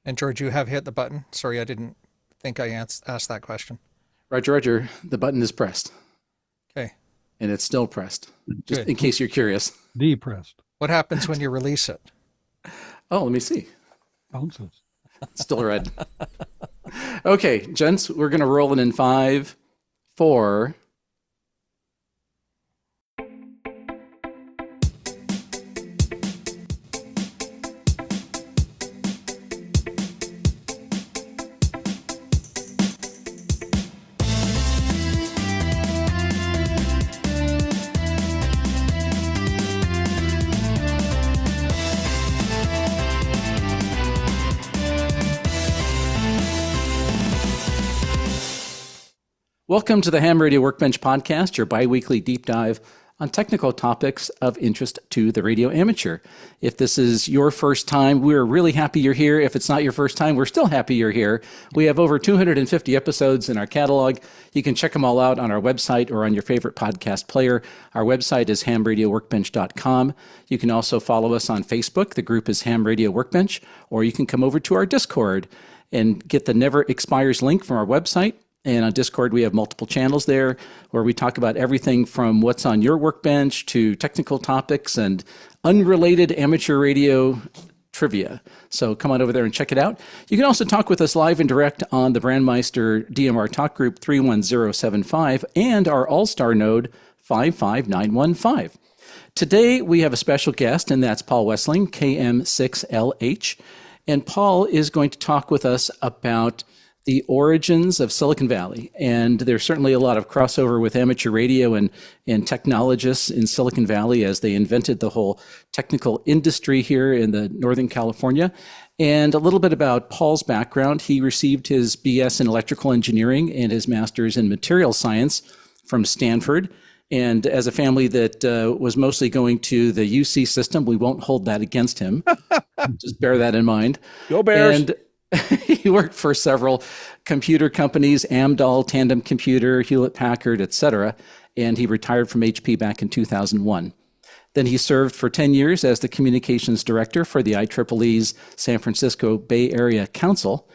And George, you have hit the button. Sorry, I didn't think I asked that question. Roger, Roger. The button is pressed, Okay, and it's still pressed, just good. in case you're curious. Depressed. What happens when you release it? Oh, let me see. Bounces. It's still red. Okay, gents, we're going to roll it in 5, 4. Welcome to the Ham Radio Workbench Podcast, your biweekly deep dive on technical topics of interest to the radio amateur. If this is your first time, we're really happy you're here. If it's not your first time, we're still happy you're here. We have over 250 episodes in our catalog. You can check them all out on our website or on your favorite podcast player. Our website is hamradioworkbench.com. You can also follow us on Facebook. The group is Ham Radio Workbench, or you can come over to our Discord and get the Never Expires link from our website. And on Discord, we have multiple channels there where we talk about everything from what's on your workbench to technical topics and unrelated amateur radio trivia. So come on over there and check it out. You can also talk with us live and direct on the Brandmeister DMR Talk Group 31075 and our All-Star Node 55915. Today, we have a special guest, and that's Paul Wesling KM6LH. And Paul is going to talk with us about the origins of Silicon Valley. And there's certainly a lot of crossover with amateur radio and technologists in Silicon Valley as they invented the whole technical industry here in the Northern California. And a little bit about Paul's background. He received his BS in electrical engineering and his master's in material science from Stanford. And as a family that was mostly going to the UC system, we won't hold that against him. Just bear that in mind. Go Bears. And he worked for several computer companies, Amdahl, Tandem Computer, Hewlett Packard, etc., and he retired from HP back in 2001. Then he served for 10 years as the communications director for the IEEE's San Francisco Bay Area Council,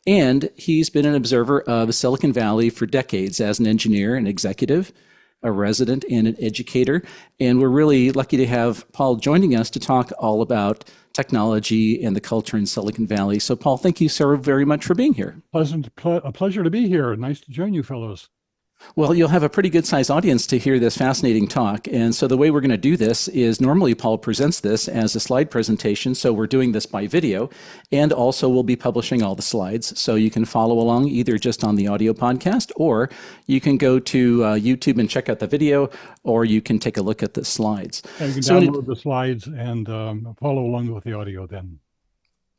and he's been an observer of Silicon Valley for decades as an engineer, an executive, a resident, and an educator. And we're really lucky to have Paul joining us to talk all about technology and the culture in Silicon Valley. So, Paul, thank you so very much for being here. A pleasure to be here. Nice to join you, fellows. Well, you'll have a pretty good sized audience to hear this fascinating talk. And so the way we're going to do this is normally Paul presents this as a slide presentation. So we're doing this by video, and also we'll be publishing all the slides. So you can follow along either just on the audio podcast, or you can go to YouTube and check out the video, or you can take a look at the slides. And you can download the slides and follow along with the audio then.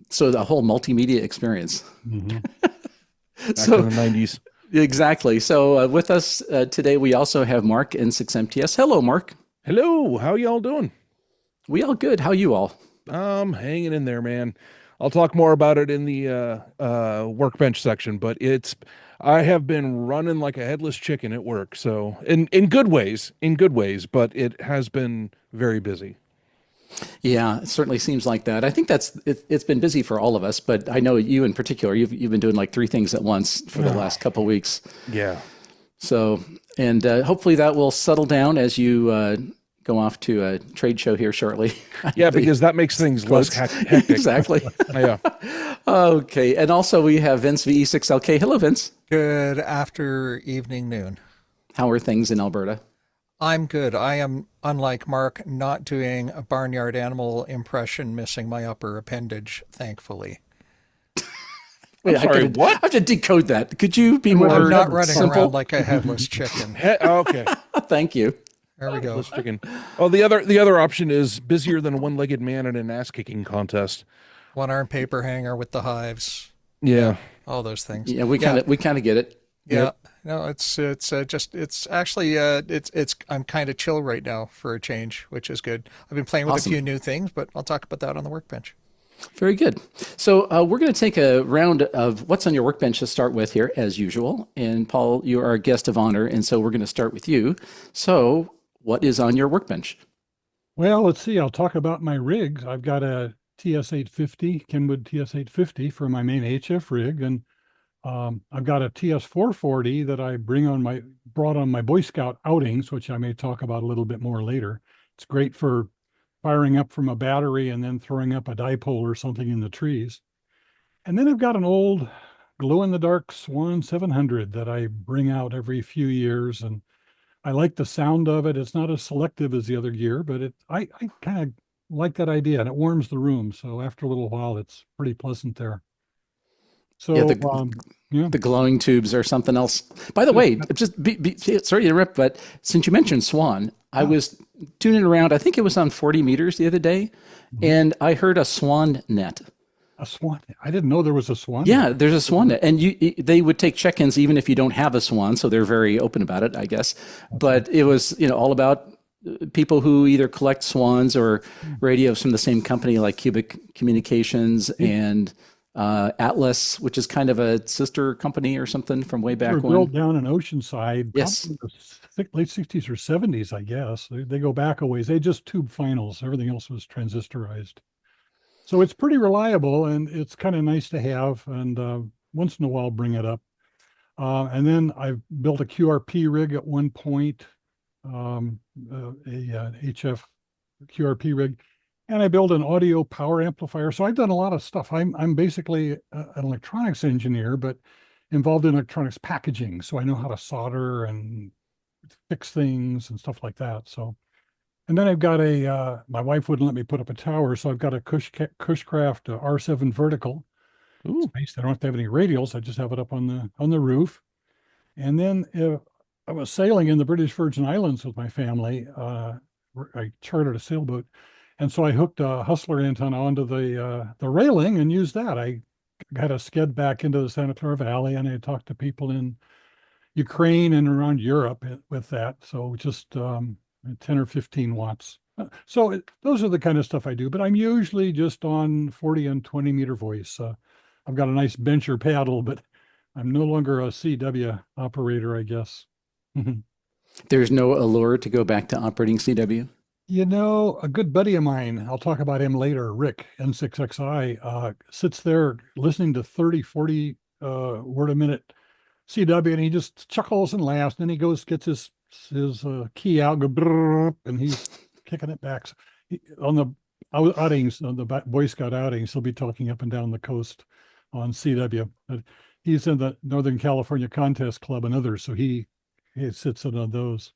So the whole multimedia experience. Mm-hmm. Back in the 90s. Exactly. So with us today, we also have Mark N6MTS. Hello, Mark. Hello. How y'all doing? We all good. How you all? Hanging in there, man. I'll talk more about it in the workbench section, but I have been running like a headless chicken at work. So in good ways, but it has been very busy. Yeah, it certainly seems like that. I think it's been busy for all of us, but I know you in particular, you've been doing like 3 things at once for the last couple of weeks. Yeah. So, and hopefully that will settle down as you go off to a trade show here shortly. Yeah, because that makes things less hectic. Exactly. Yeah. Okay. And also we have Vince VE6LK. Hello, Vince. Good after evening, noon. How are things in Alberta? I'm good. I am, unlike Mark, not doing a barnyard animal impression, missing my upper appendage, thankfully. Wait, I'm sorry, what? I have to decode that. Could you be more I'm not running simple? around like a headless chicken. Okay. Thank you. There we go. Headless chicken. Oh, the other option is busier than a one-legged man in an ass-kicking contest. One-arm paper hanger with the hives. Yeah. All those things. Yeah, we kind of get it. Yeah. Yep. No, I'm kind of chill right now for a change, which is good. I've been playing with Awesome. a few new things, but I'll talk about that on the workbench. Very good. So we're going to take a round of what's on your workbench to start with here, as usual. And Paul, you are our guest of honor, and so we're going to start with you. So what is on your workbench? Well, let's see. I'll talk about my rigs. I've got a TS850, Kenwood TS850 for my main HF rig. And I've got a TS440 that I brought on my Boy Scout outings, which I may talk about a little bit more later. It's great for firing up from a battery and then throwing up a dipole or something in the trees. And then I've got an old glow-in-the-dark Swan 700 that I bring out every few years, and I like the sound of it. It's not as selective as the other gear, but I kind of like that idea, and it warms the room. So after a little while, it's pretty pleasant there. So yeah, the glowing tubes are something else. By the way, just sorry to interrupt, but since you mentioned Swan, I was tuning around. I think it was on 40 meters the other day, and I heard a Swan net. A Swan? I didn't know there was a Swan. Yeah, there's a Swan net, and they would take check-ins even if you don't have a Swan, so they're very open about it, I guess. But it was all about people who either collect Swans or radios from the same company, like Cubic Communications and Atlas, which is kind of a sister company or something from way back when. Built down in Oceanside, yes, in the late 60s or 70s, I guess. They go back a ways. They just tube finals. Everything else was transistorized. So it's pretty reliable, and it's kind of nice to have, and once in a while bring it up. And then I built a QRP rig at one point, a HF QRP rig, and I built an audio power amplifier. So I've done a lot of stuff. I'm basically an electronics engineer, but involved in electronics packaging. So I know how to solder and fix things and stuff like that. So. And then I've got my wife wouldn't let me put up a tower, so I've got a Cushcraft R7 vertical. Ooh. It's nice. I don't have to have any radials. I just have it up on the roof. And then I was sailing in the British Virgin Islands with my family. I chartered a sailboat, and so I hooked a Hustler antenna onto the railing and used that. I got a sked back into the Santa Clara Valley, and I talked to people in Ukraine and around Europe with that. So just 10 or 15 watts. So those are the kind of stuff I do, but I'm usually just on 40 and 20 meter voice. I've got a nice bencher paddle, but I'm no longer a CW operator, I guess. There's no allure to go back to operating CW? A good buddy of mine, I'll talk about him later, Rick, N6XI, sits there listening to 30, 40 word a minute CW, and he just chuckles and laughs. And then he gets his key out, and he's kicking it back. On the outings, on the Boy Scout outings, he'll be talking up and down the coast on CW. But he's in the Northern California Contest Club and others, so he sits in on those.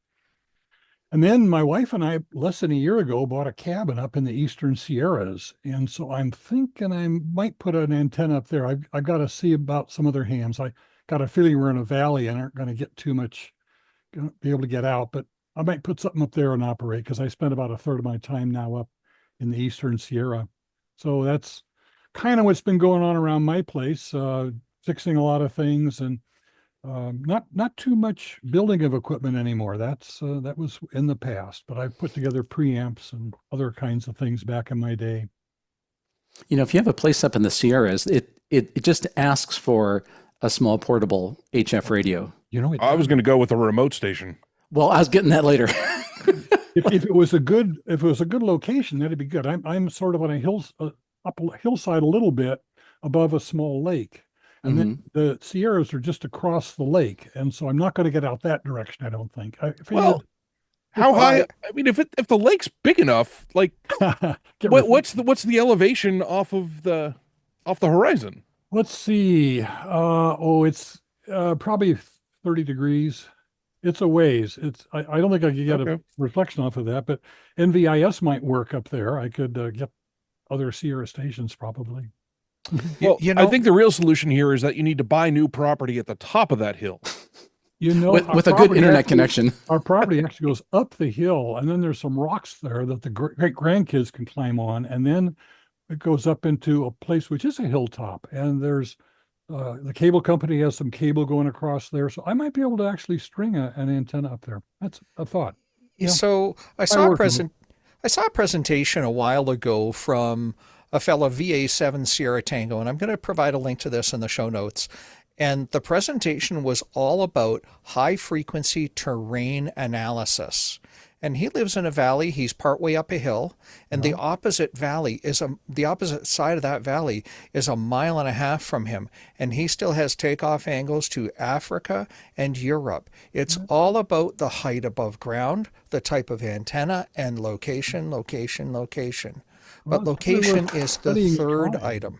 And then my wife and I, less than a year ago, bought a cabin up in the Eastern Sierras. And so I'm thinking I might put an antenna up there. I've got to see about some other hams. I got a feeling we're in a valley and aren't going to get too much, going to be able to get out. But I might put something up there and operate, because I spend about a third of my time now up in the Eastern Sierra. So that's kind of what's been going on around my place, fixing a lot of things, and not too much building of equipment anymore. That was in the past, but I've put together preamps and other kinds of things back in my day. If you have a place up in the Sierras, it just asks for a small portable HF radio. I was going to go with a remote station. Well, I was getting that later. if it was a good location, that'd be good. I'm sort of on up a hillside a little bit above a small lake. And then the Sierras are just across the lake, and so I'm not going to get out that direction, I don't think. How high? I mean, if the lake's big enough, like what's the elevation off the horizon? Let's see. It's probably 30 degrees. It's a ways. I don't think I could get a reflection off of that, but NVIS might work up there. I could get other Sierra stations probably. Well, I think the real solution here is that you need to buy new property at the top of that hill. With a good internet connection. Our property actually goes up the hill, and then there's some rocks there that the great grandkids can climb on, and then it goes up into a place which is a hilltop, and there's the cable company has some cable going across there, so I might be able to actually string an antenna up there. That's a thought. Yeah. So I saw a presentation a while ago from a fellow VA7 Sierra Tango, and I'm going to provide a link to this in the show notes. And the presentation was all about high frequency terrain analysis. And he lives in a valley. He's partway up a hill, and the opposite side of that valley is a mile and a half from him. And he still has takeoff angles to Africa and Europe. It's all about the height above ground, the type of antenna, and location. But location is the third item.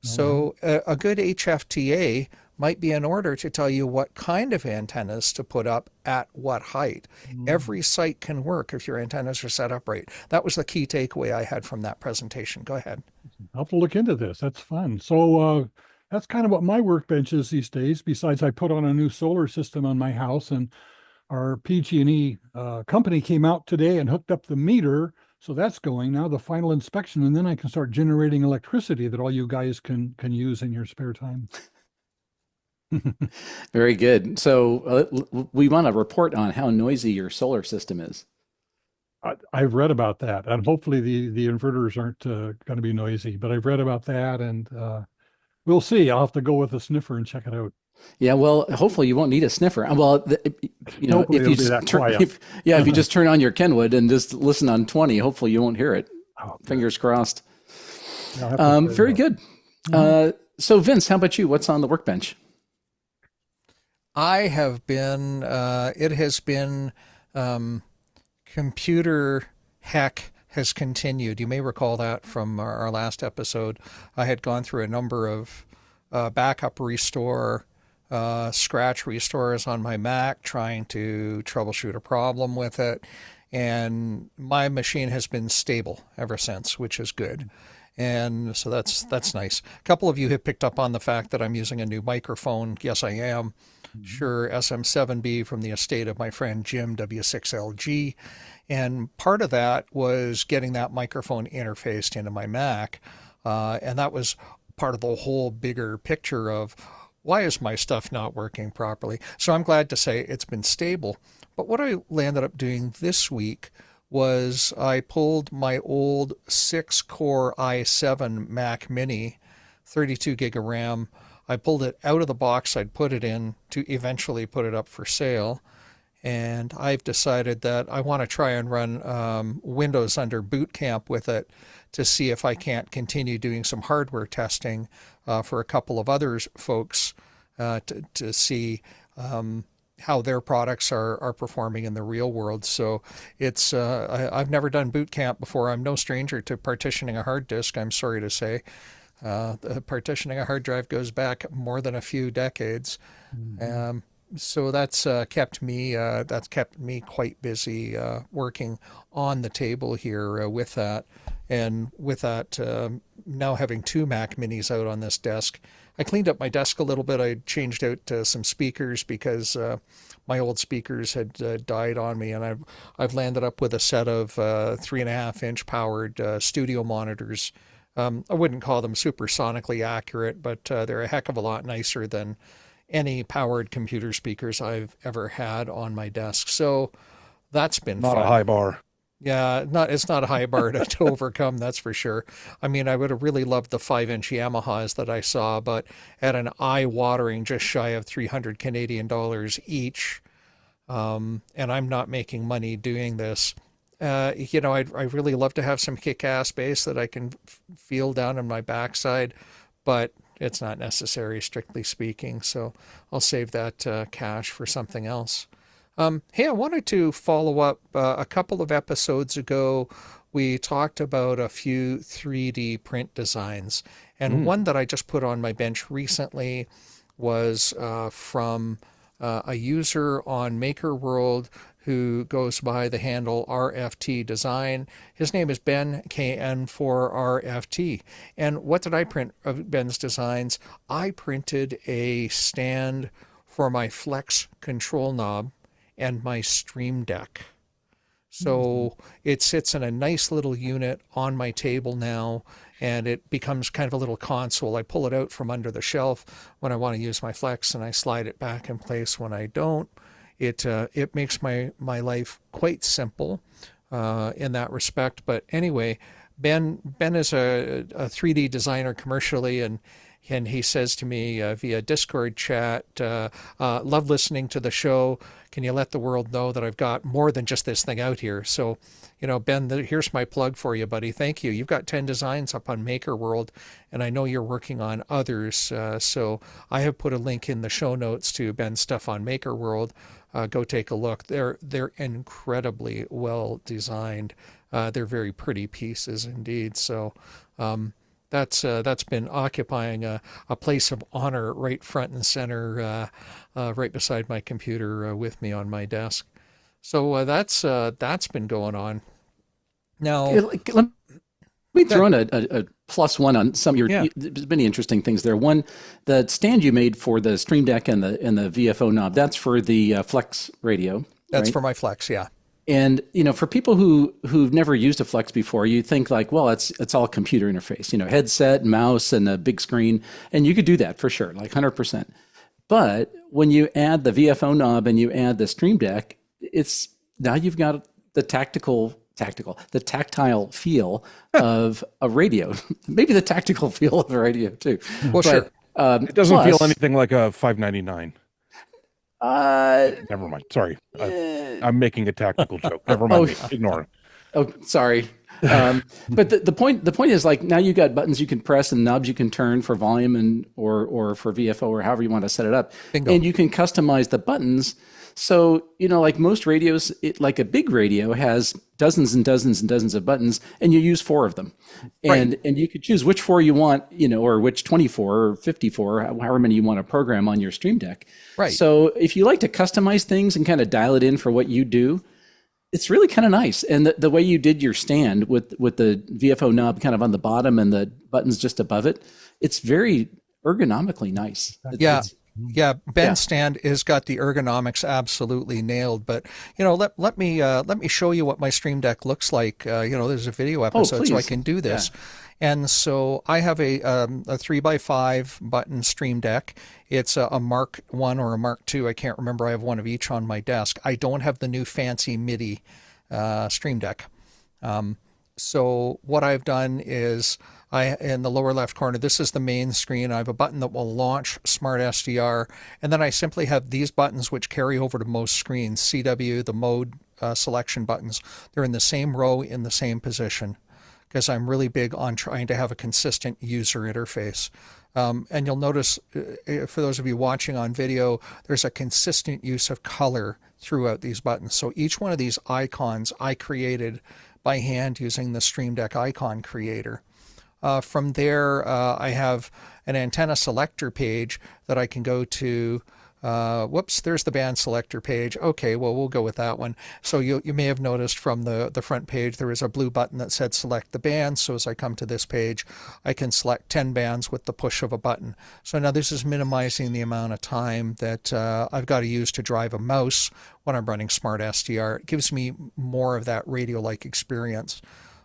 So a good HFTA might be in order to tell you what kind of antennas to put up at what height. Every site can work if your antennas are set up right. That was the key takeaway I had from that presentation. Go ahead. I'll have to look into this. That's fun. So that's kind of what my workbench is these days. Besides, I put on a new solar system on my house, and our PG&E company came out today and hooked up the meter. So that's going now, the final inspection, and then I can start generating electricity that all you guys can use in your spare time. Very good. So we want to report on how noisy your solar system is. I've read about that, and hopefully the inverters aren't going to be noisy, but I've read about that, and we'll see. I'll have to go with a sniffer and check it out. Yeah, well, hopefully you won't need a sniffer. Well, you know, if you just turn on your Kenwood and just listen on 20, hopefully you won't hear it. Oh, fingers crossed. Very good. So Vince, how about you? What's on the workbench? I have been, computer heck has continued. You may recall that from our last episode. I had gone through a number of backup restore, scratch restores on my Mac, trying to troubleshoot a problem with it. And my machine has been stable ever since, which is good. And so that's nice. A couple of you have picked up on the fact that I'm using a new microphone. Yes, I am. Sure, SM7B from the estate of my friend Jim KM6LH. And part of that was getting that microphone interfaced into my Mac. And that was part of the whole bigger picture of why is my stuff not working properly? So I'm glad to say it's been stable. But what I landed up doing this week was I pulled my old 6-core i7 Mac Mini, 32 gig of RAM. I pulled it out of the box I'd put it in to eventually put it up for sale. And I've decided that I want to try and run Windows under Boot Camp with it to see if I can't continue doing some hardware testing for a couple of other folks to see how their products are performing in the real world. So it's I've never done Boot Camp before. I'm no stranger to partitioning a hard disk, I'm sorry to say. Partitioning a hard drive goes back more than a few decades. So that's kept me quite busy working on the table here with that. And with that, now having 2 Mac Minis out on this desk, I cleaned up my desk a little bit. I changed out some speakers because my old speakers had died on me, and I've landed up with a set of 3.5-inch powered studio monitors. I wouldn't call them supersonically accurate, but they're a heck of a lot nicer than any powered computer speakers I've ever had on my desk. So that's been not fun. A high bar. Yeah, it's not a high bar to overcome, that's for sure. I mean, I would have really loved the 5-inch Yamahas that I saw, but at an eye-watering just shy of 300 Canadian dollars each, and I'm not making money doing this. I'd really love to have some kick-ass bass that I can feel down in my backside, but it's not necessary, strictly speaking. So I'll save that cash for something else. Hey, I wanted to follow up. A couple of episodes ago, we talked about a few 3D print designs. And one that I just put on my bench recently was from a user on Maker World who goes by the handle RFT Design. His name is Ben KN4RFT. And what did I print of Ben's designs? I printed a stand for my Flex control knob and my Stream Deck. So it sits in a nice little unit on my table now, and it becomes kind of a little console. I pull it out from under the shelf when I want to use my Flex, and I slide it back in place when I don't. It makes my life quite simple in that respect. But anyway, Ben is a 3D designer commercially, and and he says to me via Discord chat, love listening to the show. Can you let the world know that I've got more than just this thing out here? So, Ben, here's my plug for you, buddy. Thank you. You've got 10 designs up on Maker World, and I know you're working on others. So I have put a link in the show notes to Ben's stuff on Maker World. Go take a look. They're incredibly well designed. They're very pretty pieces indeed. So that's been occupying a place of honor right front and center, right beside my computer with me on my desk. So that's been going on. Now, let me throw in a plus one on some of your. There's many interesting things there. One, the stand you made for the Stream Deck and the VFO knob. That's for the Flex radio. That's right? for my Flex, yeah. And for people who've never used a Flex before, you think like, well, it's all computer interface. Headset, mouse, and a big screen, and you could do that for sure, like 100%. But when you add the VFO knob and you add the Stream Deck, now you've got the tactile feel of a radio. Maybe the tactical feel of a radio too. Well, sure. It doesn't feel anything like a 599. Never mind. Sorry. I'm making a tactical joke. Never mind. Ignore it. Oh, sorry. But the point is, like, now you got buttons you can press and knobs you can turn for volume or for VFO or however you want to set it up. Bingo. And you can customize the buttons. So, like most radios, like a big radio has dozens and dozens and dozens of buttons, and you use 4 of them. And you could choose which 4 you want, or which 24 or 54, however many you want to program on your Stream Deck. Right. So if you like to customize things and kind of dial it in for what you do, it's really kind of nice. And the way you did your stand with the VFO knob kind of on the bottom and the buttons just above it, it's very ergonomically nice. Yeah, Ben's stand has got the ergonomics absolutely nailed. But let me show you what my Stream Deck looks like. There's a video episode, so I can do this. Yeah. And so I have a 3x5 button Stream Deck. It's a Mark 1 or a Mark 2. I can't remember. I have one of each on my desk. I don't have the new fancy MIDI Stream Deck. So what I've done is in the lower left corner, this is the main screen. I have a button that will launch Smart SDR, and then I simply have these buttons which carry over to most screens. CW, the mode selection buttons, they're in the same row, in the same position, because I'm really big on trying to have a consistent user interface. And you'll notice, for those of you watching on video, there's a consistent use of color throughout these buttons. So each one of these icons I created by hand using the Stream Deck icon creator. From there, I have an antenna selector page that I can go to. There's the band selector page. Okay, well, we'll go with that one. So you may have noticed from the front page, there is a blue button that said select the band. So as I come to this page, I can select 10 bands with the push of a button. So now this is minimizing the amount of time that I've got to use to drive a mouse when I'm running Smart SDR. It gives me more of that radio-like experience.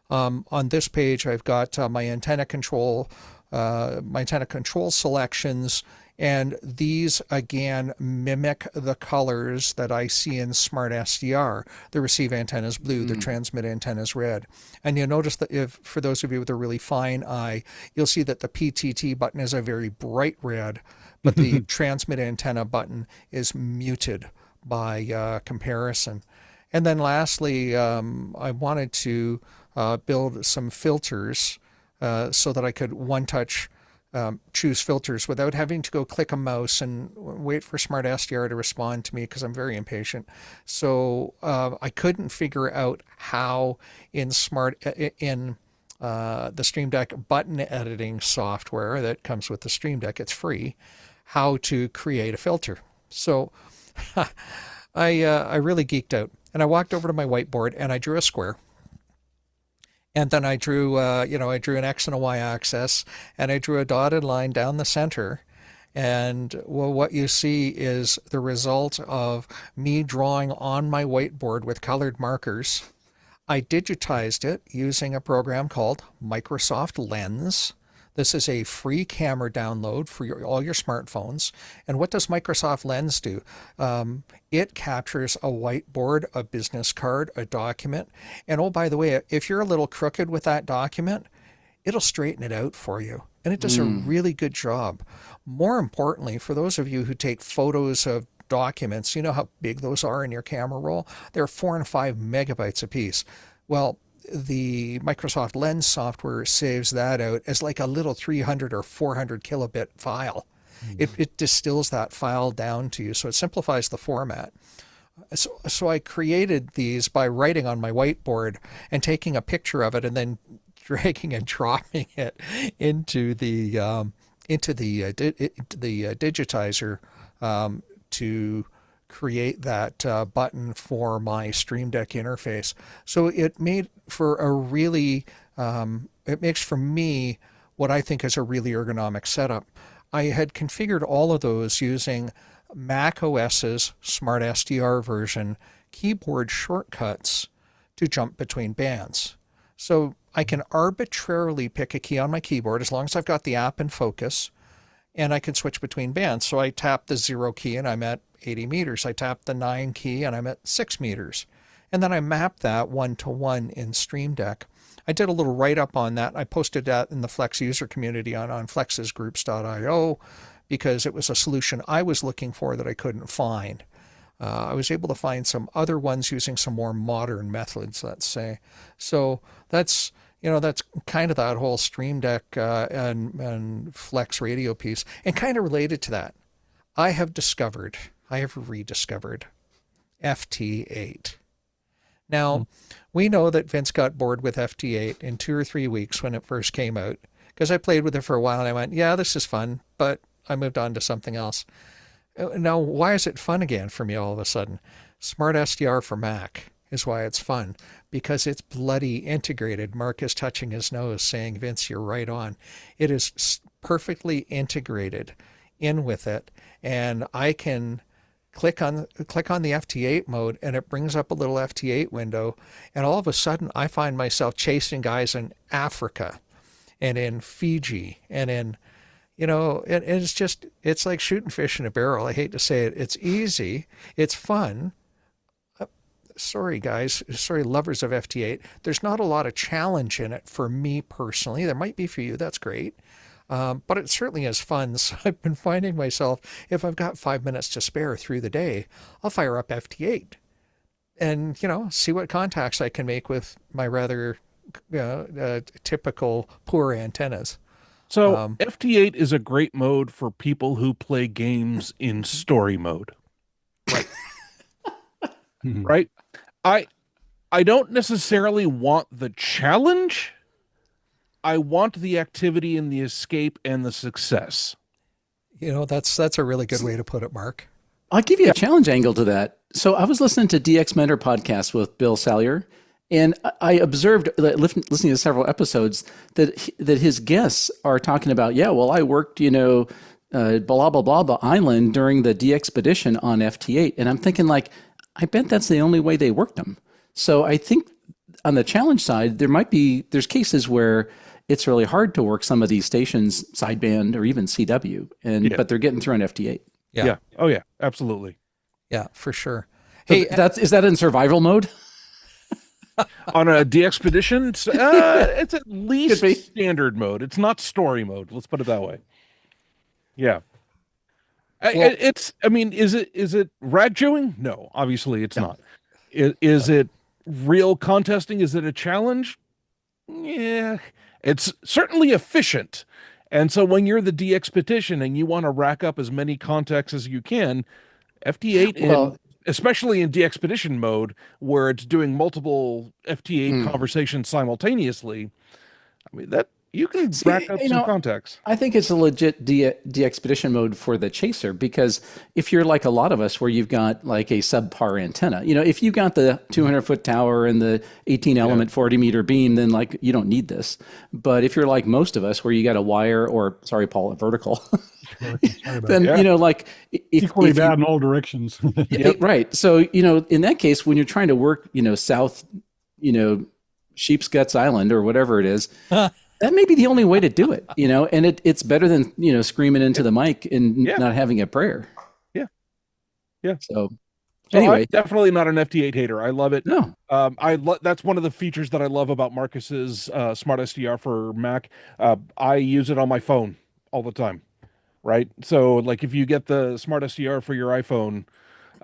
On this page, I've got my antenna control selections, and these again mimic the colors that I see in Smart SDR. The receive antenna is blue, the transmit antenna is red. And you'll notice that for those of you with a really fine eye, you'll see that the PTT button is a very bright red, but the transmit antenna button is muted by comparison. And then lastly, I wanted to build some filters so that I could one-touch choose filters without having to go click a mouse and wait for Smart SDR to respond to me, because I'm very impatient. So I couldn't figure out how in the Stream Deck button editing software that comes with the Stream Deck, it's free, how to create a filter. So I really geeked out, and I walked over to my whiteboard and I drew a square. And then I drew, I drew an X and a Y axis, and I drew a dotted line down the center. And well, what you see is the result of me drawing on my whiteboard with colored markers. I digitized it using a program called Microsoft Lens. This is a free camera download for all your smartphones. And what does Microsoft Lens do? It captures a whiteboard, a business card, a document. And oh, by the way, if you're a little crooked with that document, it'll straighten it out for you. And it does a really good job. More importantly, for those of you who take photos of documents, you know how big those are in your camera roll? They're 4 and 5 megabytes a piece. Well, the Microsoft Lens software saves that out as like a little 300 or 400 kilobit file. It distills that file down to you, so it simplifies the format. So I created these by writing on my whiteboard and taking a picture of it and then dragging and dropping it into the digitizer to create that button for my Stream Deck interface. So it made for a really, it makes for me what I think is a really ergonomic setup. I had configured all of those using Mac OS's Smart SDR version keyboard shortcuts to jump between bands. So I can arbitrarily pick a key on my keyboard as long as I've got the app in focus, and I can switch between bands. So I tap the 0 key and I'm at 80 meters. I tap the 9 key and I'm at 6 meters. And then I map that one-to-one in Stream Deck. I did a little write-up on that. I posted that in the Flex user community on flexesgroups.io because it was a solution I was looking for that I couldn't find. I was able to find some other ones using some more modern methods, let's say. So that's kind of that whole Stream Deck and Flex radio piece. And kind of related to that, I have rediscovered FT8. Now, we know that Vince got bored with FT8 in 2 or 3 weeks when it first came out, because I played with it for a while and I went, yeah, this is fun, but I moved on to something else. Now, why is it fun again for me all of a sudden? Smart SDR for Mac is why it's fun, because it's bloody integrated. Mark is touching his nose saying, Vince, you're right on. It is perfectly integrated in with it, and I can click on the FT8 mode and it brings up a little FT8 window, and all of a sudden I find myself chasing guys in Africa and in Fiji and in, it's like shooting fish in a barrel. I hate to say it. It's easy. It's fun. Sorry, guys. Sorry, lovers of FT8. There's not a lot of challenge in it for me personally. There might be for you. That's great. But it certainly is fun. So I've been finding myself, if I've got 5 minutes to spare through the day, I'll fire up FT8 and, see what contacts I can make with my rather typical poor antennas. So FT8 is a great mode for people who play games in story mode. Right. Right. I don't necessarily want the challenge. I want the activity and the escape and the success. That's a really good way to put it, Mark. I'll give you a challenge angle to that. So I was listening to DX Mentor podcast with Bill Salyer, and I observed, listening to several episodes, that his guests are talking about, I worked, blah, blah, blah, blah island during the DXpedition on FT8. And I'm thinking, I bet that's the only way they worked them. So I think on the challenge side, there's cases where it's really hard to work some of these stations sideband or even CW, but they're getting through on FT8. Yeah. Oh yeah, absolutely. Yeah, for sure. So is that in survival mode? On a DXpedition, it's at least standard mode. It's not story mode. Let's put it that way. Yeah. Well, is it rat chewing? No, obviously it's not. Is it real contesting? Is it a challenge? Yeah, it's certainly efficient. And so when you're the DXpedition and you want to rack up as many contacts as you can, FT8, especially in DXpedition mode, where it's doing multiple FT8 conversations simultaneously, that you can rack up some contacts. I think it's a legit DXpedition mode for the chaser, because if you're like a lot of us where you've got like a subpar antenna, if you got the 200-foot tower and the 18-element 40-meter beam, then you don't need this. But if you're like most of us where you got a wire or, sorry, Paul, a vertical, then, equally bad in all directions. Right. So, in that case, when you're trying to work, south, Sheep's Guts Island or whatever it is, that may be the only way to do it, and it's better than, screaming into the mic and not having a prayer. Yeah. Yeah. So So Anyway, I'm definitely not an FT8 hater. I love it. no, That's one of the features that I love about Marcus's Smart SDR for Mac. I use it on my phone all the time, right? So like if you get the Smart SDR for your iPhone,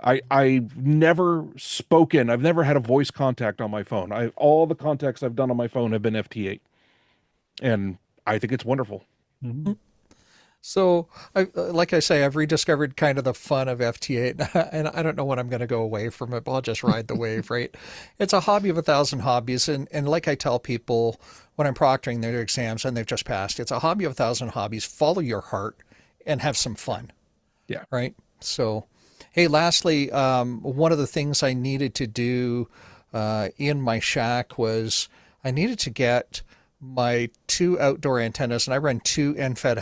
I've never spoken. I've never had a voice contact on my phone. All the contacts I've done on my phone have been FT8, and I think it's wonderful. Mhm. So, like I say, I've rediscovered kind of the fun of FT8, and I don't know when I'm going to go away from it, but I'll just ride the wave, right? It's a hobby of 1,000 hobbies, and like I tell people when I'm proctoring their exams and they've just passed, it's a hobby of 1,000 hobbies. Follow your heart and have some fun, Yeah. right? So, hey, lastly, one of the things I needed to do in my shack was I needed to get my 2 outdoor antennas, and I run 2 end-fed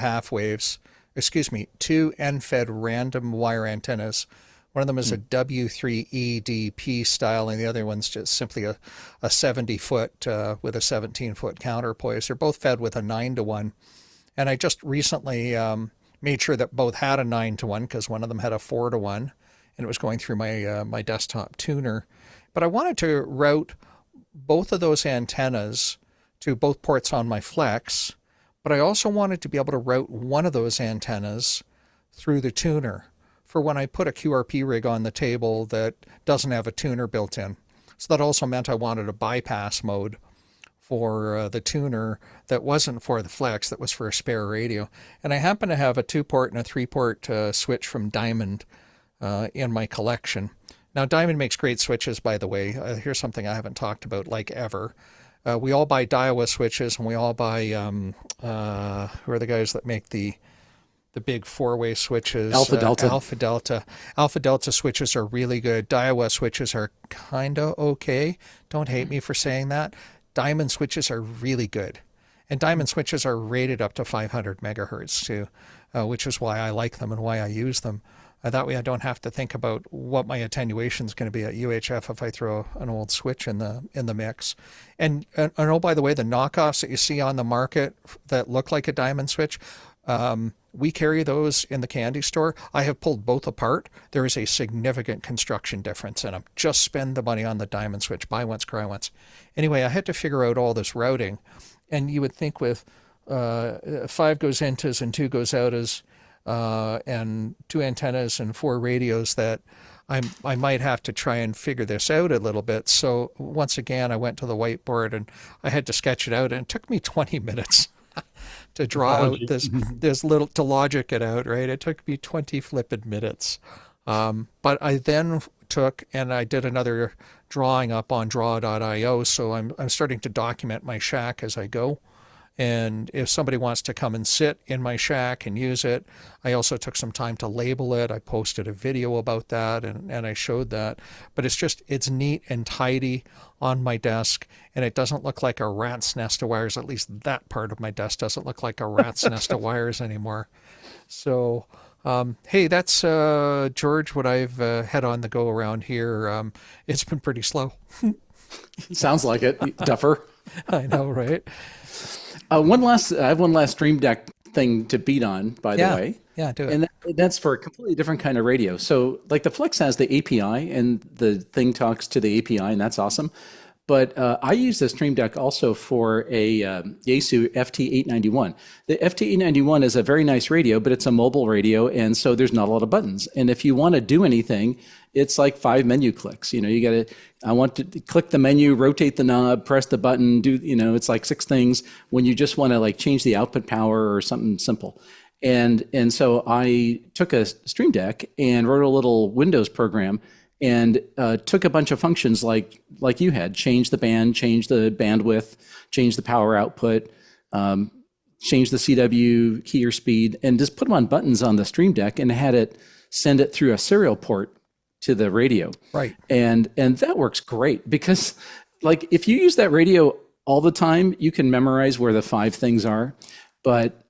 two end-fed random wire antennas. One of them is a W3EDP style, and the other one's just simply a 70-foot with a 17-foot counterpoise. They're both fed with a 9-to-1, and I just recently made sure that both had a 9-to-1 because one of them had a 4-to-1, and it was going through my desktop tuner. But I wanted to route both of those antennas to both ports on my Flex, but I also wanted to be able to route one of those antennas through the tuner for when I put a QRP rig on the table that doesn't have a tuner built in. So that also meant I wanted a bypass mode for the tuner that wasn't for the Flex, that was for a spare radio. And I happen to have a 2-port and a 3-port switch from Diamond in my collection. Now, Diamond makes great switches, by the way. Here's something I haven't talked about like ever. We all buy Daiwa switches, and we all buy, who are the guys that make the big 4-way switches? Alpha Delta. Alpha Delta. Alpha Delta switches are really good. Daiwa switches are kind of okay. Don't hate me for saying that. Diamond switches are really good. And Diamond switches are rated up to 500 megahertz too, which is why I like them and why I use them. That way I don't have to think about what my attenuation is going to be at UHF if I throw an old switch in the mix. And oh, by the way, the knockoffs that you see on the market that look like a Diamond switch, we carry those in the candy store. I have pulled both apart. There is a significant construction difference in them. Just spend the money on the Diamond switch. Buy once, cry once. Anyway, I had to figure out all this routing. And you would think with 5 goes intos and 2 goes outas, and 2 antennas and 4 radios that I might have to try and figure this out a little bit. So once again, I went to the whiteboard and I had to sketch it out, and it took me 20 minutes to draw out this little, to logic it out, right? It took me 20 flippin' minutes. But I then took and I did another drawing up on draw.io. So I'm starting to document my shack as I go. And if somebody wants to come and sit in my shack and use it, I also took some time to label it. I posted a video about that and I showed that. But it's neat and tidy on my desk, and it doesn't look like a rat's nest of wires. At least that part of my desk doesn't look like a rat's nest of wires anymore. So, hey, that's, George, what I've had on the go around here. It's been pretty slow. Sounds like it, Duffer. I know, right? I have one last Stream Deck thing to beat on, by the way. Yeah, do it. And that's for a completely different kind of radio. So like the Flex has the API and the thing talks to the API, and that's awesome. But I use the Stream Deck also for a Yaesu FT891. The FT891 is a very nice radio, but it's a mobile radio, and so there's not a lot of buttons. And if you want to do anything, it's like 5 menu clicks. I want to click the menu, rotate the knob, press the button, it's like 6 things when you just want to like change the output power or something simple. And so I took a Stream Deck and wrote a little Windows program and took a bunch of functions like you had: change the band, change the bandwidth, change the power output, change the CW key or speed, and just put them on buttons on the Stream Deck and had it send it through a serial port to the radio. Right. And that works great because like if you use that radio all the time, you can memorize where the 5 things are. But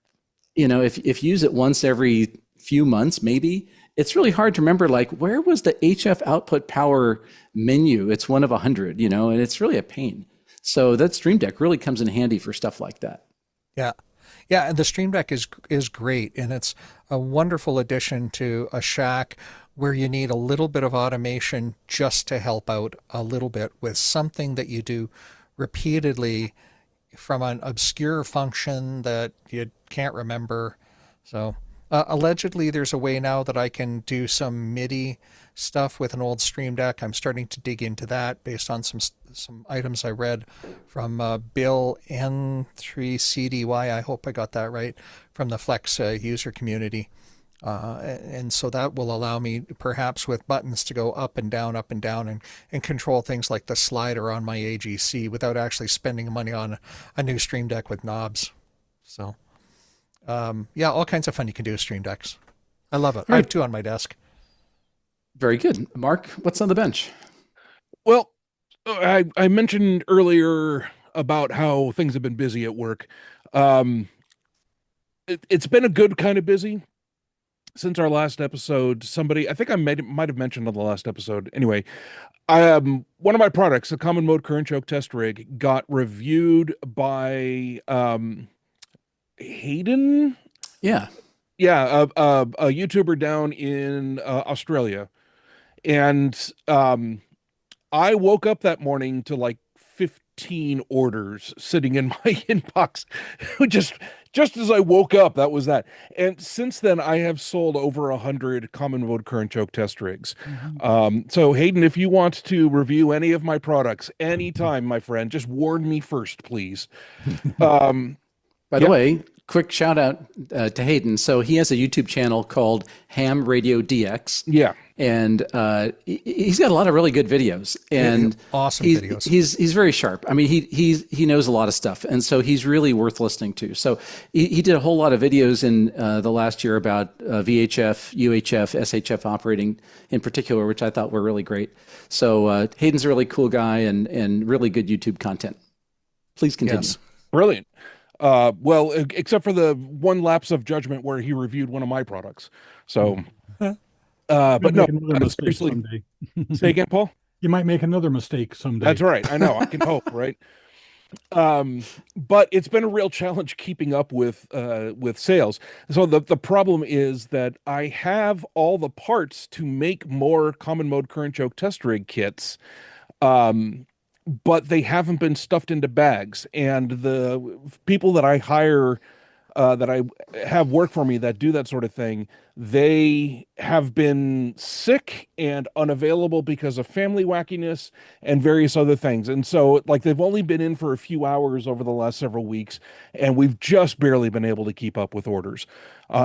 if you use it once every few months, maybe, it's really hard to remember, like, where was the HF output power menu? It's one of 100, and it's really a pain. So that Stream Deck really comes in handy for stuff like that. Yeah. Yeah, and the Stream Deck is great, and it's a wonderful addition to a shack where you need a little bit of automation just to help out a little bit with something that you do repeatedly from an obscure function that you can't remember. So allegedly there's a way now that I can do some MIDI stuff with an old Stream Deck. I'm starting to dig into that based on some items I read from Bill N3CDY. I hope I got that right, from the Flex user community. And so that will allow me perhaps with buttons to go up and down and control things like the slider on my AGC without actually spending money on a new Stream Deck with knobs. So yeah, all kinds of fun you can do with Stream Decks. I love it. I have two on my desk. Very good. Mark, what's on the bench? Well, I mentioned earlier about how things have been busy at work. It's been a good kind of busy. Since our last episode, I think I might have mentioned on the last episode. Anyway, one of my products, the Common Mode Current Choke Test Rig, got reviewed by Hayden. Yeah, a YouTuber down in Australia, and I woke up that morning to like 15 orders sitting in my inbox. Just as I woke up, that was that. And since then, I have sold over 100 Common Mode Current Choke Test Rigs. Mm-hmm. So Hayden, if you want to review any of my products anytime, my friend, just warn me first, please. By the way, quick shout out to Hayden. So he has a YouTube channel called Ham Radio DX. Yeah. And he's got a lot of really good videos, and awesome videos. He's very sharp. I mean, he knows a lot of stuff, and so he's really worth listening to. So he did a whole lot of videos in the last year about VHF, UHF, SHF operating in particular, which I thought were really great. So Hayden's a really cool guy and really good YouTube content. Please continue. Yes. Brilliant. Well, except for the one lapse of judgment where he reviewed one of my products. So. But no, seriously. Say again, Paul? You might make another mistake someday. That's right. I know. I can hope, right? But it's been a real challenge keeping up with sales. So the problem is that I have all the parts to make more Common Mode Current Choke Test Rig kits, but they haven't been stuffed into bags. And the people that I hire, that I have work for me that do that sort of thing, they have been sick and unavailable because of family wackiness and various other things. And so like they've only been in for a few hours over the last several weeks, and we've just barely been able to keep up with orders.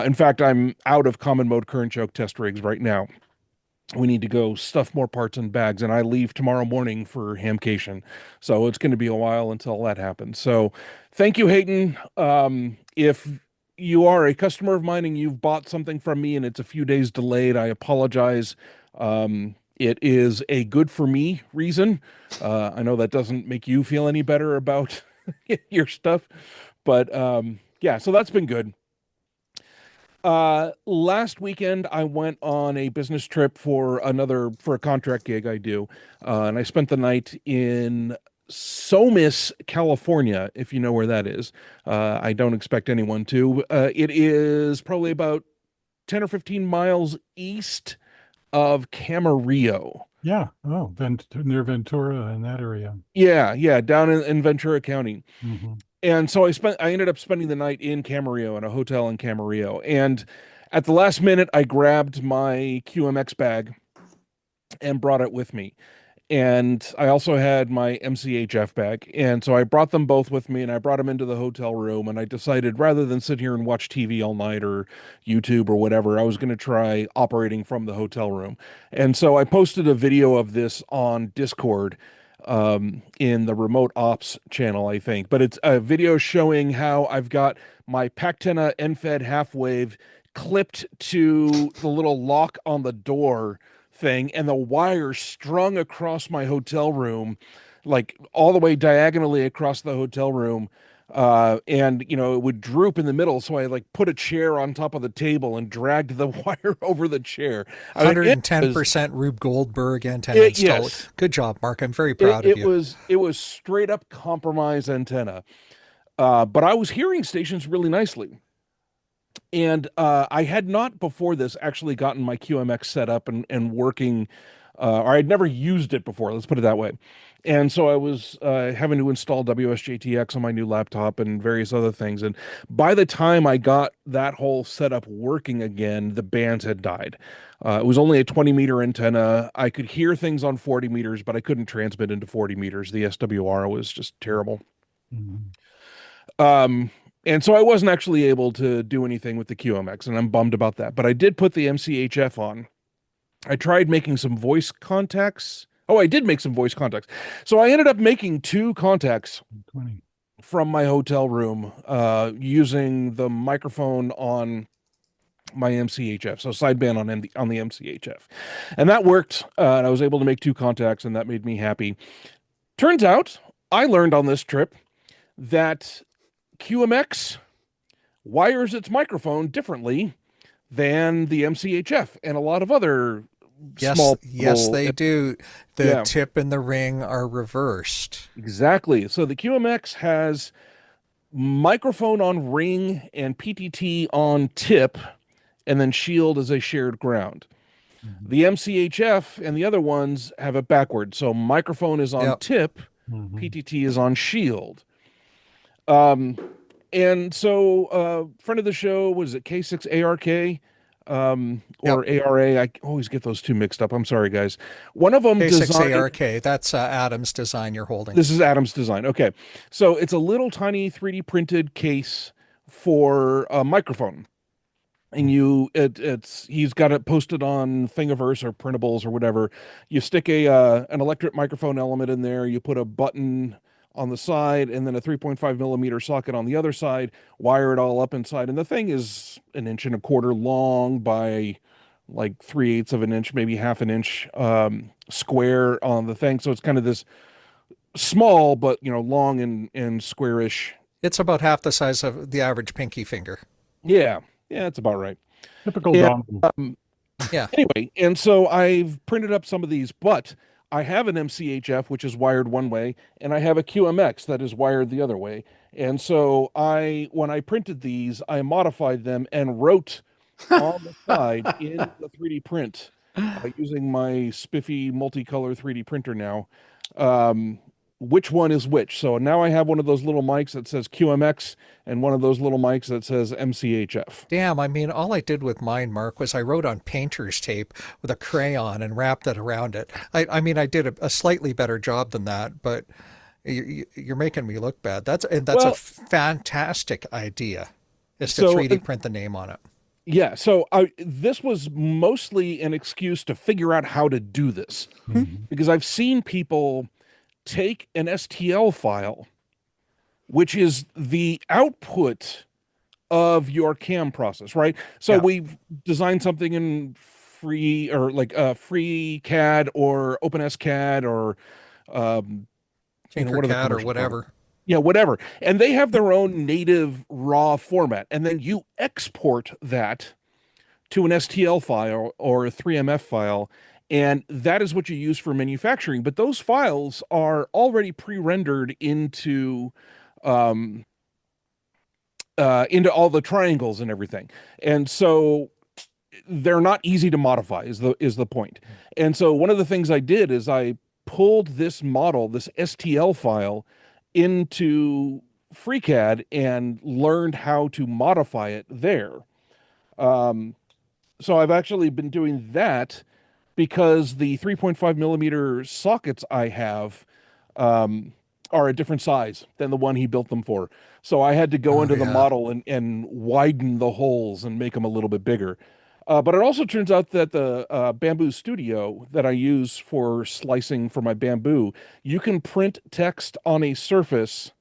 In fact, I'm out of Common Mode Current Choke Test Rigs right now. We need to go stuff more parts in bags, and I leave tomorrow morning for Hamcation. So it's going to be a while until that happens. So thank you, Hayden. If you are a customer of mine and you've bought something from me and it's a few days delayed, I apologize. It is a good for me reason. I know that doesn't make you feel any better about your stuff, but yeah, so that's been good. Last weekend, I went on a business trip for a contract gig I do. And I spent the night in Somis, California, if you know where that is. I don't expect anyone to. It is probably about 10 or 15 miles east of Camarillo. Yeah. Oh, near Ventura in that area. Yeah, down in Ventura County. Mm-hmm. And so I ended up spending the night in Camarillo, in a hotel in Camarillo. And at the last minute, I grabbed my QMX bag and brought it with me. And I also had my MCHF bag. And so I brought them both with me, and I brought them into the hotel room. And I decided rather than sit here and watch TV all night or YouTube or whatever, I was going to try operating from the hotel room. And so I posted a video of this on Discord in the remote ops channel, I think. But it's a video showing how I've got my Pactena NFED half wave clipped to the little lock on the door thing, and the wire strung across my hotel room, like all the way diagonally across the hotel room. And you know, it would droop in the middle, so I like put a chair on top of the table and dragged the wire over the chair. 110% Rube Goldberg antenna installed. Yes. Good job, Mark. I'm very proud of you. It was straight up compromise antenna. But I was hearing stations really nicely. And I had not before this actually gotten my QMX set up and working, or I'd never used it before, let's put it that way. And so I was having to install WSJTX on my new laptop and various other things. And by the time I got that whole setup working again, the bands had died. It was only a 20-meter antenna. I could hear things on 40 meters, but I couldn't transmit into 40 meters. The SWR was just terrible. And so I wasn't actually able to do anything with the QMX, and I'm bummed about that. But I did put the MCHF on. I tried making some voice contacts. Oh, I did make some voice contacts. So I ended up making 2 contacts from my hotel room using the microphone on my MCHF, so sideband on the MCHF. And that worked, and I was able to make 2 contacts, and that made me happy. Turns out, I learned on this trip that QMX wires its microphone differently than the MCHF and a lot of other small. Yes, they do. The tip and the ring are reversed. Exactly. So the QMX has microphone on ring and PTT on tip, and then shield as a shared ground. The MCHF and the other ones have it backwards. So microphone is on tip, PTT is on shield. And so, friend of the show, was it K6ARK, or ARA? I always get those 2 mixed up. I'm sorry, guys. One of them K6ARK, that's Adam's design you're holding. This is Adam's design. Okay. So it's a little tiny 3D printed case for a microphone. And he's got it posted on Thingiverse or printables or whatever. You stick an electric microphone element in there, you put a button on the side, and then a 3.5 millimeter socket on the other side, wire it all up inside. And the thing is 1.25 inches long by like 3/8 of an inch, maybe half an inch square on the thing. So it's kind of this small, but long and squarish. It's about half the size of the average pinky finger. Yeah, that's about right. Typical dongle. Anyway, and so I've printed up some of these, but I have an MCHF, which is wired one way, and I have a QMX that is wired the other way. And so when I printed these, I modified them and wrote on the side in the 3D print using my spiffy multicolor 3D printer now, which one is which. So now I have one of those little mics that says QMX and one of those little mics that says MCHF. Damn, I mean, all I did with mine, Mark, was I wrote on painter's tape with a crayon and wrapped it around it. I mean, I did a slightly better job than that, but you're making me look bad. That's a fantastic idea, is to 3D print the name on it. Yeah, so this was mostly an excuse to figure out how to do this, because I've seen people take an STL file, which is the output of your CAM process, right? So we've designed something in free or like FreeCAD or OpenSCAD or Tinkercad or whatever. Yeah, whatever. And they have their own native raw format. And then you export that to an STL file or a 3MF file, and that is what you use for manufacturing. But those files are already pre-rendered into all the triangles and everything. And so they're not easy to modify is the point. And so one of the things I did is I pulled this model, this STL file, into FreeCAD and learned how to modify it there. So I've actually been doing that because the 3.5 millimeter sockets I have are a different size than the one he built them for. So I had to go into the model and widen the holes and make them a little bit bigger. But it also turns out that the Bamboo Studio that I use for slicing for my bamboo, you can print text on a surface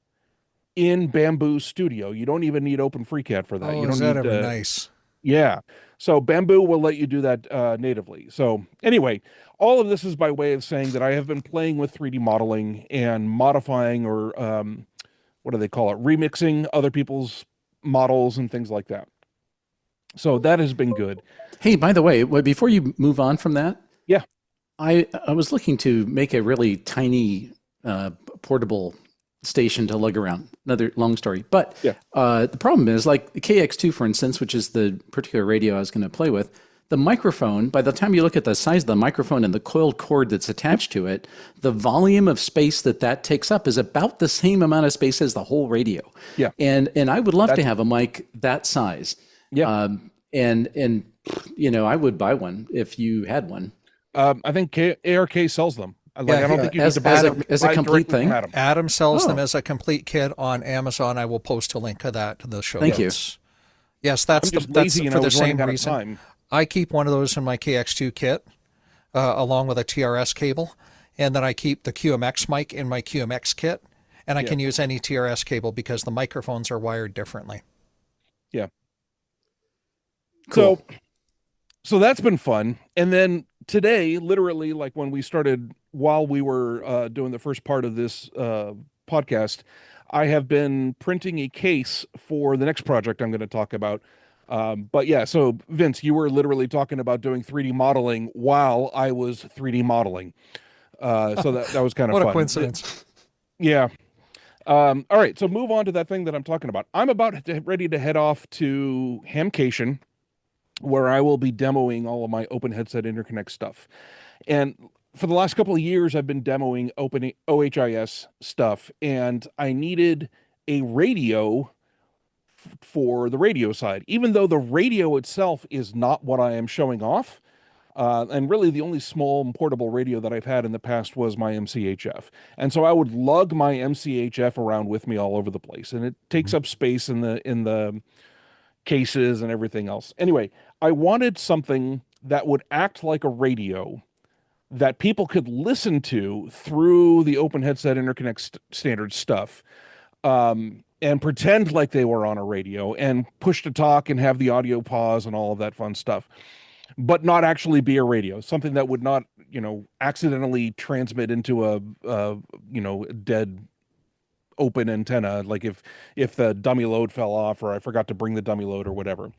in Bamboo Studio. You don't even need Open FreeCAD for that. Oh, you don't is that need, ever nice? Yeah. So Bamboo will let you do that natively. So anyway, all of this is by way of saying that I have been playing with 3D modeling and modifying or what do they call it? Remixing other people's models and things like that. So that has been good. Hey, by the way, before you move on from that, yeah, I was looking to make a really tiny portable station to lug around. Another long story. But Yeah. the problem is, like the KX2, for instance, which is the particular radio I was going to play with, the microphone, by the time you look at the size of the microphone and the coiled cord that's attached to it, the volume of space that takes up is about the same amount of space as the whole radio. Yeah. And I would love to have a mic that size. Yeah. And you know, I would buy one if you had one. I think ARK sells them. Like, I don't think you need to buy them as a complete thing. Adam sells them as a complete kit on Amazon. I will post a link of that to the show Thank notes. Yes, that's for the same reason. I keep one of those in my KX2 kit, along with a TRS cable, and then I keep the QMX mic in my QMX kit, and I can use any TRS cable because the microphones are wired differently. Yeah. Cool. So that's been fun. And then today, literally, like when we started, while we were doing the first part of this podcast, I have been printing a case for the next project I'm going to talk about. But yeah, so Vince, you were literally talking about doing 3D modeling while I was 3D modeling. So that was kind of fun. What a coincidence. Yeah. All right. So move on to that thing that I'm talking about. I'm ready to head off to Hamcation, where I will be demoing all of my open headset interconnect stuff. And for the last couple of years, I've been demoing open OHIS stuff, and I needed a radio for the radio side, even though the radio itself is not what I am showing off. And really the only small and portable radio that I've had in the past was my MCHF. And so I would lug my MCHF around with me all over the place, and it takes up space in the cases and everything else. Anyway, I wanted something that would act like a radio that people could listen to through the open headset interconnect standard stuff, and pretend like they were on a radio and push to talk and have the audio pause and all of that fun stuff, but not actually be a radio, something that would not, accidentally transmit into a dead open antenna, like if the dummy load fell off or I forgot to bring the dummy load or whatever.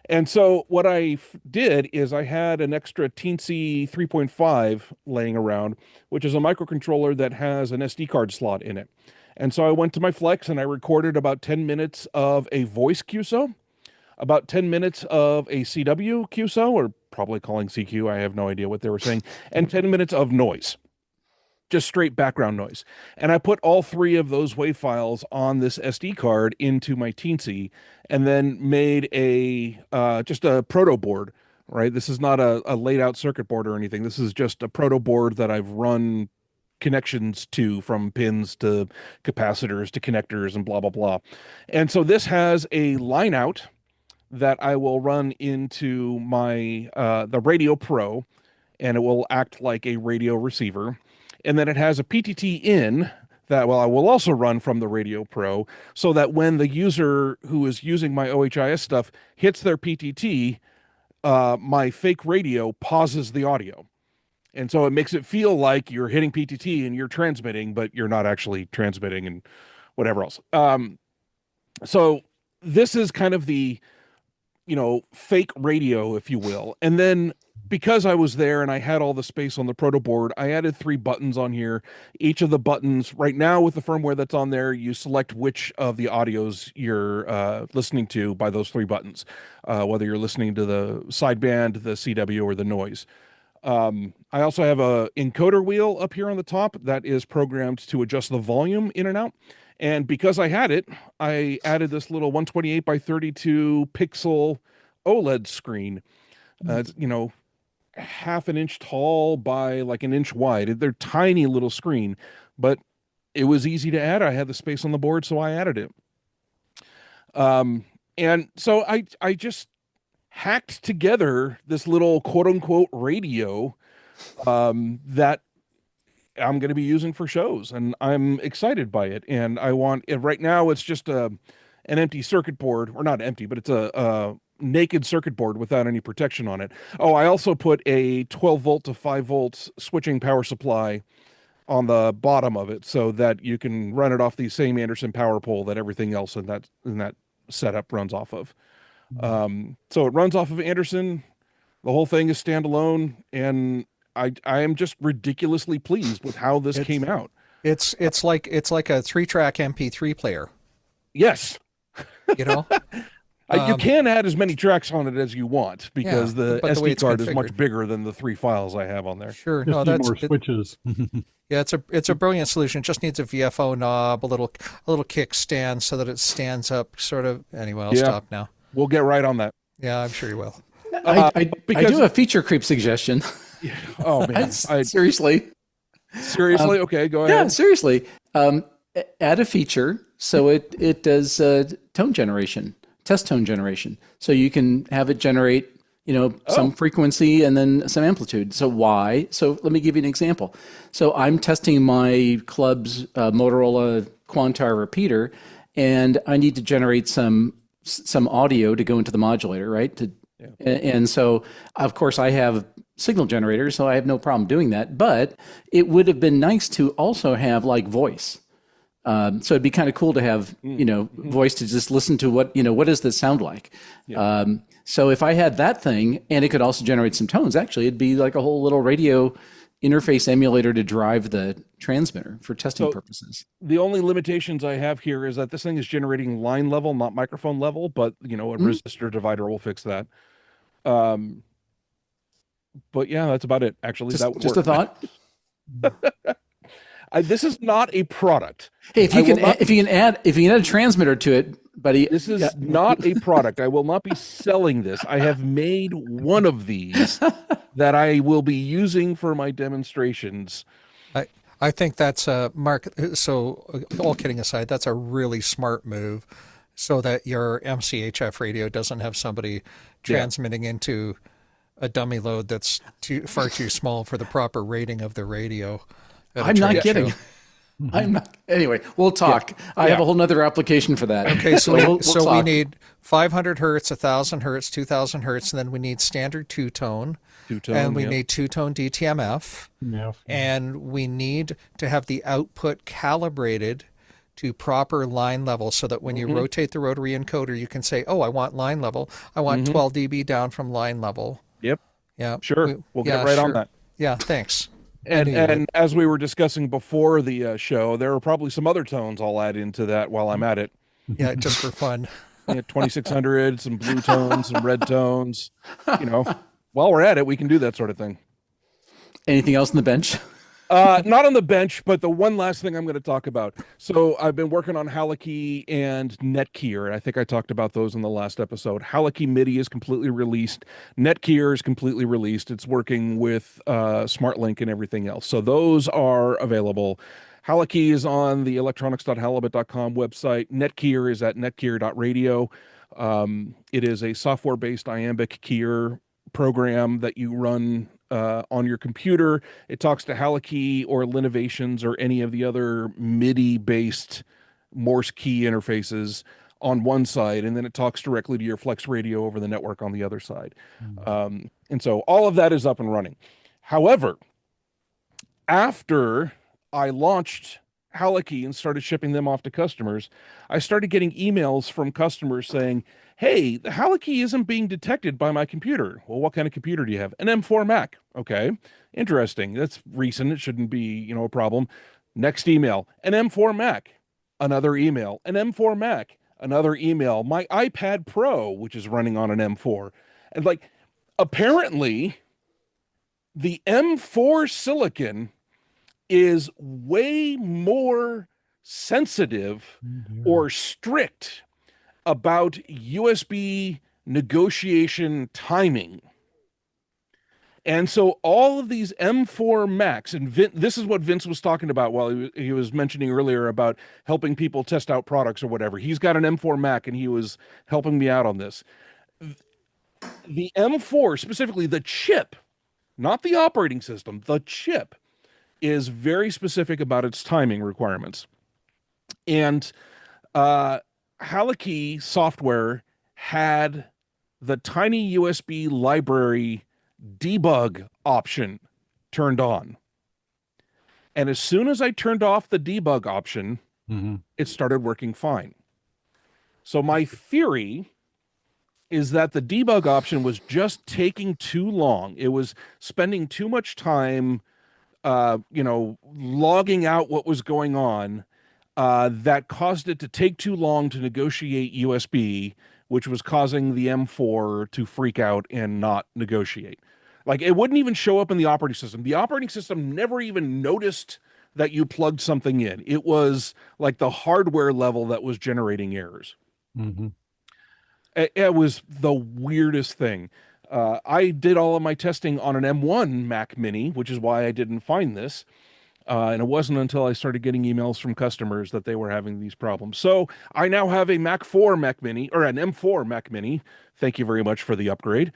And so what I did is I had an extra Teensy 3.5 laying around, which is a microcontroller that has an SD card slot in it. And so I went to my Flex and I recorded about 10 minutes of a voice QSO, about 10 minutes of a CW QSO, or probably calling CQ, I have no idea what they were saying, and 10 minutes of noise. Just straight background noise. And I put all three of those WAV files on this SD card into my Teensy, and then made just a proto board, right? This is not a laid out circuit board or anything. This is just a proto board that I've run connections to, from pins to capacitors to connectors and blah, blah, blah. And so this has a line out that I will run into my, the Radio Pro, and it will act like a radio receiver. And then it has a PTT in that I will also run from the Radio Pro, so that when the user who is using my OHIS stuff hits their PTT, my fake radio pauses the audio. And so it makes it feel like you're hitting PTT and you're transmitting, but you're not actually transmitting and whatever else. So this is kind of the, fake radio, if you will. And then because I was there and I had all the space on the proto board, I added 3 buttons on here. Each of the buttons right now, with the firmware that's on there, you select which of the audios you're listening to by those 3 buttons, whether you're listening to the sideband, the CW, or the noise. I also have a encoder wheel up here on the top that is programmed to adjust the volume in and out. And because I had it, I added this little 128 by 32 pixel OLED screen. It's, half an inch tall by like an inch wide. They're tiny little screen, but it was easy to add. I had the space on the board, so I added it. And so I just hacked together this little quote unquote radio that I'm going to be using for shows, and I'm excited by it. And I want it right now. It's just an empty circuit board, or not empty, but it's a naked circuit board without any protection on it. Oh, I also put a 12 volt to 5 volt switching power supply on the bottom of it, so that you can run it off the same Anderson power pole that everything else in that setup runs off of. So it runs off of Anderson. The whole thing is standalone, and I am just ridiculously pleased with how this came out. It's like a 3-track MP3 player. Yes. You know, You can add as many tracks on it as you want because yeah, the but the way SD it's card is configured. much bigger than the 3 files I have on there. Sure, Just no, need that's more switches. yeah, it's a brilliant solution. It just needs a VFO knob, a little kickstand so that it stands up. Sort of. Anyway, I'll stop now. We'll get right on that. Yeah, I'm sure you will. I because- do have a feature creep suggestion. Oh man, Seriously. seriously? Okay, go Yeah, ahead. seriously. Add a feature so it does tone generation, test tone generation. So you can have it generate, some frequency and then some amplitude. So why? So let me give you an example. So I'm testing my club's Motorola Quantar repeater, and I need to generate some audio to go into the modulator, right? And so, of course, I have signal generators, so I have no problem doing that. But it would have been nice to also have like voice. So it'd be kind of cool to have, voice to just listen to what does this sound like? Yeah. So if I had that thing and it could also generate some tones, actually, it'd be like a whole little radio interface emulator to drive the transmitter for testing purposes. The only limitations I have here is that this thing is generating line level, not microphone level, but a resistor divider will fix that. But yeah, that's about it. Actually, that would just work. a thought. This is not a product. Hey, if you can add a transmitter to it, buddy. This is not a product. I will not be selling this. I have made one of these that I will be using for my demonstrations. I think that's Mark. So, all kidding aside, that's a really smart move, so that your MCHF radio doesn't have somebody transmitting into a dummy load that's far too small for the proper rating of the radio. I'm not kidding. I'm not. Anyway, we'll talk. Yeah. I have a whole nother application for that. Okay, so we need 500 hertz, 1,000 hertz, 2,000 hertz, and then we need standard two-tone. And we need two-tone DTMF. Yeah. And we need to have the output calibrated to proper line level so that when you rotate the rotary encoder, you can say, oh, I want line level. I want 12 dB down from line level. Yep. Yeah. Sure. We'll get right on that. Yeah, thanks. And as we were discussing before the show, there are probably some other tones I'll add into that while I'm at it. Yeah, just for fun. 2600, some blue tones, some red tones. While we're at it, we can do that sort of thing. Anything else on the bench? Not on the bench, but the one last thing I'm going to talk about. So I've been working on Haliki and Netgear, and I think I talked about those in the last episode. Haliki MIDI is completely released. Netgear is completely released. It's working with SmartLink and everything else. So those are available. Haliki is on the electronics.halibut.com website. Netgear is at netgear.radio. It is a software-based iambic keyer program that you run on your computer. It talks to Haliki or Linovations or any of the other MIDI-based Morse key interfaces on one side, and then it talks directly to your Flex radio over the network on the other side. And so all of that is up and running. However, after I launched Haliki and started shipping them off to customers, I started getting emails from customers saying, hey, the Haliki isn't being detected by my computer. Well, what kind of computer do you have? An M4 Mac. Okay, interesting. That's recent. It shouldn't be, a problem. Next email, an M4 Mac. Another email, an M4 Mac. Another email, my iPad Pro, which is running on an M4. And apparently, the M4 silicon is way more sensitive or strict about USB negotiation timing. And so all of these M4 Macs, and this is what Vince was talking about while he was mentioning earlier about helping people test out products or whatever. He's got an M4 Mac and he was helping me out on this. The M4, specifically the chip, not the operating system, the chip, is very specific about its timing requirements. And Haliki software had the tiny USB library debug option turned on. And as soon as I turned off the debug option, it started working fine. So my theory is that the debug option was just taking too long. It was spending too much time logging out what was going on, that caused it to take too long to negotiate USB, which was causing the M4 to freak out and not negotiate. Like, it wouldn't even show up in the operating system. The operating system never even noticed that you plugged something in. It was like the hardware level that was generating errors. Mm-hmm. It was the weirdest thing. I did all of my testing on an M1 Mac Mini, which is why I didn't find this. And it wasn't until I started getting emails from customers that they were having these problems. So I now have a Mac 4 Mac Mini, or an M4 Mac Mini. Thank you very much for the upgrade.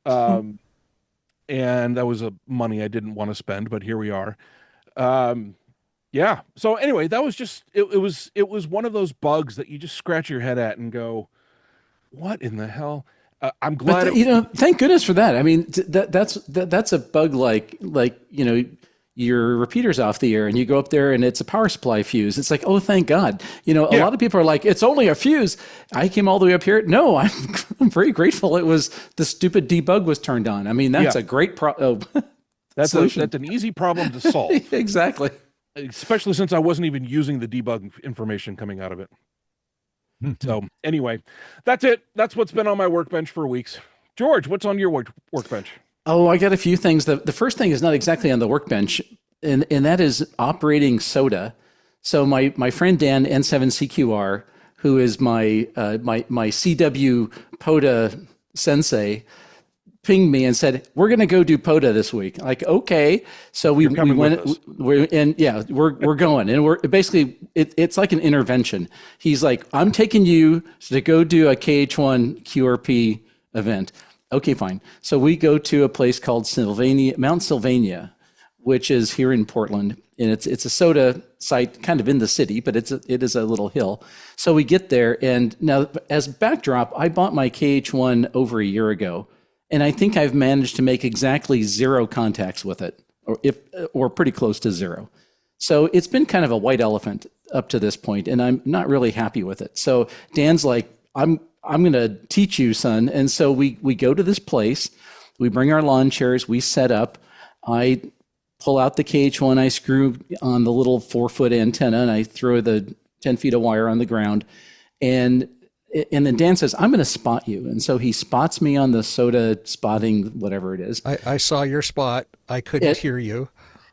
And that was money I didn't want to spend, but here we are. Yeah. So anyway, that was just, it was one of those bugs that you just scratch your head at and go, what in the hell? I'm glad. Thank goodness for that. I mean, that's a bug like, your repeater's off the air and you go up there and it's a power supply fuse. It's like, oh, thank God. A lot of people are like, it's only a fuse. I came all the way up here. No, I'm very grateful. It was the stupid debug was turned on. I mean, that's a great that's an easy problem to solve. Exactly. Especially since I wasn't even using the debug information coming out of it. So anyway, that's it. That's what's been on my workbench for weeks. George, what's on your workbench? Oh, I got a few things. The first thing is not exactly on the workbench, and that is operating SOTA. So my friend Dan N7CQR, who is my CW POTA sensei, pinged me and said, we're going to go do POTA this week. Like, okay. So we went, we're going, and we're basically, it's like an intervention. He's like, I'm taking you to go do a KH1 QRP event. Okay, fine. So we go to a place called Mount Sylvania, which is here in Portland. And it's a SOTA site kind of in the city, but it is a little hill. So we get there, and now as backdrop, I bought my KH1 over a year ago. And I think I've managed to make exactly 0 contacts with it, or pretty close to 0. So it's been kind of a white elephant up to this point, and I'm not really happy with it. So Dan's like, I'm going to teach you, son. And so we go to this place, we bring our lawn chairs, we set up. I pull out the KH1, I screw on the little 4-foot antenna, and I throw the 10 feet of wire on the ground, and then Dan says, I'm going to spot you. And so he spots me on the SOTA spotting, whatever it is. I saw your spot. I couldn't hear you.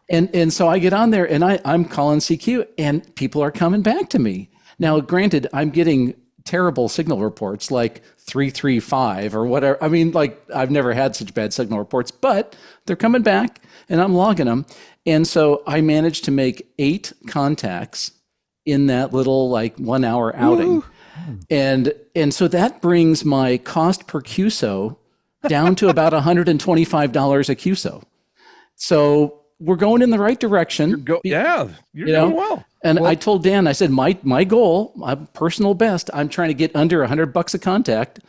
And so I get on there and I'm calling CQ and people are coming back to me. Now, granted, I'm getting terrible signal reports like 335 or whatever. I mean, like I've never had such bad signal reports, but they're coming back and I'm logging them. And so I managed to make 8 contacts in that little 1 hour outing. Woo. And so that brings my cost per QSO down to about $125 a QSO. So we're going in the right direction. You're doing well. And I told Dan, I said, my goal, my personal best, I'm trying to get under $100 a contact,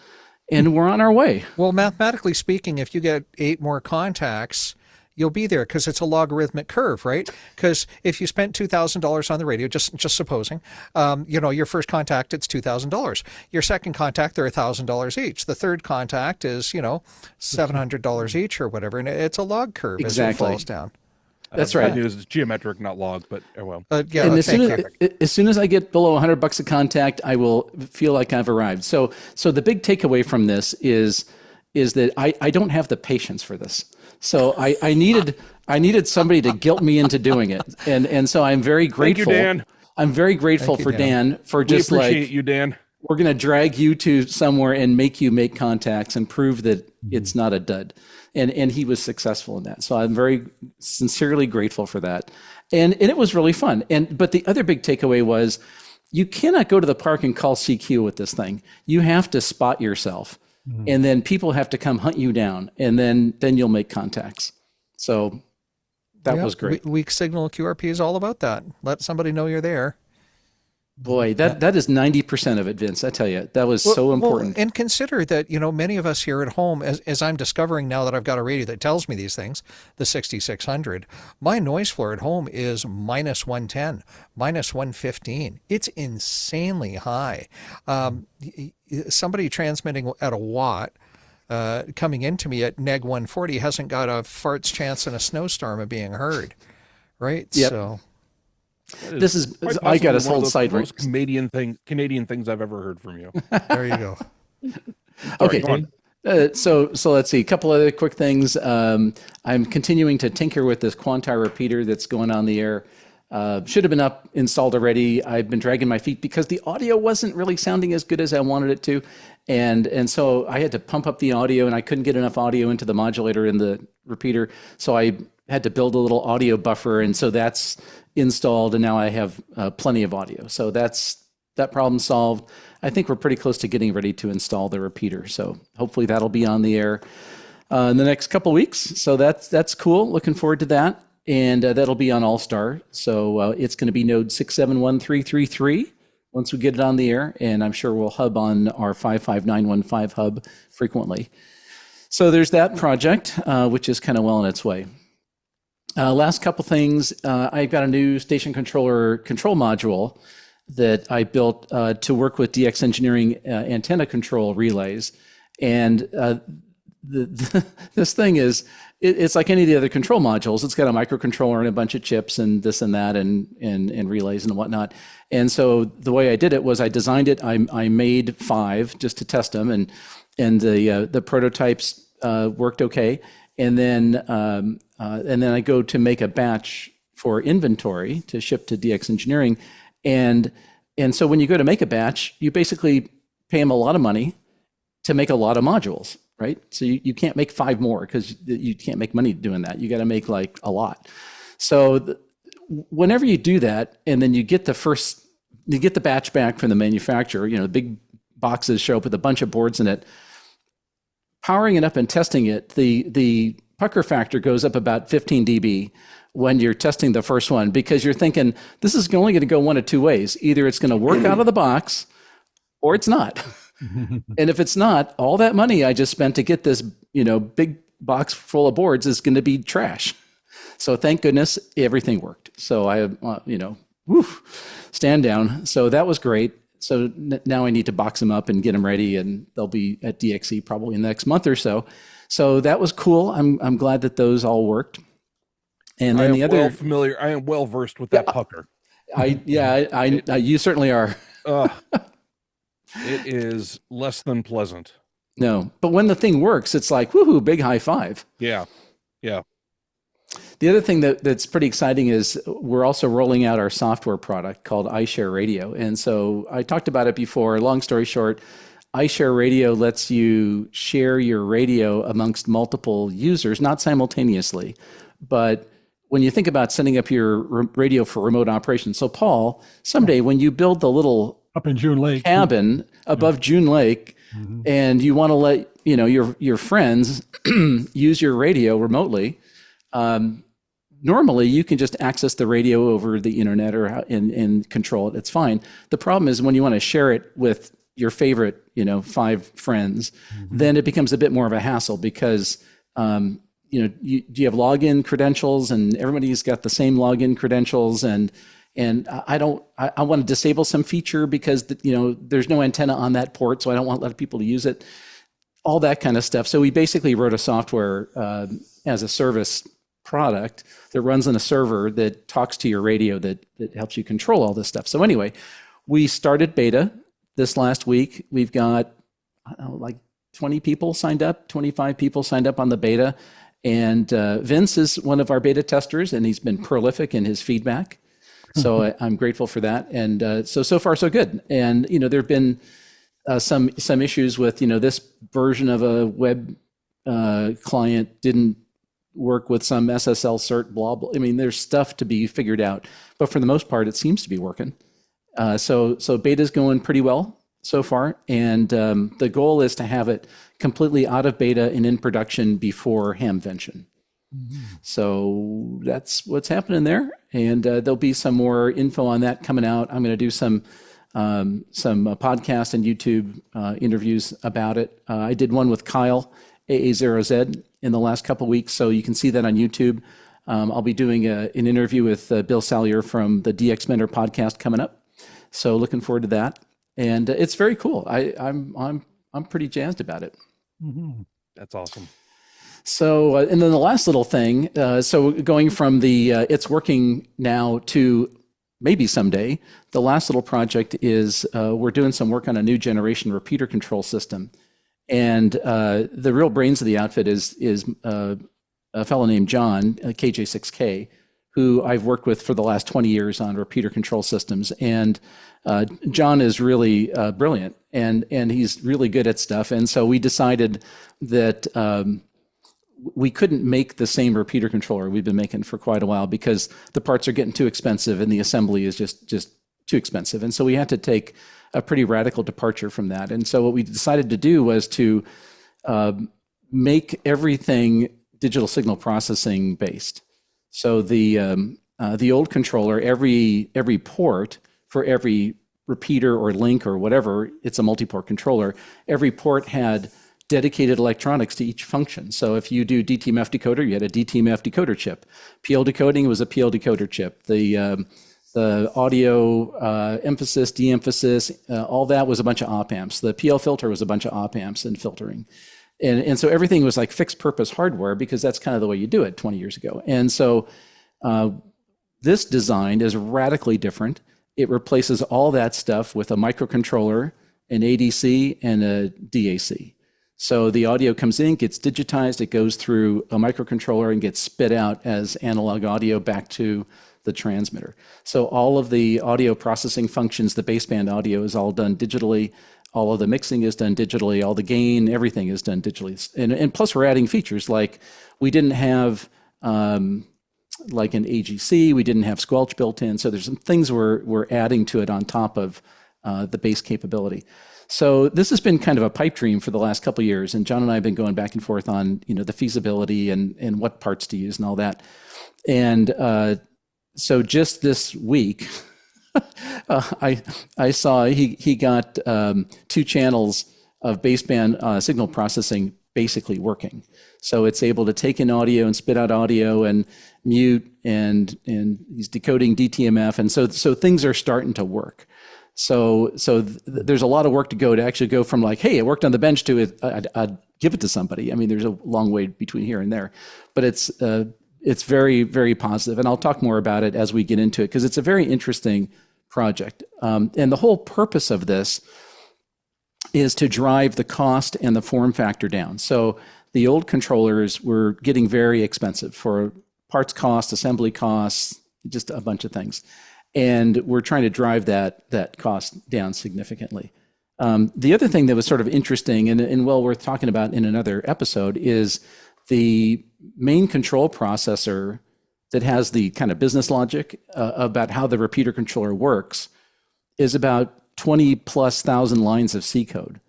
and we're on our way. Well, mathematically speaking, if you get 8 more contacts, you'll be there because it's a logarithmic curve, right? Because if you spent $2,000 on the radio, just supposing, your first contact, it's $2,000. Your second contact, they're $1,000 each. The third contact is, $700 each or whatever. And it's a log curve as it falls down. That's right. Bad news, it's geometric, not log, but well. Yeah, and as soon as I get below $100 a contact, I will feel like I've arrived. So the big takeaway from this is that I don't have the patience for this. So I needed somebody to guilt me into doing it, and so I'm very grateful. Thank you, Dan. I'm very grateful for Dan for just we appreciate you, Dan. We're going to drag you to somewhere and make you make contacts and prove that it's not a dud, and he was successful in that. So I'm very sincerely grateful for that, and it was really fun. But the other big takeaway was you cannot go to the park and call CQ with this thing. You have to spot yourself. And then people have to come hunt you down, and then you'll make contacts. So that was great. Weak signal QRP is all about that. Let somebody know you're there. Boy, that is 90% of it, Vince. I tell you, that was so important. And consider that, many of us here at home, as I'm discovering now that I've got a radio that tells me these things, the 6600, my noise floor at home is minus 110, minus 115. It's insanely high. Somebody transmitting at a watt, coming into me at neg 140 hasn't got a fart's chance in a snowstorm of being heard. right? Yep. So This is, quite I got possibly us one of hold the side most Canadian things I've ever heard from you. there you go. Okay. Go on. So let's see. A couple other quick things. I'm continuing to tinker with this Quantar repeater that's going on the air. Should have been installed already. I've been dragging my feet because the audio wasn't really sounding as good as I wanted it to, and so I had to pump up the audio, and I couldn't get enough audio into the modulator in the repeater, so I had to build a little audio buffer, and so that's installed, and now I have plenty of audio. So that problem solved. I think we're pretty close to getting ready to install the repeater. So hopefully that'll be on the air in the next couple weeks. So that's cool. Looking forward to that. And that'll be on All-Star. So it's going to be node 6713333 once we get it on the air. And I'm sure we'll hub on our 55915 hub frequently. So there's that project, which is kind of well on its way. Last couple things. I've got a new station controller control module that I built to work with DX Engineering antenna control relays. And this thing is, it's like any of the other control modules. It's got a microcontroller and a bunch of chips and this and that and relays and whatnot. And so the way I did it was I designed it. I made 5 just to test them, and the prototypes worked okay. And then I go to make a batch for inventory to ship to DX Engineering. And so when you go to make a batch, you basically pay them a lot of money to make a lot of modules, right? So you can't make 5 more because you can't make money doing that. You got to make like a lot. So whenever you do that, and then you get the batch back from the manufacturer, the big boxes show up with a bunch of boards in it, powering it up and testing it, the pucker factor goes up about 15 dB when you're testing the first one, because you're thinking this is only going to go one of 2 ways. Either it's going to work out of the box or it's not. And if it's not, all that money I just spent to get this, big box full of boards is going to be trash. So thank goodness everything worked. So I, stand down. So that was great. So now I need to box them up and get them ready, and they'll be at DXE probably in the next month or so. So that was cool. I'm glad that those all worked. And then the other, I am well versed with that pucker. You certainly are. It is less than pleasant. No, but when the thing works, it's like, woohoo, big high five. Yeah. The other thing that's pretty exciting is we're also rolling out our software product called HRWB. And so I talked about it before. Long story short, HRWB lets you share your radio amongst multiple users, not simultaneously, but when you think about setting up your radio for remote operation. So Paul, someday when you build the little up in June Lake cabin above June Lake, and you want to let your friends use your radio remotely, normally you can just access the radio over the internet and control it. It's fine. The problem is when you want to share it with your favorite 5 friends, then it becomes a bit more of a hassle because you have login credentials, and everybody's got the same login credentials, and I want to disable some feature because there's no antenna on that port, so I don't want a lot of people to use it, all that kind of stuff. So we basically wrote a software as a service product that runs on a server that talks to your radio that helps you control all this stuff. So anyway, we started beta this last week. We've got like 20 people signed up, 25 people signed up on the beta. And Vince is one of our beta testers, and he's been prolific in his feedback. So I'm grateful for that. And so far, so good. And, there have been some issues with, this version of a web client didn't work with some SSL cert, blah, blah. I mean, there's stuff to be figured out. But for the most part, it seems to be working. So beta's going pretty well so far. And the goal is to have it completely out of beta and in production before Hamvention. So that's what's happening there. And there'll be some more info on that coming out. I'm going to do some podcast and YouTube interviews about it. I did one with Kyle, AA0Z, in the last couple of weeks, so you can see that on YouTube. I'll be doing an interview with Bill Salyer from the DX Mentor podcast coming up. So looking forward to that. And it's very cool. I'm pretty jazzed about it. That's awesome. So, and then the last little thing, so going from the it's working now to maybe someday, the last little project is we're doing some work on a new generation repeater control system. And the real brains of the outfit is a fellow named John, KJ6K, who I've worked with for the last 20 years on repeater control systems. And John is really brilliant, and he's really good at stuff. And so we decided that we couldn't make the same repeater controller we've been making for quite a while because the parts are getting too expensive and the assembly is just too expensive. And so we had to take a pretty radical departure from that. And so what we decided to do was to make everything digital signal processing based. So the old controller, every port for every repeater or link or whatever, it's a multi-port controller, every port had dedicated electronics to each function. So if you do DTMF decoder, you had a DTMF decoder chip. PL decoding was a PL decoder chip. The audio emphasis, de-emphasis, all that was a bunch of op amps. The PL filter was a bunch of op amps and filtering. And so everything was like fixed purpose hardware because that's kind of the way you do it 20 years ago. And so this design is radically different. It replaces all that stuff with a microcontroller, an ADC, and a DAC. So the audio comes in, gets digitized, it goes through a microcontroller and gets spit out as analog audio back to the transmitter. So all of the audio processing functions, the baseband audio is all done digitally. All of the mixing is done digitally. All the gain, everything is done digitally. And plus we're adding features like we didn't have like an AGC, we didn't have squelch built in. So there's some things we're adding to it on top of the base capability. So this has been kind of a pipe dream for the last couple of years, and John and I have been going back and forth on the feasibility and what parts to use and all that. And so just this week, I saw he got 2 channels of baseband signal processing basically working. So it's able to take in audio and spit out audio and mute, and he's decoding DTMF, and so things are starting to work. So there's a lot of work to go to actually go from like, hey, it worked on the bench to I'd give it to somebody. I mean, there's a long way between here and there, but it's very, very positive. And I'll talk more about it as we get into it because it's a very interesting project. And the whole purpose of this is to drive the cost and the form factor down. So the old controllers were getting very expensive for parts cost, assembly costs, just a bunch of things. And we're trying to drive that cost down significantly. The other thing that was sort of interesting and well worth talking about in another episode is the main control processor that has the kind of business logic about how the repeater controller works is about 20,000+ lines of C code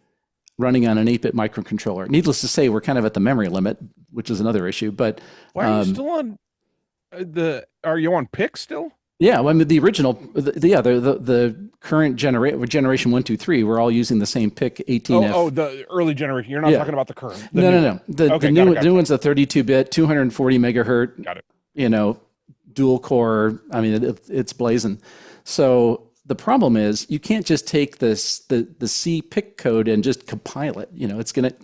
running on an 8-bit microcontroller. Needless to say, we're kind of at the memory limit, which is another issue. But why are you still on are you on PIC still? Yeah, well, I mean, the original, the current generation 1, 2, 3, we're all using the same PIC 18F. Oh, the early generation. You're not talking about the current. No. The new one's a 32-bit, 240 megahertz. Got it. Dual core. I mean, it's blazing. So the problem is you can't just take the C PIC code and just compile it.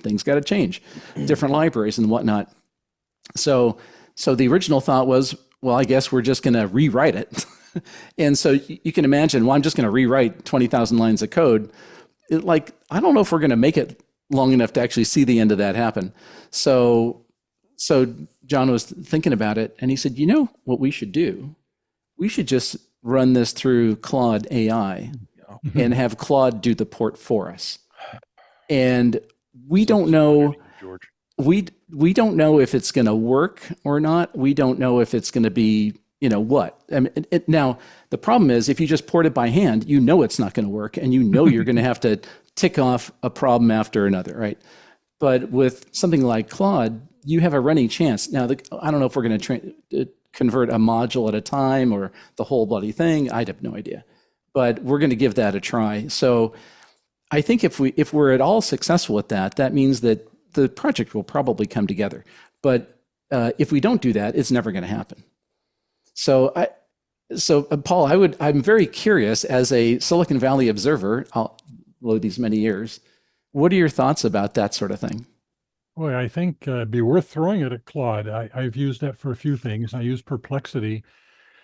Things got to change, different libraries and whatnot. So the original thought was, well, I guess we're just going to rewrite it. And so you can imagine, well, I'm just going to rewrite 20,000 lines of code. I don't know if we're going to make it long enough to actually see the end of that happen. So John was thinking about it, and he said, what we should do? We should just run this through Claude AI and have Claude do the port for us. And we don't know... George. We don't know if it's going to work or not. We don't know if it's going to be, what. I mean, now, the problem is if you just port it by hand, it's not going to work, and you're going to have to tick off a problem after another, right? But with something like Claude, you have a running chance. Now, I don't know if we're going to convert a module at a time or the whole bloody thing. I have no idea. But we're going to give that a try. So I think if we're at all successful at that, that means that the project will probably come together. But if we don't do that, it's never going to happen. So Paul, I'm very curious as a Silicon Valley observer, these many years, what are your thoughts about that sort of thing? Boy, I think it'd be worth throwing it at Claude. I've used that for a few things. I use Perplexity.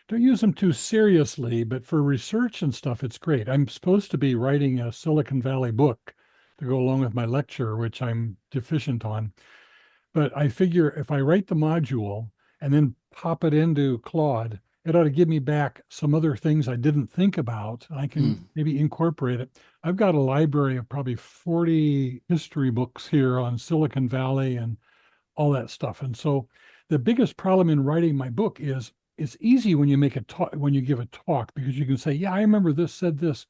Don't use them too seriously, but for research and stuff, it's great. I'm supposed to be writing a Silicon Valley book to go along with my lecture, which I'm deficient on. But I figure if I write the module and then pop it into Claude, it ought to give me back some other things I didn't think about. I can maybe incorporate it. I've got a library of probably 40 history books here on Silicon Valley and all that stuff. And so the biggest problem in writing my book is it's easy when you make a talk, when you give a talk, because you can say, yeah, I remember this said this.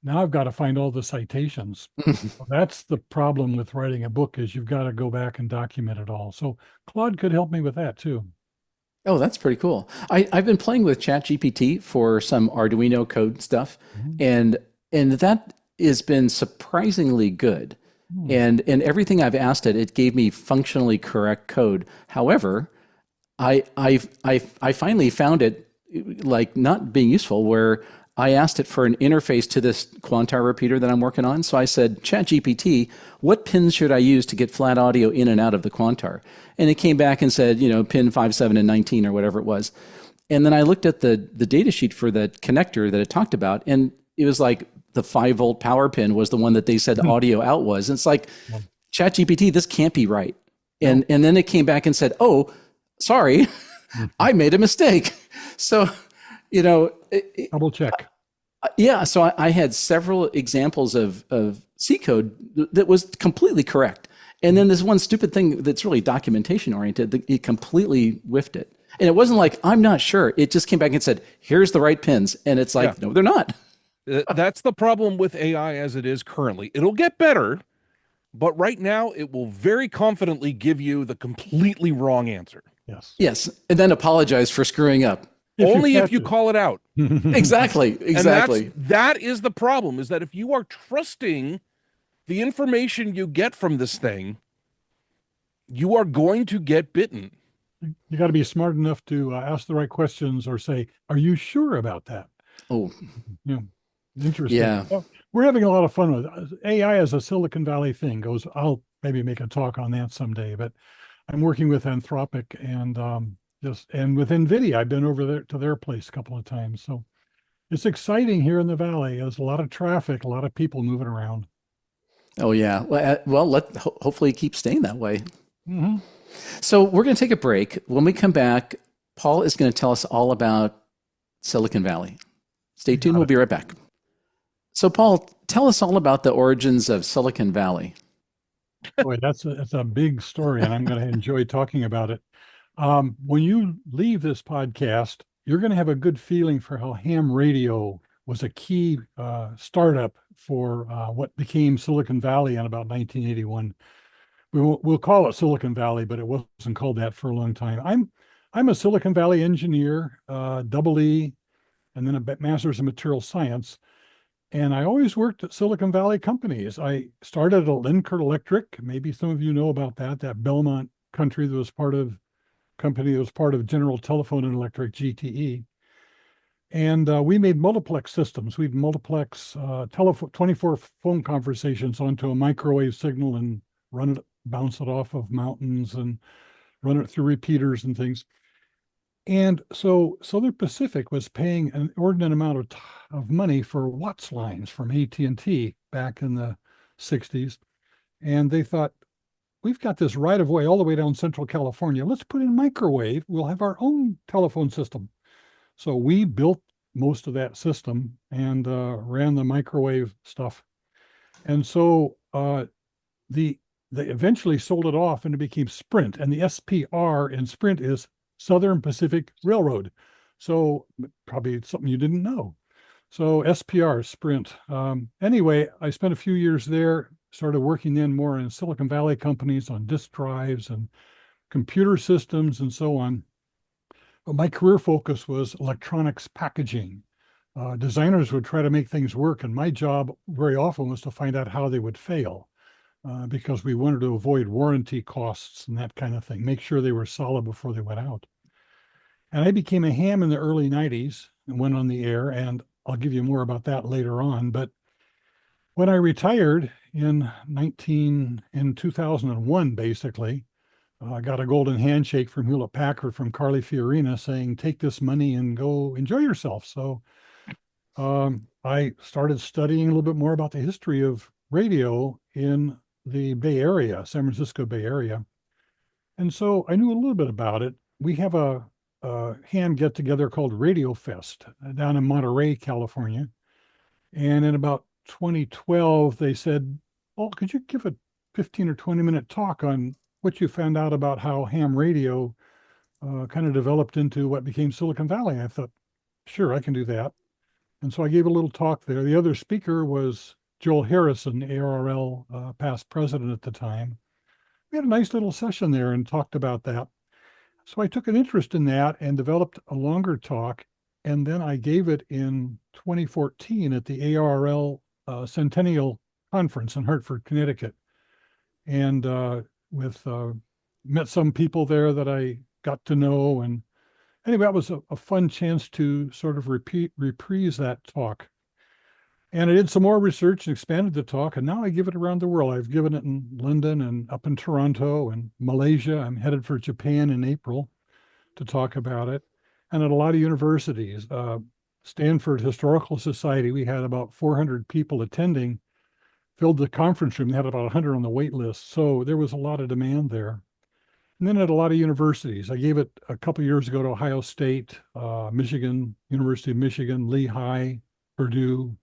Now I've got to find all the citations. So that's the problem with writing a book, is you've got to go back and document it all. So Claude could help me with that too. Oh, that's pretty cool. I've been playing with ChatGPT for some Arduino code stuff, and that has been surprisingly good. And everything I've asked it, it gave me functionally correct code. However, I finally found it like not being useful, where I asked it for an interface to this Quantar repeater that I'm working on. So I said, ChatGPT, what pins should I use to get flat audio in and out of the Quantar? And it came back and said, pin 5, 7, and 19 or whatever it was. And then I looked at the data sheet for the connector that it talked about, and it was like the 5-volt power pin was the one that they said audio out was. And it's like, ChatGPT, this can't be right. And then it came back and said, oh, sorry, I made a mistake. So, double check. Yeah. So I had several examples of C code that was completely correct. And then this one stupid thing that's really documentation oriented, it completely whiffed it. And it wasn't like, I'm not sure. It just came back and said, here's the right pins. And it's like, no, they're not. That's the problem with AI as it is currently. It'll get better, but right now it will very confidently give you the completely wrong answer. Yes. And then apologize for screwing up. Only if you call it out. Exactly. And that is the problem, is that if you are trusting the information you get from this thing, you are going to get bitten. You got to be smart enough to ask the right questions or say, are you sure about that? Oh, interesting. Yeah. Well, we're having a lot of fun with it. AI as a Silicon Valley thing goes. I'll maybe make a talk on that someday, but I'm working with Anthropic and with NVIDIA. I've been over there to their place a couple of times. So it's exciting here in the Valley. There's a lot of traffic, a lot of people moving around. Oh, yeah. Well, hopefully keep staying that way. So we're going to take a break. When we come back, Paul is going to tell us all about Silicon Valley. Stay tuned. We'll be right back. So, Paul, tell us all about the origins of Silicon Valley. Boy, that's a big story, and I'm going to enjoy talking about it. When you leave this podcast, you're going to have a good feeling for how ham radio was a key startup for what became Silicon Valley in about 1981. We'll call it Silicon Valley, but it wasn't called that for a long time. I'm a Silicon Valley engineer, double E, and then a master's in material science. And I always worked at Silicon Valley companies. I started at Linkert Electric. Maybe some of you know about that Belmont company that was part of General Telephone and Electric, GTE. And we made multiplex systems. We'd multiplex 24 phone conversations onto a microwave signal and bounce it off of mountains and run it through repeaters and things. And so Southern Pacific was paying an inordinate amount of money for Watts lines from AT&T back in the 60s. And they thought, we've got this right of way all the way down Central California. Let's put in microwave. We'll have our own telephone system. So we built most of that system and ran the microwave stuff. And so they eventually sold it off and it became Sprint. And the SPR in Sprint is Southern Pacific Railroad. So probably something you didn't know. So SPR, Sprint. Anyway, I spent a few years there, started working then more in Silicon Valley companies on disk drives and computer systems and so on. But my career focus was electronics packaging. Designers would try to make things work, and my job very often was to find out how they would fail. Because we wanted to avoid warranty costs and that kind of thing, make sure they were solid before they went out. And I became a ham in the early 90s and went on the air, and I'll give you more about that later on. But when I retired in 2001, basically. I got a golden handshake from Hewlett Packard from Carly Fiorina saying, take this money and go enjoy yourself. So I started studying a little bit more about the history of radio in the Bay Area, San Francisco Bay Area. And so I knew a little bit about it. We have a ham get together called Radio Fest down in Monterey, California. And in about 2012, they said, well, could you give a 15 or 20-minute talk on what you found out about how ham radio kind of developed into what became Silicon Valley? I thought, sure, I can do that. And so I gave a little talk there. The other speaker was Joel Harrison, ARRL past president at the time. We had a nice little session there and talked about that. So I took an interest in that and developed a longer talk. And then I gave it in 2014 at the ARRL Centennial Conference in Hartford, Connecticut. And met some people there that I got to know. And anyway, that was a fun chance to sort of reprise that talk. And I did some more research and expanded the talk, and now I give it around the world. I've given it in London and up in Toronto and Malaysia. I'm headed for Japan in April to talk about it. And at a lot of universities, Stanford Historical Society, we had about 400 people attending, filled the conference room. They had about 100 on the wait list. So there was a lot of demand there. And then at a lot of universities, I gave it a couple of years ago to Ohio State, Michigan, University of Michigan, Lehigh, Purdue,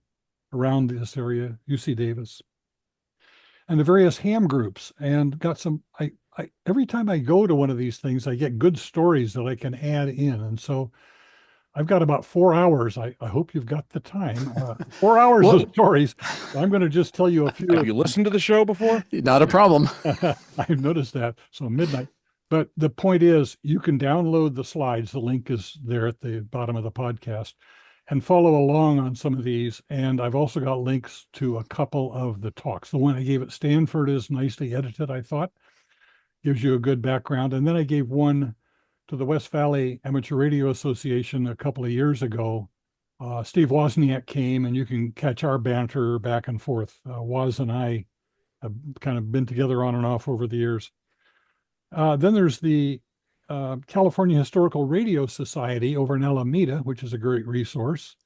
around this area, UC Davis, and the various ham groups, and got some, I every time I go to one of these things, I get good stories that I can add in. And so I've got about 4 hours. I hope you've got the time. 4 hours of stories. I'm going to just tell you a few. Have you listened to the show before? Not a problem. I've noticed that. So midnight. But the point is, you can download the slides. The link is there at the bottom of the podcast, and follow along on some of these. And I've also got links to a couple of the talks. The one I gave at Stanford is nicely edited, I thought. Gives you a good background. And then I gave one to the West Valley Amateur Radio Association a couple of years ago. Steve Wozniak came, and you can catch our banter back and forth. Woz and I have kind of been together on and off over the years. Then there's the California Historical Radio Society over in Alameda, which is a great resource.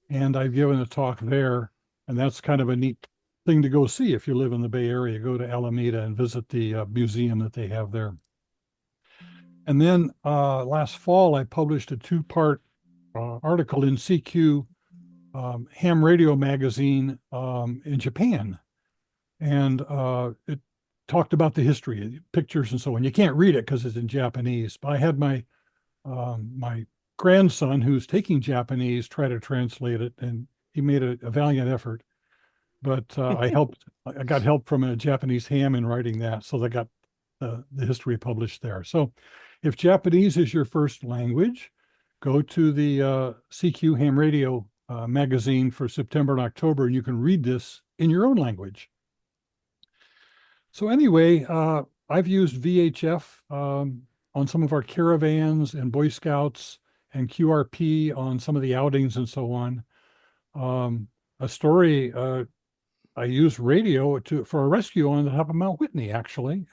And I've given a talk there, and that's kind of a neat thing to go see if you live in the Bay Area. Go to Alameda and visit the museum that they have there. And then last fall, I published a 2-part article in CQ Ham Radio Magazine in Japan. And it talked about the history, pictures and so on. You can't read it because it's in Japanese. But I had my my grandson, who's taking Japanese, try to translate it, and he made a valiant effort. But I got help from a Japanese ham in writing that, so they got the history published there. So if Japanese is your first language, go to the CQ Ham Radio magazine for September and October, and you can read this in your own language. So anyway, I've used VHF on some of our caravans and Boy Scouts, and QRP on some of the outings and so on. A story, I used radio for a rescue on the top of Mount Whitney, actually.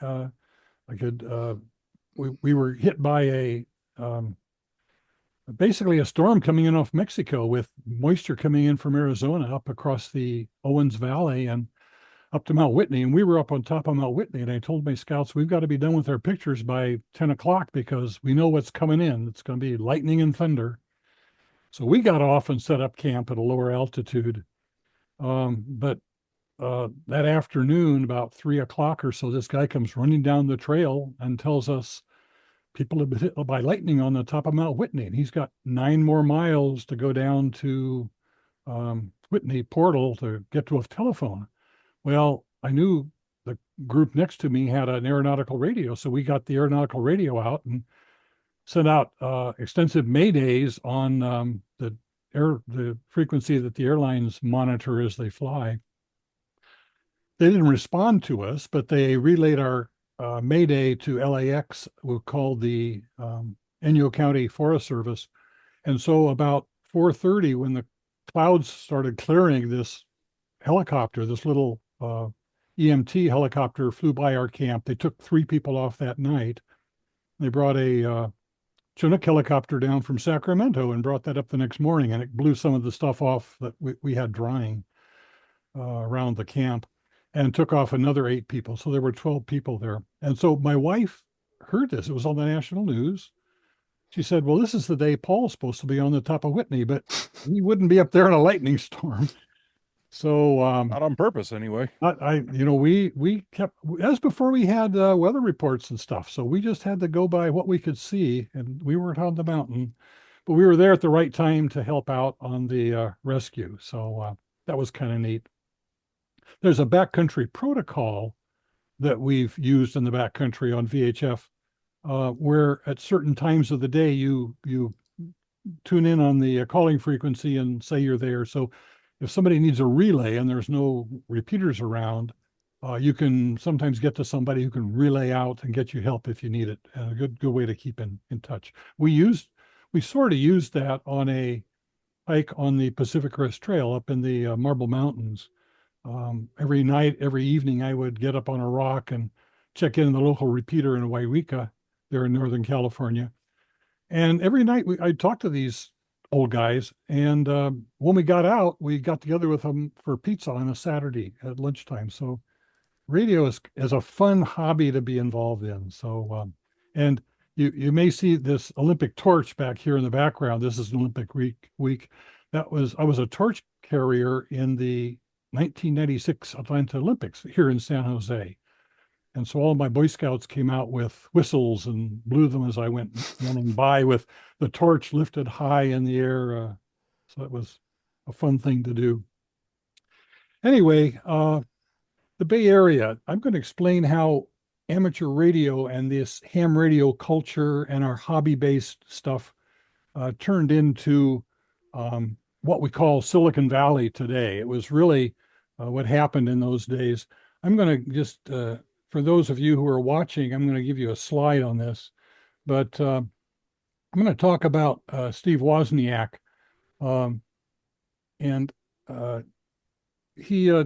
We were hit by basically a storm coming in off Mexico, with moisture coming in from Arizona up across the Owens Valley and up to Mount Whitney. And we were up on top of Mount Whitney, and I told my scouts, we've got to be done with our pictures by 10 o'clock because we know what's coming in. It's going to be lightning and thunder. So we got off and set up camp at a lower altitude. But that afternoon, about 3 o'clock or so, this guy comes running down the trail and tells us people have been hit by lightning on the top of Mount Whitney. And he's got 9 more miles to go down to Whitney Portal to get to a telephone. Well, I knew the group next to me had an aeronautical radio, so we got the aeronautical radio out and sent out extensive maydays on the frequency that the airlines monitor as they fly. They didn't respond to us, but they relayed our mayday to LAX, we called the Inyo County Forest Service. And so about 4:30, when the clouds started clearing, this helicopter, this little EMT helicopter flew by our camp. They took 3 people off that night. They brought a Chinook helicopter down from Sacramento and brought that up the next morning, and it blew some of the stuff off that we had drying around the camp, and took off another 8 people. So there were 12 people there. And so my wife heard this. It was on the national news. She said, well, this is the day Paul's supposed to be on the top of Whitney, but he wouldn't be up there in a lightning storm. So Not on purpose, anyway. we kept, as before we had weather reports and stuff. So we just had to go by what we could see, and we weren't on the mountain, but we were there at the right time to help out on the rescue. So that was kind of neat. There's a backcountry protocol that we've used in the backcountry on VHF, where at certain times of the day you tune in on the calling frequency and say you're there. So if somebody needs a relay and there's no repeaters around, you can sometimes get to somebody who can relay out and get you help if you need it. A good way to keep in touch. We sort of used that on a hike on the Pacific Crest Trail up in the Marble Mountains. Every night, every evening, I would get up on a rock and check in the local repeater in Wairika there in Northern California. And every night I'd talk to these old guys. And when we got out, we got together with them for pizza on a Saturday at lunchtime. So radio is a fun hobby to be involved in. So, and you may see this Olympic torch back here in the background. This is an Olympic week. I was a torch carrier in the 1996 Atlanta Olympics here in San Jose. And so all of my Boy Scouts came out with whistles and blew them as I went running by with the torch lifted high in the air. So it was a fun thing to do. Anyway, the Bay Area, I'm going to explain how amateur radio and this ham radio culture and our hobby-based stuff turned into what we call Silicon Valley today. It was really what happened in those days. I'm going to just, for those of you who are watching, I'm going to give you a slide on this, but I'm going to talk about Steve Wozniak. And he,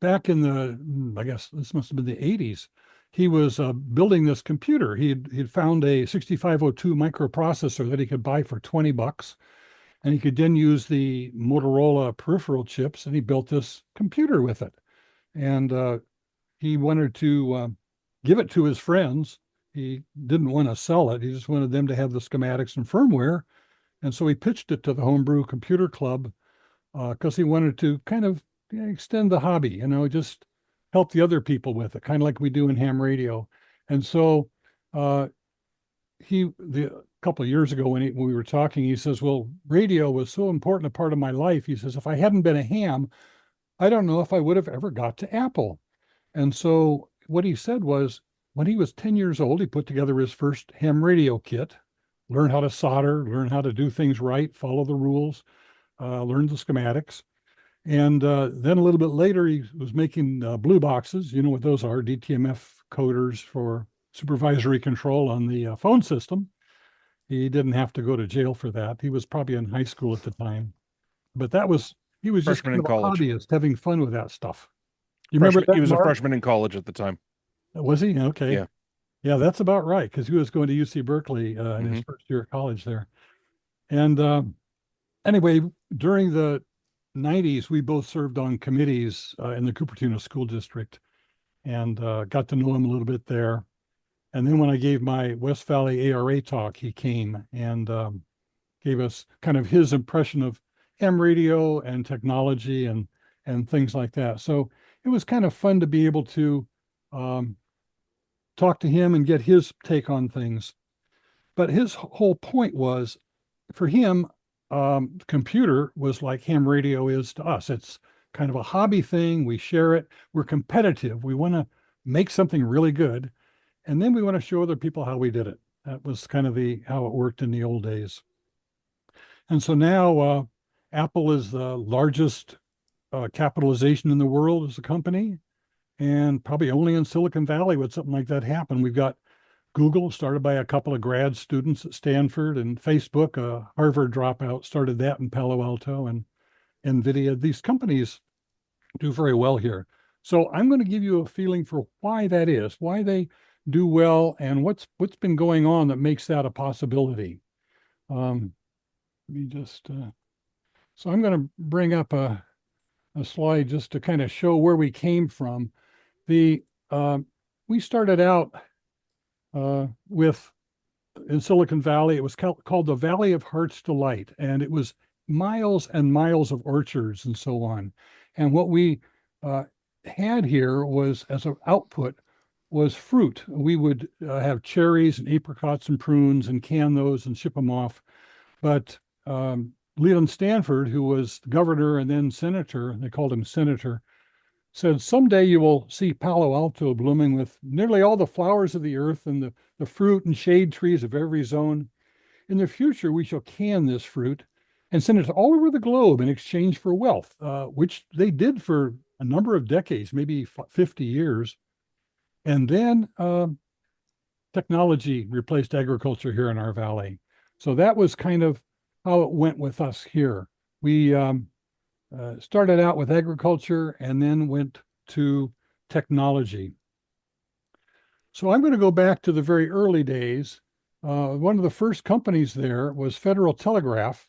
back in the, I guess this must have been the 80s, he was building this computer. He'd found a 6502 microprocessor that he could buy for $20. And he could then use the Motorola peripheral chips, and he built this computer with it. And he wanted to give it to his friends. He didn't want to sell it. He just wanted them to have the schematics and firmware. And so he pitched it to the Homebrew Computer Club because he wanted to kind of extend the hobby, just help the other people with it, kind of like we do in ham radio. And so a couple of years ago when we were talking, he says, well, radio was so important a part of my life. He says, if I hadn't been a ham, I don't know if I would have ever got to Apple. And so what he said was, when he was 10 years old, he put together his first ham radio kit, learn how to solder, learn how to do things right, follow the rules, learn the schematics. And then a little bit later, he was making blue boxes. You know what those are, DTMF coders for supervisory control on the phone system. He didn't have to go to jail for that. He was probably in high school at the time. But he was just kind of a hobbyist, having fun with that stuff. You remember that, he was Mark? a freshman in college at the time. Was he? Okay. Yeah. Yeah, that's about right, because he was going to UC Berkeley in his first year of college there. And anyway, during the 90s, we both served on committees in the Cupertino School District and got to know him a little bit there. And then when I gave my West Valley ARA talk, he came and gave us kind of his impression of ham radio and technology and things like that. So it was kind of fun to be able to talk to him and get his take on things. But his whole point was, for him, computer was like ham radio is to us. It's kind of a hobby thing. We share it. We're competitive. We want to make something really good. And then we want to show other people how we did it. That was kind of how it worked in the old days. And so now Apple is the largest capitalization in the world as a company, and probably only in Silicon Valley would something like that happen. We've got Google, started by a couple of grad students at Stanford, and Facebook, a Harvard dropout, started that in Palo Alto, and NVIDIA. These companies do very well here. So I'm going to give you a feeling for why that is, why they do well, and what's been going on that makes that a possibility. Let me just so I'm going to bring up a slide just to kind of show where we came from. The we started out with in Silicon Valley. It was called the Valley of Heart's Delight, and it was miles and miles of orchards and so on. And what we had here was, as an output, was fruit. We would have cherries and apricots and prunes and can those and ship them off. But Leland Stanford, who was governor and then senator, they called him senator, said, someday you will see Palo Alto blooming with nearly all the flowers of the earth and the fruit and shade trees of every zone. In the future, we shall can this fruit and send it all over the globe in exchange for wealth, which they did for a number of decades, maybe 50 years. And then technology replaced agriculture here in our valley. So that was kind of how it went with us here. We started out with agriculture and then went to technology. So I'm going to go back to the very early days. One of the first companies there was Federal Telegraph.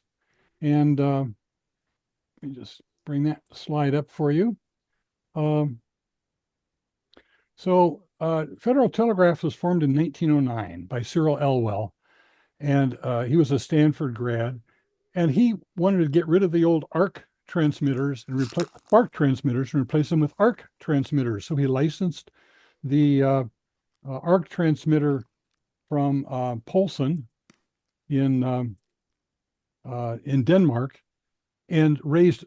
And let me just bring that slide up for you. Federal Telegraph was formed in 1909 by Cyril Elwell. And he was a Stanford grad. And he wanted to get rid of the old arc transmitters and spark transmitters and replace them with arc transmitters. So he licensed the arc transmitter from Poulsen in Denmark and raised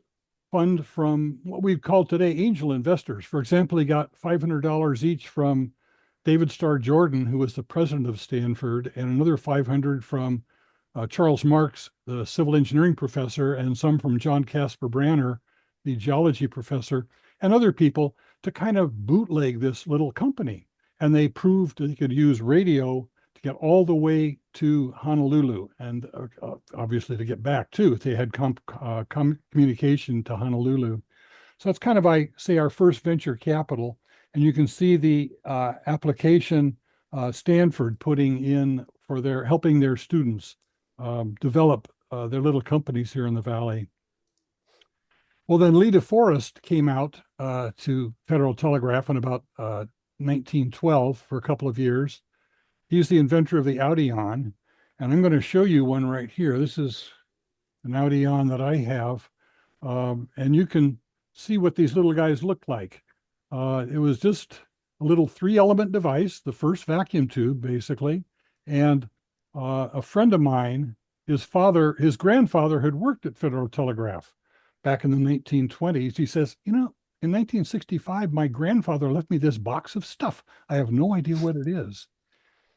fund from what we call today angel investors. For example, he got $500 each from David Starr Jordan, who was the president of Stanford, and another 500 from Charles Marks, the civil engineering professor, and some from John Casper Branner, the geology professor, and other people to kind of bootleg this little company. And they proved they could use radio to get all the way to Honolulu, and obviously to get back too, if they had communication to Honolulu. So that's kind of, I say, our first venture capital. And you can see the application Stanford putting in for helping their students develop their little companies here in the valley. Well, then Lee DeForest came out to Federal Telegraph in about 1912 for a couple of years. He's the inventor of the Audion, and I'm going to show you one right here. This is an Audion that I have, and you can see what these little guys look like. It was just a little 3-element device, the first vacuum tube, basically. And a friend of mine, his grandfather had worked at Federal Telegraph back in the 1920s. He says, in 1965, my grandfather left me this box of stuff. I have no idea what it is.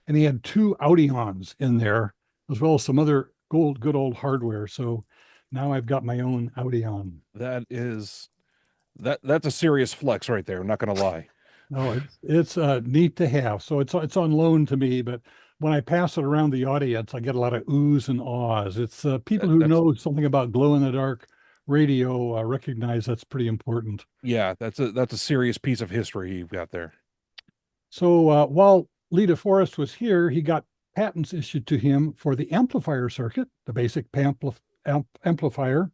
And he had 2 Audions in there, as well as some other good old hardware. So now I've got my own Audion. That's a serious flex right there. I'm not going to lie. No, it's neat to have. So it's on loan to me, but when I pass it around the audience, I get a lot of oohs and ahs. It's people who know something about glow in the dark radio recognize that's pretty important. Yeah, that's a serious piece of history you've got there. So while Lee DeForest was here, he got patents issued to him for the amplifier circuit, the basic amplifier,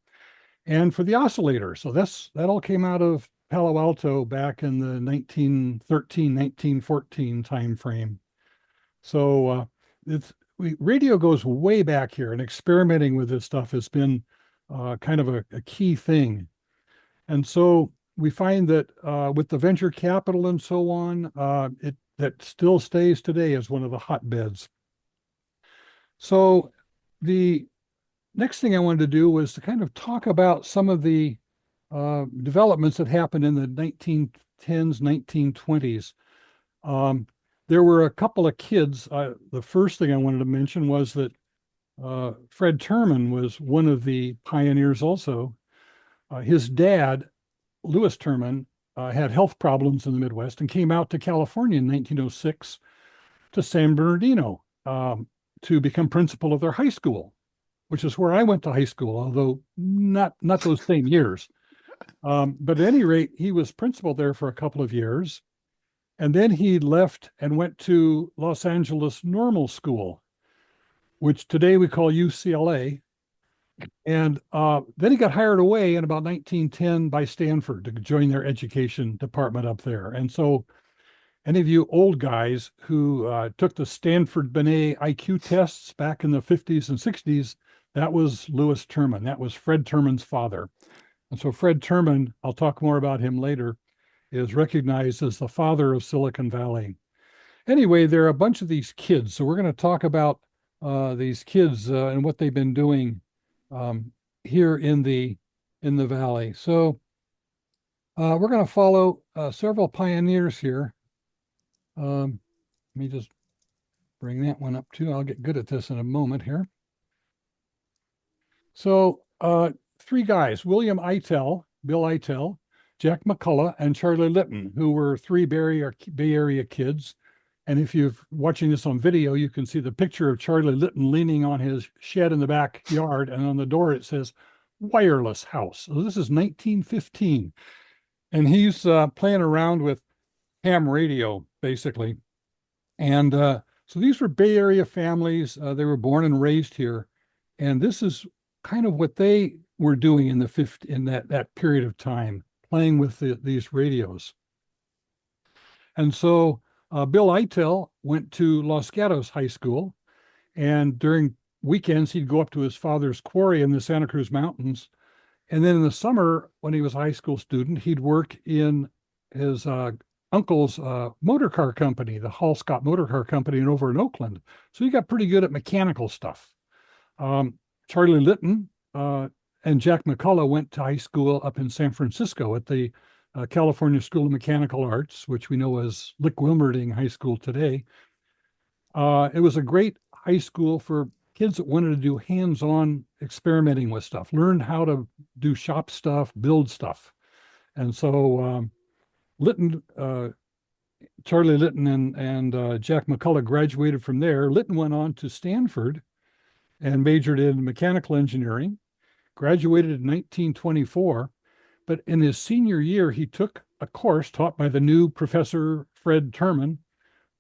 and for the oscillator. So that all came out of Palo Alto back in the 1913, 1914 time frame. So radio goes way back here, and experimenting with this stuff has been kind of a key thing. And so we find that with the venture capital and so on, that still stays today as one of the hotbeds. So the next thing I wanted to do was to kind of talk about some of the developments that happened in the 1910s, 1920s. There were a couple of kids. The first thing I wanted to mention was that Fred Terman was one of the pioneers also. His dad, Louis Terman, had health problems in the Midwest and came out to California in 1906 to San Bernardino to become principal of their high school, which is where I went to high school, although not those same years. But at any rate, he was principal there for a couple of years. And then he left and went to Los Angeles Normal School, which today we call UCLA. And then he got hired away in about 1910 by Stanford to join their education department up there. And so any of you old guys who took the Stanford Binet IQ tests back in the 50s and 60s, that was Lewis Terman. That was Fred Terman's father. And so Fred Terman, I'll talk more about him later, is recognized as the father of Silicon Valley. Anyway, there are a bunch of these kids. So we're going to talk about these kids and what they've been doing here in the valley. So we're going to follow several pioneers here. Let me just bring that one up too. I'll get good at this in a moment here. So three guys, William Eitel, Bill Eitel, Jack McCullough, and Charlie Litton, who were three Bay Area kids. And if you're watching this on video, you can see the picture of Charlie Litton leaning on his shed in the backyard, and on the door it says wireless house. So this is 1915. And he's playing around with ham radio, basically. And so these were Bay Area families. They were born and raised here. And this is kind of what they were doing in that period of time, playing with these radios. And so Bill Eitel went to Los Gatos High School, and during weekends, he'd go up to his father's quarry in the Santa Cruz Mountains. And then in the summer, when he was a high school student, he'd work in his uncle's motor car company, the Hall Scott Motor Car Company, over in Oakland. So he got pretty good at mechanical stuff. Charlie Litton and Jack McCullough went to high school up in San Francisco at the California School of Mechanical Arts, which we know as Lick Wilmerding High School today. It was a great high school for kids that wanted to do hands-on experimenting with stuff, learn how to do shop stuff, build stuff. And so Litton, Charlie Litton and Jack McCullough graduated from there. Litton went on to Stanford and majored in mechanical engineering, graduated in 1924. But in his senior year, he took a course taught by the new professor, Fred Terman,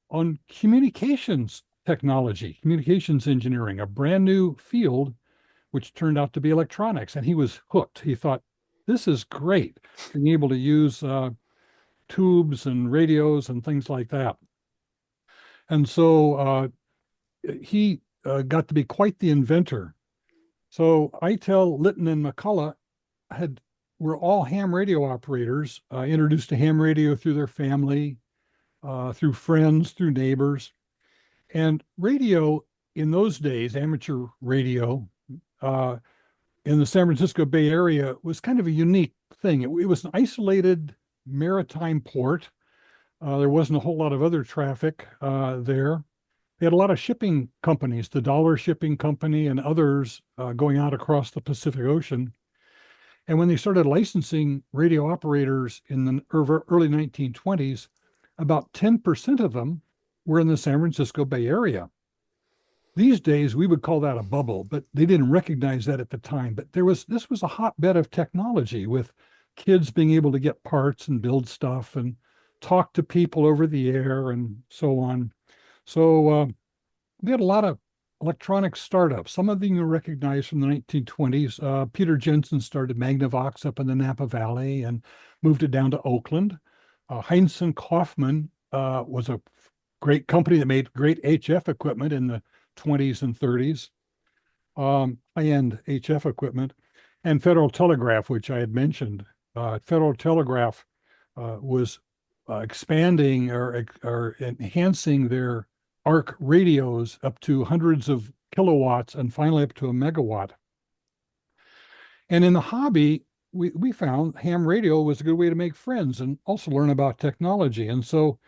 on communications technology, communications engineering, a brand new field, which turned out to be electronics. And he was hooked. He thought, this is great, being able to use tubes and radios and things like that. And so he got to be quite the inventor. So Eitel, Litton, and McCullough were all ham radio operators, introduced to ham radio through their family, through friends, through neighbors. And radio in those days, amateur radio in the San Francisco Bay Area was kind of a unique thing. It was an isolated maritime port. There wasn't a whole lot of other traffic there. They had a lot of shipping companies, the Dollar Shipping Company and others going out across the Pacific Ocean. And when they started licensing radio operators in the early 1920s, about 10% of them were in the San Francisco Bay Area. These days, we would call that a bubble, but they didn't recognize that at the time. But this was a hotbed of technology, with kids being able to get parts and build stuff and talk to people over the air and so on. So we had a lot of electronic startups. Some of them you recognize from the 1920s. Peter Jensen started Magnavox up in the Napa Valley and moved it down to Oakland. Heinz and Kaufman was a great company that made great HF equipment in the 20s and 30s, high-end HF equipment. And Federal Telegraph, which I had mentioned. Federal Telegraph was expanding or enhancing their arc radios up to hundreds of kilowatts and finally up to a megawatt. And in the hobby, we found ham radio was a good way to make friends and also learn about technology. And so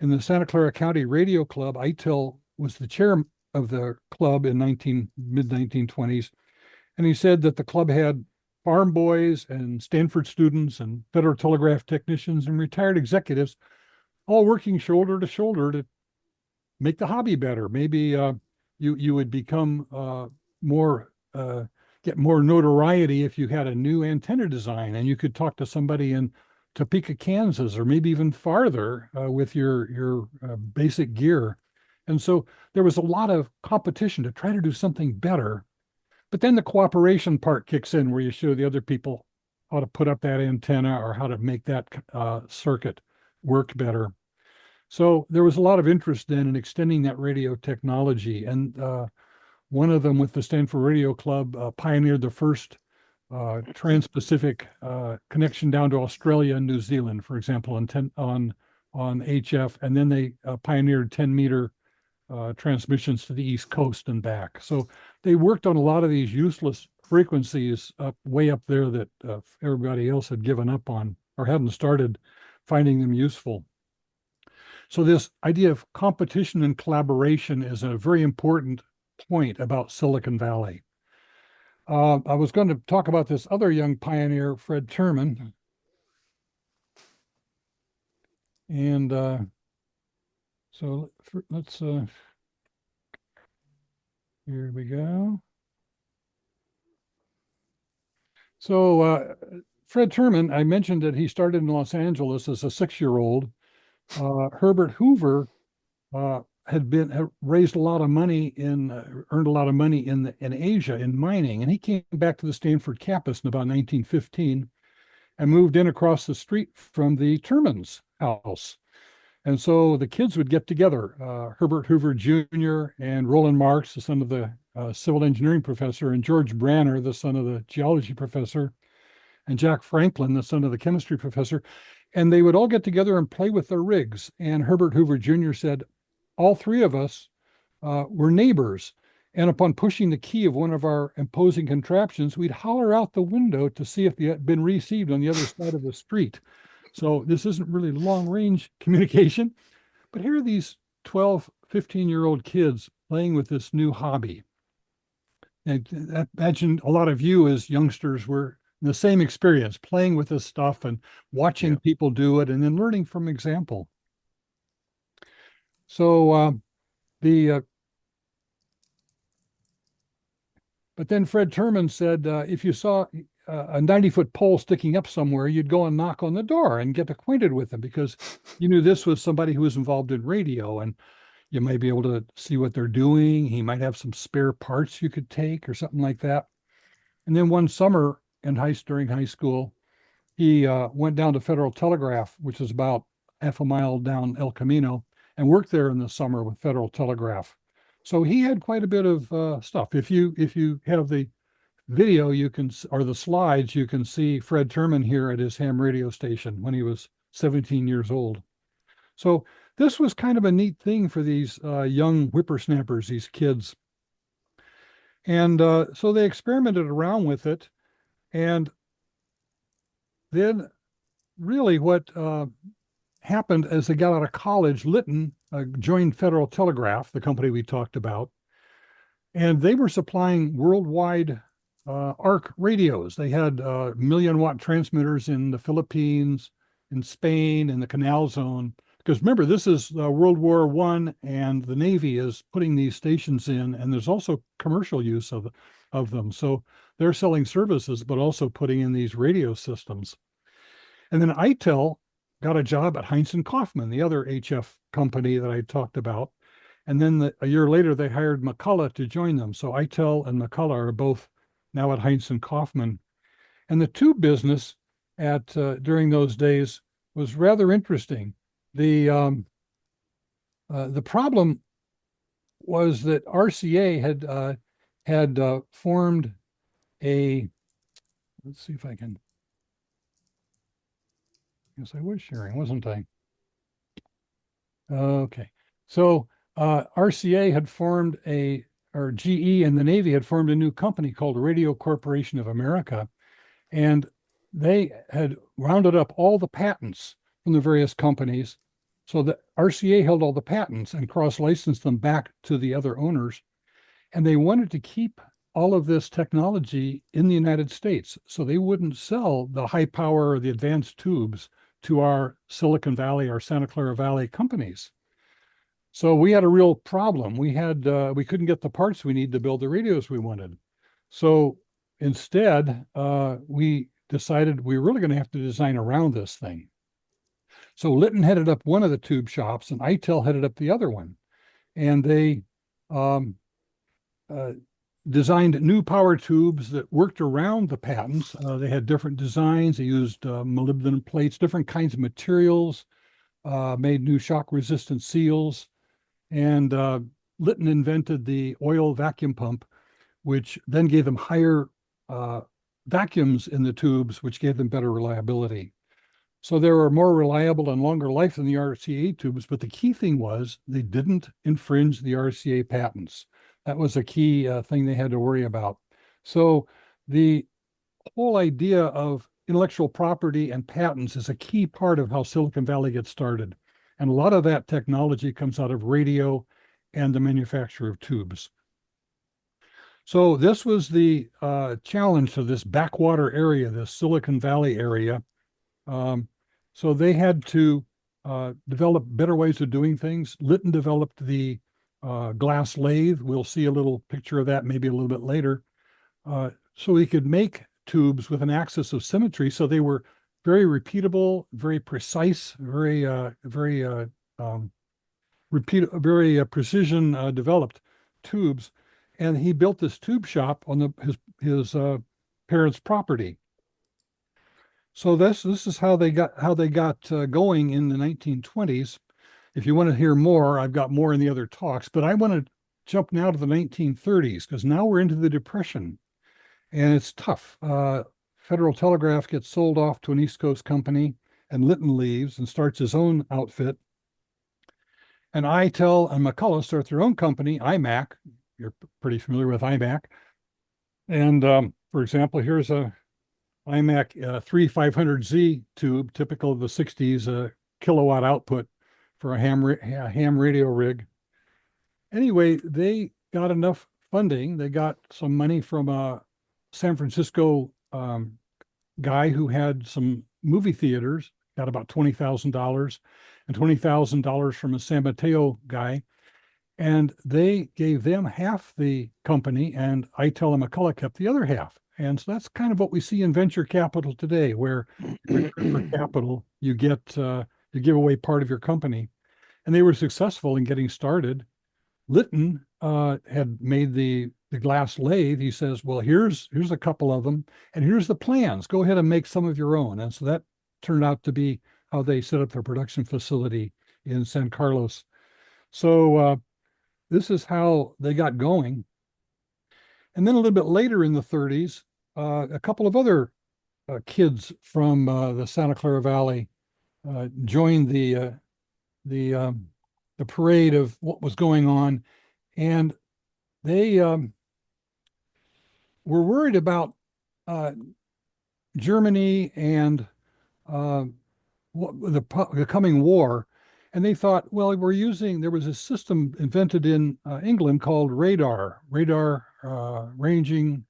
in the Santa Clara County Radio Club, Eitel was the chair of the club in mid-1920s. And he said that the club had farm boys and Stanford students and Federal Telegraph technicians and retired executives all working shoulder to shoulder to make the hobby better. Maybe you would become more get more notoriety if you had a new antenna design and you could talk to somebody in Topeka, Kansas, or maybe even farther with your basic gear. And so there was a lot of competition to try to do something better. But then the cooperation part kicks in where you show the other people how to put up that antenna or how to make that circuit work better. So there was a lot of interest then in extending that radio technology. And one of them with the Stanford Radio Club pioneered the first trans-Pacific connection down to Australia and New Zealand, for example, on HF. And then they pioneered 10-meter transmissions to the East Coast and back. So they worked on a lot of these useless frequencies way up there that everybody else had given up on or hadn't started finding them useful. So this idea of competition and collaboration is a very important point about Silicon Valley. I was going to talk about this other young pioneer, Fred Terman. And so let's, here we go. So Fred Terman, I mentioned that he started in Los Angeles as a 6-year-old. Herbert Hoover had raised a lot of money earned a lot of money in Asia in mining, and he came back to the Stanford campus in about 1915 and moved in across the street from the Terman's house. And so the kids would get together, Herbert Hoover Jr. and Roland Marks, the son of the civil engineering professor, and George Branner, the son of the geology professor, and Jack Franklin, the son of the chemistry professor. And they would all get together and play with their rigs. And Herbert Hoover Jr. said, all three of us were neighbors. And upon pushing the key of one of our imposing contraptions, we'd holler out the window to see if it had been received on the other side of the street. So this isn't really long-range communication, but here are these 12, 15-year-old kids playing with this new hobby. And I imagine a lot of you as youngsters were in the same experience, playing with this stuff and watching people do it and then learning from example. So but then Fred Terman said, if you saw a 90-foot pole sticking up somewhere, you'd go and knock on the door and get acquainted with them because you knew this was somebody who was involved in radio and you might be able to see what they're doing. He might have some spare parts you could take or something like that. And then one summer during high school, he went down to Federal Telegraph, which is about half a mile down El Camino, and worked there in the summer with Federal Telegraph. So he had quite a bit of stuff. If you have the video, or the slides, you can see Fred Terman here at his ham radio station when he was 17 years old. So this was kind of a neat thing for these young whippersnappers, these kids. And so they experimented around with it. And then really what happened as they got out of college, Litton joined Federal Telegraph, the company we talked about, and they were supplying worldwide arc radios. They had 1,000,000-watt transmitters in the Philippines, in Spain, in the Canal Zone. Because remember, this is World War I, and the Navy is putting these stations in, and there's also commercial use of them. So they're selling services, but also putting in these radio systems. And then ITEL got a job at Heinz and Kaufman, the other HF company that I talked about. And then a year later, they hired McCullough to join them. So ITEL and McCullough are both now at Heinz and Kaufman. And the tube business during those days was rather interesting. The problem was that RCA had formed a, let's see if I can, yes, I was sharing, wasn't I? Okay. So RCA had formed or GE and the Navy had formed a new company called Radio Corporation of America. And they had rounded up all the patents from the various companies. So the RCA held all the patents and cross-licensed them back to the other owners. And they wanted to keep all of this technology in the United States. So they wouldn't sell the high power or the advanced tubes to our Silicon Valley, our Santa Clara Valley companies. So we had a real problem. We couldn't get the parts we need to build the radios we wanted. So instead, we decided we were really going to have to design around this thing. So Litton headed up one of the tube shops and ITEL headed up the other one. And they um, designed new power tubes that worked around the patents. They had different designs. They used molybdenum plates, different kinds of materials, made new shock resistant seals. And Litton invented the oil vacuum pump, which then gave them higher vacuums in the tubes, which gave them better reliability. So they were more reliable and longer life than the RCA tubes, but the key thing was they didn't infringe the RCA patents. That was a key thing they had to worry about. So the whole idea of intellectual property and patents is a key part of how Silicon Valley gets started. And a lot of that technology comes out of radio and the manufacture of tubes. So this was the challenge to this backwater area, this Silicon Valley area. So they had to develop better ways of doing things. Litton developed the glass lathe. We'll see a little picture of that maybe a little bit later. So he could make tubes with an axis of symmetry. So they were very repeatable, very precise, very precision developed tubes. And he built this tube shop on his parents' property. So this is how they got going in the 1920s. If you want to hear more, I've got more in the other talks, but I want to jump now to the 1930s because now we're into the Depression, and it's tough. Federal Telegraph gets sold off to an East Coast company, and Litton leaves and starts his own outfit. And ITEL and McCullough start their own company, IMAC. You're pretty familiar with IMAC. And for example, here's a IMAC 3500Z tube, typical of the 60s, kilowatt output for a ham radio rig. Anyway, they got enough funding. They got some money from a San Francisco guy who had some movie theaters, got about $20,000, and $20,000 from a San Mateo guy. And they gave them half the company, and ITEL and McCullough kept the other half. And so that's kind of what we see in venture capital today, where for capital, you give away part of your company. And they were successful in getting started. Litton had made the glass lathe. He says, well, here's a couple of them, and here's the plans. Go ahead and make some of your own. And so that turned out to be how they set up their production facility in San Carlos. So this is how they got going. And then a little bit later in the 30s, a couple of other kids from the Santa Clara Valley joined the parade of what was going on, and they were worried about Germany and the coming war. And they thought, well, there was a system invented in England called radar ranging,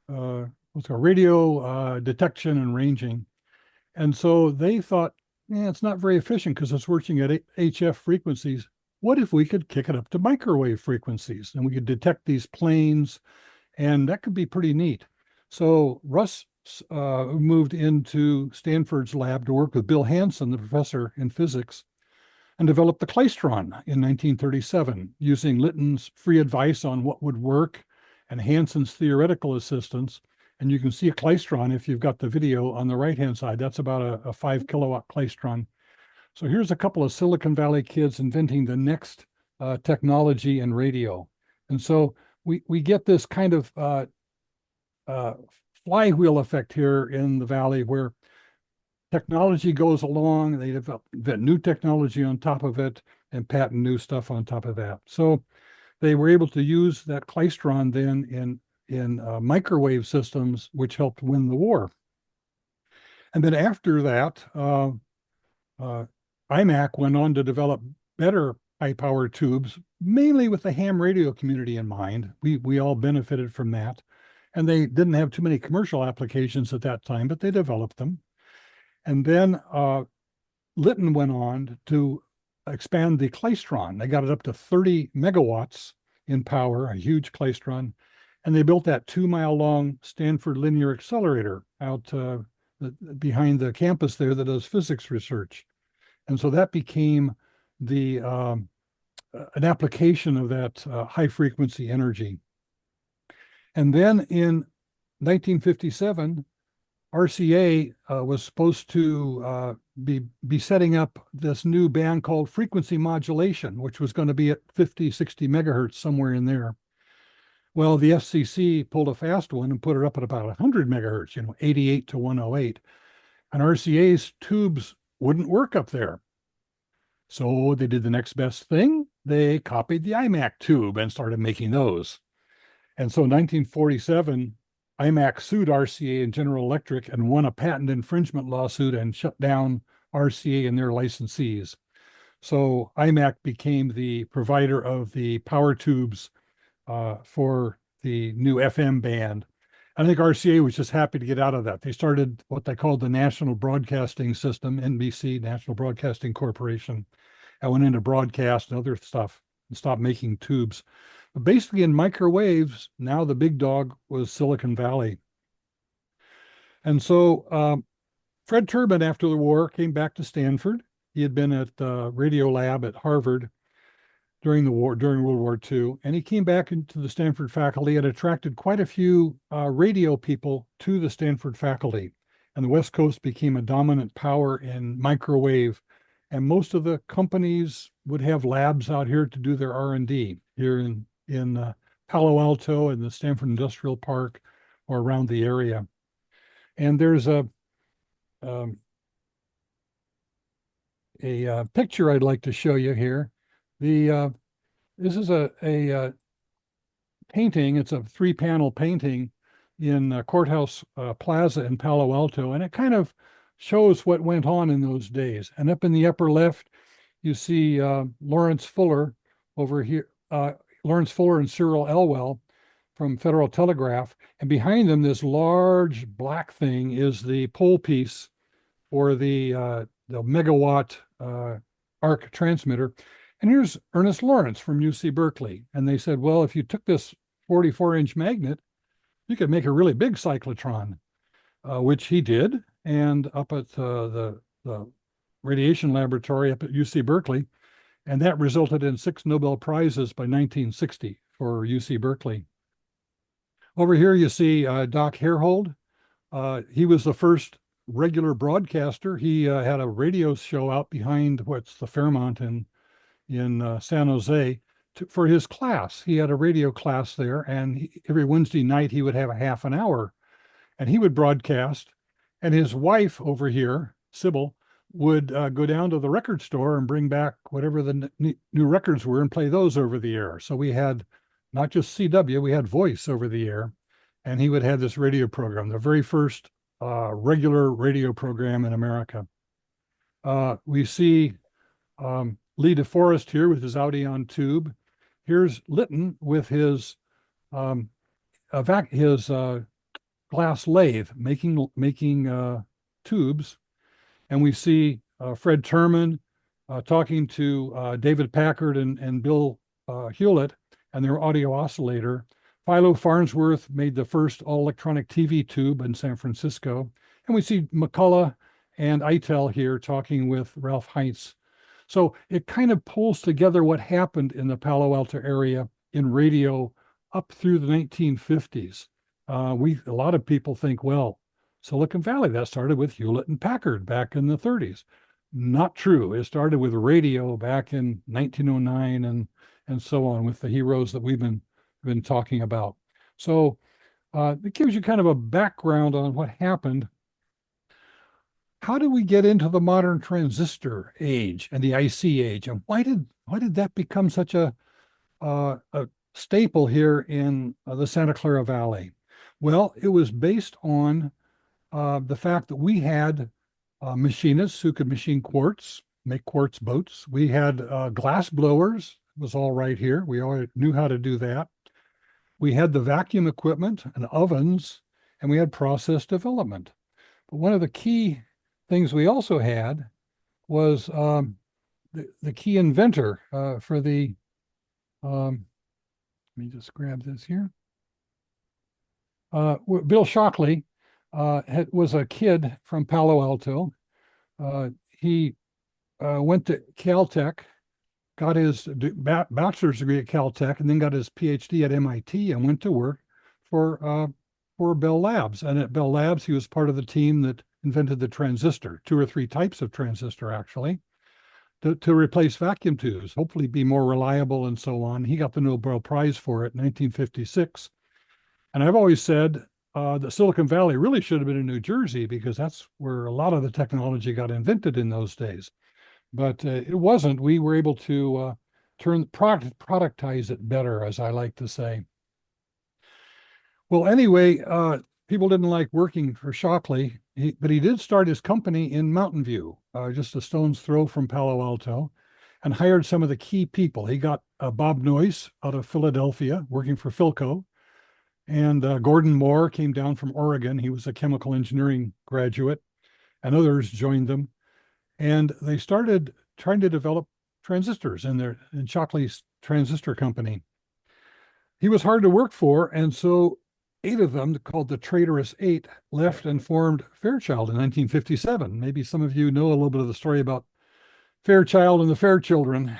what's called radio detection and ranging. And so they thought, it's not very efficient because it's working at HF frequencies. What if we could kick it up to microwave frequencies and we could detect these planes, and that could be pretty neat. So Russ moved into Stanford's lab to work with Bill Hansen, the professor in physics, and developed the klystron in 1937, using Litton's free advice on what would work and Hansen's theoretical assistance. And you can see a klystron if you've got the video on the right-hand side. That's about a 5 kilowatt klystron. So here's a couple of Silicon Valley kids inventing the next technology in radio. And so we get this kind of flywheel effect here in the Valley where technology goes along, they develop new technology on top of it and patent new stuff on top of that. So they were able to use that klystron then in microwave systems, which helped win the war. And then after that, IMAC went on to develop better high-power tubes, mainly with the ham radio community in mind. We all benefited from that. And they didn't have too many commercial applications at that time, but they developed them. And then Litton went on to expand the klystron. They got it up to 30 megawatts in power, a huge klystron. And they built that 2-mile long Stanford Linear Accelerator out behind the campus there that does physics research. And so that became the an application of that high frequency energy. And then in 1957, RCA was supposed to be setting up this new band called frequency modulation, which was going to be at 50, 60 megahertz, somewhere in there. Well, the FCC pulled a fast one and put it up at about 100 megahertz, 88 to 108. And RCA's tubes wouldn't work up there. So they did the next best thing. They copied the IMAC tube and started making those. And so in 1947, IMAC sued RCA and General Electric and won a patent infringement lawsuit and shut down RCA and their licensees. So IMAC became the provider of the power tubes for the new FM band. I think RCA was just happy to get out of that. They started what they called the National Broadcasting System, NBC, National Broadcasting Corporation, and went into broadcast and other stuff and stopped making tubes. But basically in microwaves, now the big dog was Silicon Valley. And so Fred Turbin, after the war, came back to Stanford. He had been at the radio lab at Harvard during the war, during World War II, and he came back into the Stanford faculty and attracted quite a few radio people to the Stanford faculty. And the West Coast became a dominant power in microwave. And most of the companies would have labs out here to do their R&D here in Palo Alto and the Stanford Industrial Park or around the area. And there's a picture I'd like to show you here. This is a painting. It's a 3-panel painting in Courthouse Plaza in Palo Alto, and it kind of shows what went on in those days. And up in the upper left, you see Lawrence Fuller over here, Lawrence Fuller and Cyril Elwell from Federal Telegraph, and behind them, this large black thing is the pole piece for the megawatt arc transmitter. And here's Ernest Lawrence from UC Berkeley. And they said, well, if you took this 44-inch magnet, you could make a really big cyclotron, which he did. And up at the radiation laboratory up at UC Berkeley. And that resulted in 6 Nobel Prizes by 1960 for UC Berkeley. Over here, you see Doc Herhold. He was the first regular broadcaster. He had a radio show out behind what's the Fairmont in San Jose for his class. He had a radio class there, and every Wednesday night he would have a half an hour, and he would broadcast. And his wife over here, Sybil, would go down to the record store and bring back whatever the new records were and play those over the air. So we had not just CW, we had voice over the air, and he would have this radio program, the very first regular radio program in America. We see Lee DeForest here with his Audion tube. Here's Litton with his glass lathe making tubes. And we see Fred Terman talking to David Packard and Bill Hewlett and their audio oscillator. Philo Farnsworth made the first all-electronic TV tube in San Francisco. And we see McCullough and Eitel here talking with Ralph Heinz. So it kind of pulls together what happened in the Palo Alto area in radio up through the 1950s. A lot of people think, well, Silicon Valley, that started with Hewlett and Packard back in the 30s. Not true. It started with radio back in 1909 and so on with the heroes that we've been talking about. So it gives you kind of a background on what happened. How did we get into the modern transistor age and the IC age, and why did that become such a staple here in the Santa Clara Valley? Well, it was based on the fact that we had machinists who could machine quartz, make quartz boats. We had glass blowers. It was all right here. We all knew how to do that. We had the vacuum equipment and ovens, and we had process development. But one of the key things we also had was the key inventor for the, let me just grab this here. Bill Shockley was a kid from Palo Alto. He went to Caltech, got his bachelor's degree at Caltech, and then got his PhD at MIT and went to work for Bell Labs. And at Bell Labs, he was part of the team that invented the transistor, 2 or 3 types of transistor, actually, to replace vacuum tubes, hopefully be more reliable and so on. He got the Nobel Prize for it in 1956. And I've always said that Silicon Valley really should have been in New Jersey because that's where a lot of the technology got invented in those days. But it wasn't. We were able to productize it better, as I like to say. Well, anyway, people didn't like working for Shockley, but he did start his company in Mountain View, just a stone's throw from Palo Alto, and hired some of the key people. He got Bob Noyce out of Philadelphia, working for Philco, and Gordon Moore came down from Oregon. He was a chemical engineering graduate, and others joined them. And they started trying to develop transistors in Shockley's transistor company. He was hard to work for, and so 8 of them, called the Traitorous 8, left and formed Fairchild in 1957. Maybe some of you know a little bit of the story about Fairchild and the Fairchildren.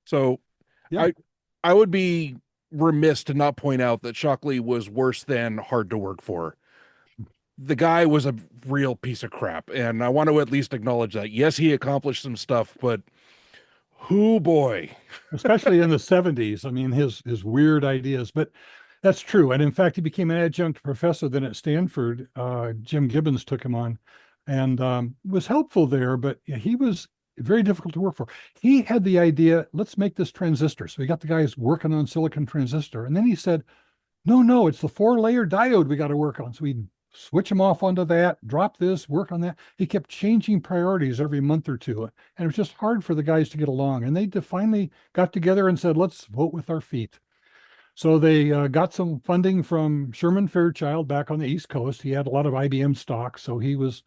So Yeah. I would be remiss to not point out that Shockley was worse than hard to work for. The guy was a real piece of crap, and I want to at least acknowledge that. Yes, he accomplished some stuff, but whoo boy. Especially in the 70s. I mean, his weird ideas, but that's true. And in fact, he became an adjunct professor then at Stanford. Jim Gibbons took him on and was helpful there, but he was very difficult to work for. He had the idea, let's make this transistor. So he got the guys working on silicon transistor. And then he said, no, it's the 4-layer diode we got to work on. So we switch him off onto that, drop this, work on that. He kept changing priorities every month or two. And it was just hard for the guys to get along. And they finally got together and said, let's vote with our feet. So they got some funding from Sherman Fairchild back on the East Coast. He had a lot of IBM stock, so he was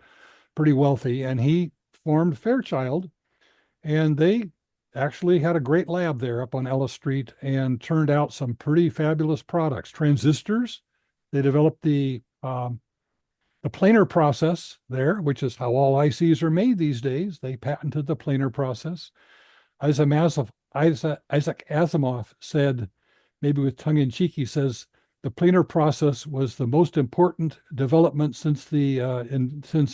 pretty wealthy. And he formed Fairchild. And they actually had a great lab there up on Ellis Street and turned out some pretty fabulous products. Transistors, they developed the planar process there, which is how all ICs are made these days. They patented the planar process. Isaac Asimov said, maybe with tongue in cheek, he says, the planar process was the most important development since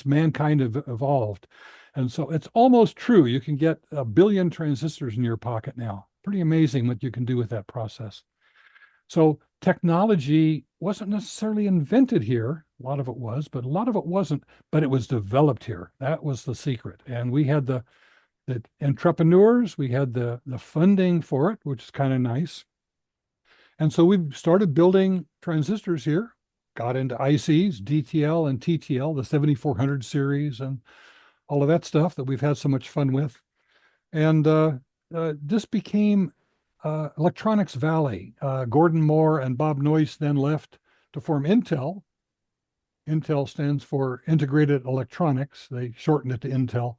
mankind evolved. And so it's almost true. You can get 1 billion transistors in your pocket now. Pretty amazing what you can do with that process. So technology wasn't necessarily invented here. A lot of it was, but a lot of it wasn't. But it was developed here. That was the secret. And we had the entrepreneurs. We had the funding for it, which is kind of nice. And so we started building transistors here. Got into ICs, DTL and TTL, the 7400 series, and all of that stuff that we've had so much fun with. And this became Electronics Valley. Gordon Moore and Bob Noyce then left to form Intel. Intel stands for Integrated Electronics. They shortened it to Intel.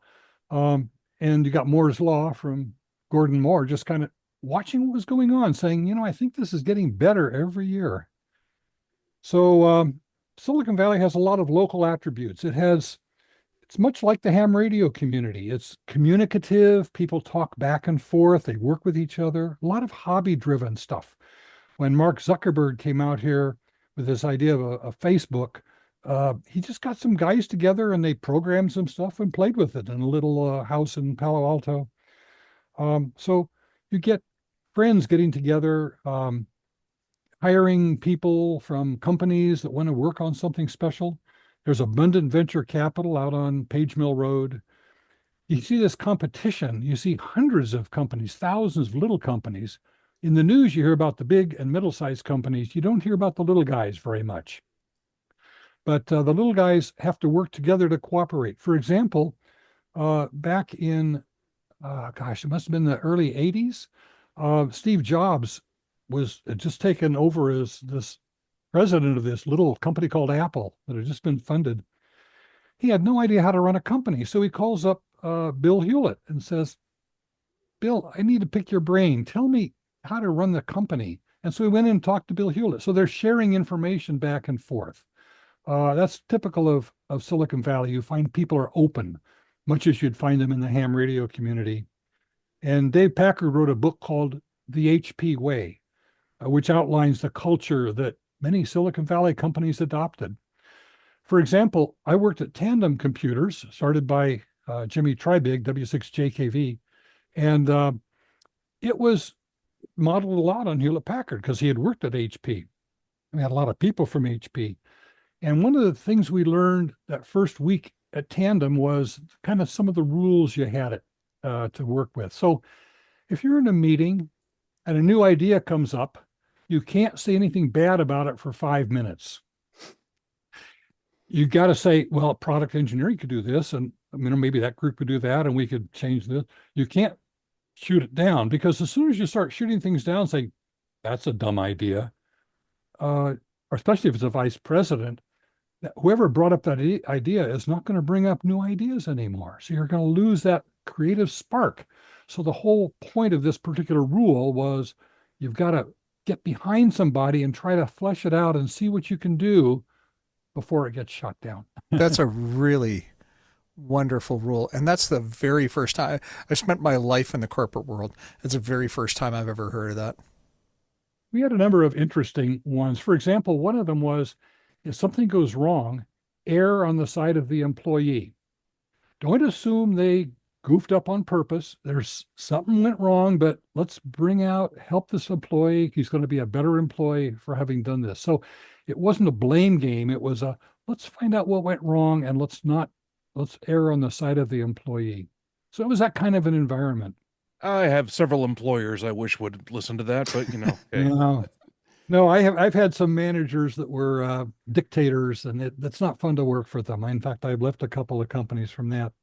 And you got Moore's Law from Gordon Moore, just kind of watching what was going on, saying, I think this is getting better every year. So Silicon Valley has a lot of local attributes. It's much like the ham radio community. It's communicative. People talk back and forth. They work with each other. A lot of hobby-driven stuff. When Mark Zuckerberg came out here with this idea of a Facebook, he just got some guys together and they programmed some stuff and played with it in a little house in Palo Alto. So you get friends getting together, hiring people from companies that want to work on something special. There's abundant venture capital out on Page Mill Road. You see this competition. You see hundreds of companies, thousands of little companies. In the news, you hear about the big and middle-sized companies. You don't hear about the little guys very much. But the little guys have to work together to cooperate. For example, back in, it must have been the early 80s, Steve Jobs was just taken over as this president of this little company called Apple that had just been funded. He had no idea how to run a company. So he calls up Bill Hewlett and says, Bill, I need to pick your brain. Tell me how to run the company. And so we went in and talked to Bill Hewlett. So they're sharing information back and forth. That's typical of Silicon Valley. You find people are open, much as you'd find them in the ham radio community. And Dave Packard wrote a book called The HP Way, which outlines the culture that many Silicon Valley companies adopted. For example, I worked at Tandem Computers, started by Jimmy Trybig, W6JKV, and it was modeled a lot on Hewlett Packard because he had worked at HP. We had a lot of people from HP. And one of the things we learned that first week at Tandem was kind of some of the rules you had to work with. So if you're in a meeting and a new idea comes up, you can't say anything bad about it for 5 minutes. You got to say, well, product engineering could do this, and maybe that group could do that, and we could change this. You can't shoot it down, because as soon as you start shooting things down, saying that's a dumb idea, or especially if it's a vice president, whoever brought up that idea is not going to bring up new ideas anymore. So you're going to lose that creative spark. So the whole point of this particular rule was you've got to get behind somebody and try to flesh it out and see what you can do before it gets shot down. That's a really wonderful rule. And that's the very first time I spent my life in the corporate world. It's the very first time I've ever heard of that. We had a number of interesting ones. For example, one of them was, if something goes wrong, err on the side of the employee. Don't assume they goofed up on purpose. There's something went wrong, but let's help this employee. He's going to be a better employee for having done this. So it wasn't a blame game. It was let's find out what went wrong, and let's err on the side of the employee. So it was that kind of an environment. I have several employers I wish would listen to that, but Okay. No, I've had some managers that were dictators, and that's not fun to work for them. In fact, I've left a couple of companies from that.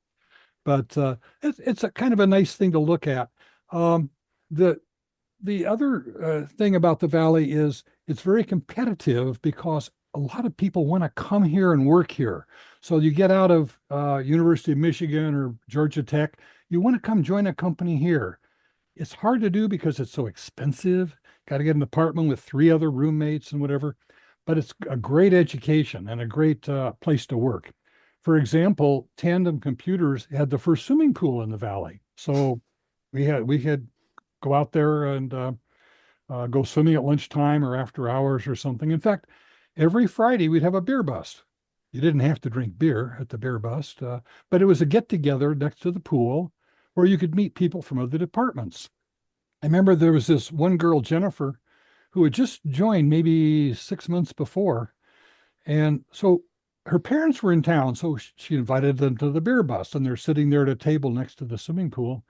But it's a kind of a nice thing to look at. The other thing about the Valley is it's very competitive because a lot of people want to come here and work here. So you get out of University of Michigan or Georgia Tech, you want to come join a company here. It's hard to do because it's so expensive. Got to get an apartment with 3 other roommates and whatever. But it's a great education and a great place to work. For example, Tandem Computers had the first swimming pool in the Valley. So we had go out there and go swimming at lunchtime or after hours or something. In fact, every Friday we'd have a beer bust. You didn't have to drink beer at the beer bust, but it was a get together next to the pool where you could meet people from other departments. I remember there was this one girl, Jennifer, who had just joined maybe 6 months before. And so her parents were in town, so she invited them to the beer bust, and they're sitting there at a table next to the swimming pool.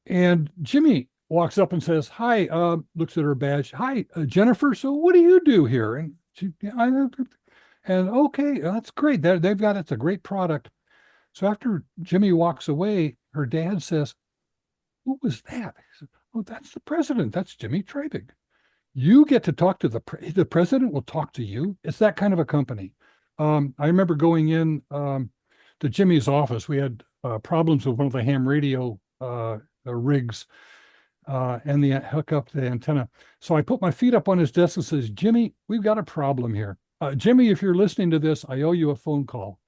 And Jimmy walks up and says, hi, looks at her badge. Hi, Jennifer. So what do you do here? And okay, that's great. It's a great product. So after Jimmy walks away, her dad says, who was that? He said, oh, that's the president. That's Jimmy Trabig. You get to talk to the president will talk to you. It's that kind of a company. I remember going in to Jimmy's office. We had problems with one of the ham radio rigs and the hook up to the antenna. So I put my feet up on his desk and says, Jimmy, we've got a problem here. Jimmy, if you're listening to this, I owe you a phone call.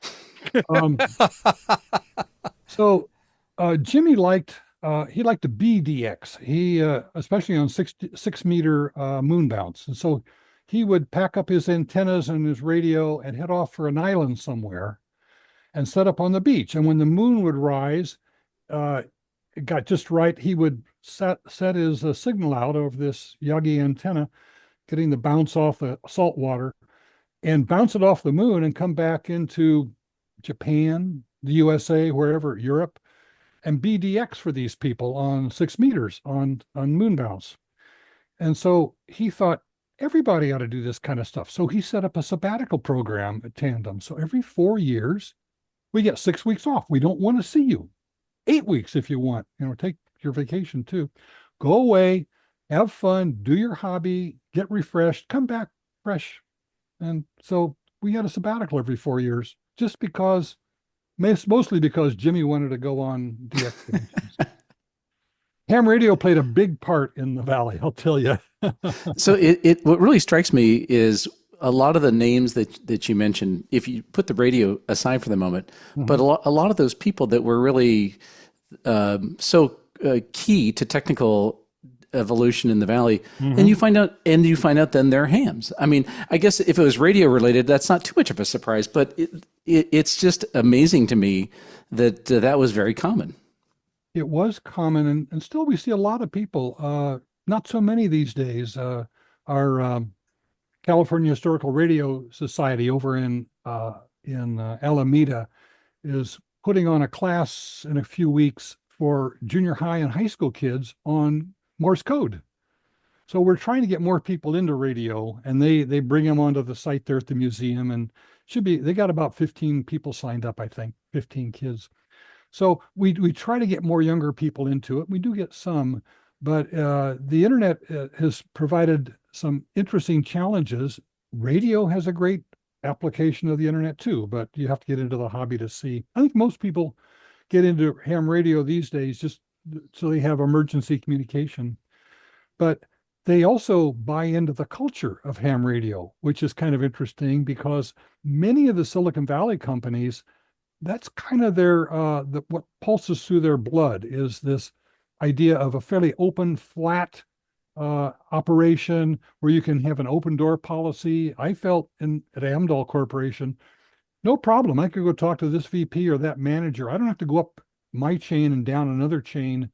So Jimmy liked the BDX. He especially on 6-meter moon bounce. And so he would pack up his antennas and his radio and head off for an island somewhere and set up on the beach. And when the moon would rise, it got just right. He would set his signal out over this Yagi antenna, getting the bounce off the salt water, and bounce it off the moon and come back into Japan, the USA, wherever, Europe, and BDX for these people on 6 meters on moon bounce. And so he thought everybody ought to do this kind of stuff. So he set up a sabbatical program at Tandem. So every 4 years, we get 6 weeks off. We don't want to see you. 8 weeks if you want, take your vacation too. Go away, have fun, do your hobby, get refreshed, come back fresh. And so we had a sabbatical every 4 years, just because, mostly because Jimmy wanted to go on DX. ham radio played a big part in the Valley, I'll tell you. So what really strikes me is a lot of the names that you mentioned, if you put the radio aside for the moment, but a lot of those people that were really key to technical evolution in the Valley, and you find out then they're hams. I mean, I guess if it was radio related, that's not too much of a surprise, but it's just amazing to me that that was very common. It was common, and still we see a lot of people, not so many these days. Our California Historical Radio Society over in Alameda is putting on a class in a few weeks for junior high and high school kids on Morse code. So we're trying to get more people into radio, and they bring them onto the site there at the museum, and they got about 15 people signed up, I think, 15 kids. So we try to get more younger people into it. We do get some, but the internet has provided some interesting challenges. Radio has a great application of the internet too, but you have to get into the hobby to see. I think most people get into ham radio these days just so they have emergency communication. But they also buy into the culture of ham radio, which is kind of interesting because many of the Silicon Valley companies, that's kind of their what pulses through their blood is this idea of a fairly open, flat operation where you can have an open door policy. I felt at Amdahl Corporation, no problem. I could go talk to this VP or that manager. I don't have to go up my chain and down another chain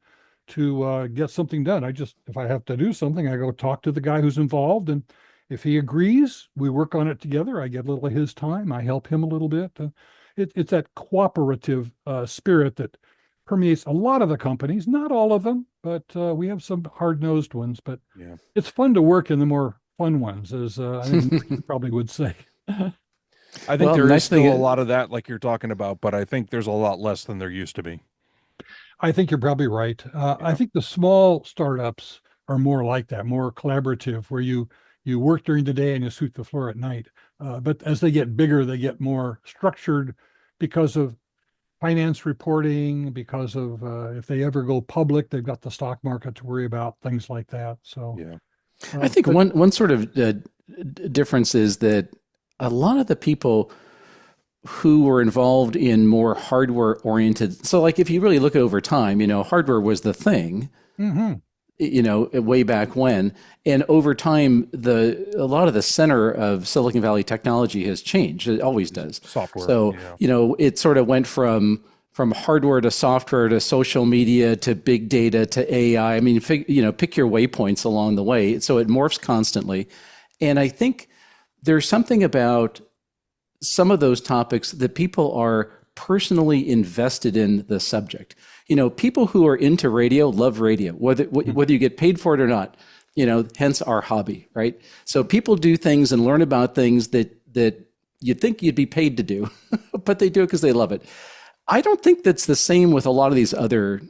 to get something done. If I have to do something, I go talk to the guy who's involved, and if he agrees, we work on it together. I get a little of his time. I help him a little bit. It's that cooperative spirit that permeates a lot of the companies, not all of them, but we have some hard-nosed ones. But yeah, it's fun to work in the more fun ones, as I think you probably would say. I think there is still a lot of that, like you're talking about, but I think there's a lot less than there used to be. I think you're probably right. I think the small startups are more like that, more collaborative, where you work during the day and you sweep the floor at night. But as they get bigger, they get more structured because of finance reporting, because of if they ever go public, they've got the stock market to worry about, things like that. So yeah, I think one sort of difference is that a lot of the people who were involved in more hardware oriented. So like if you really look over time, hardware was the thing, way back when, and over time, a lot of the center of Silicon Valley technology has changed. It always does. Software. So, it sort of went from hardware to software to social media to big data to AI. I mean, pick your waypoints along the way. So it morphs constantly. And I think there's something about some of those topics that people are personally invested in the subject. People who are into radio love radio, whether you get paid for it or not, hence our hobby, right? So people do things and learn about things that you'd think you'd be paid to do, but they do it because they love it. I don't think that's the same with a lot of these other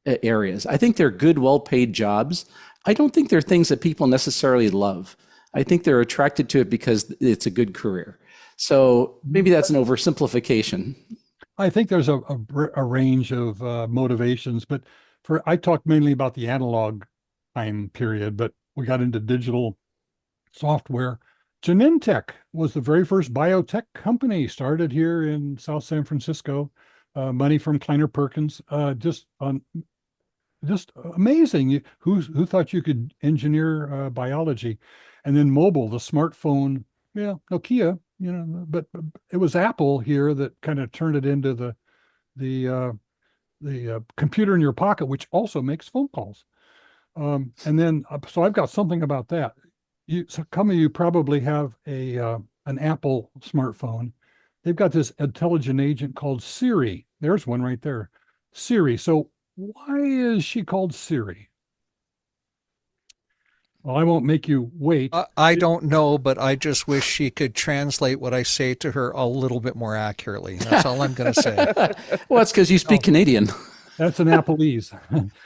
areas. I think they're good, well-paid jobs. I don't think they're things that people necessarily love. I think they're attracted to it because it's a good career. So maybe that's an oversimplification. I think there's a range of motivations, but I talked mainly about the analog time period, but we got into digital software. Genentech was the very first biotech company started here in South San Francisco. Money from Kleiner Perkins, just amazing. Who thought you could engineer biology? And then mobile, the smartphone, Nokia. But it was Apple here that kind of turned it into the computer in your pocket, which also makes phone calls. And then, so I've got something about that. Some of you probably have an Apple smartphone. They've got this intelligent agent called Siri. There's one right there, Siri. So why is she called Siri? Well, I won't make you wait. I don't know, but I just wish she could translate what I say to her a little bit more accurately. That's all I'm going to say. Well, it's because you speak Canadian. That's an Appleese.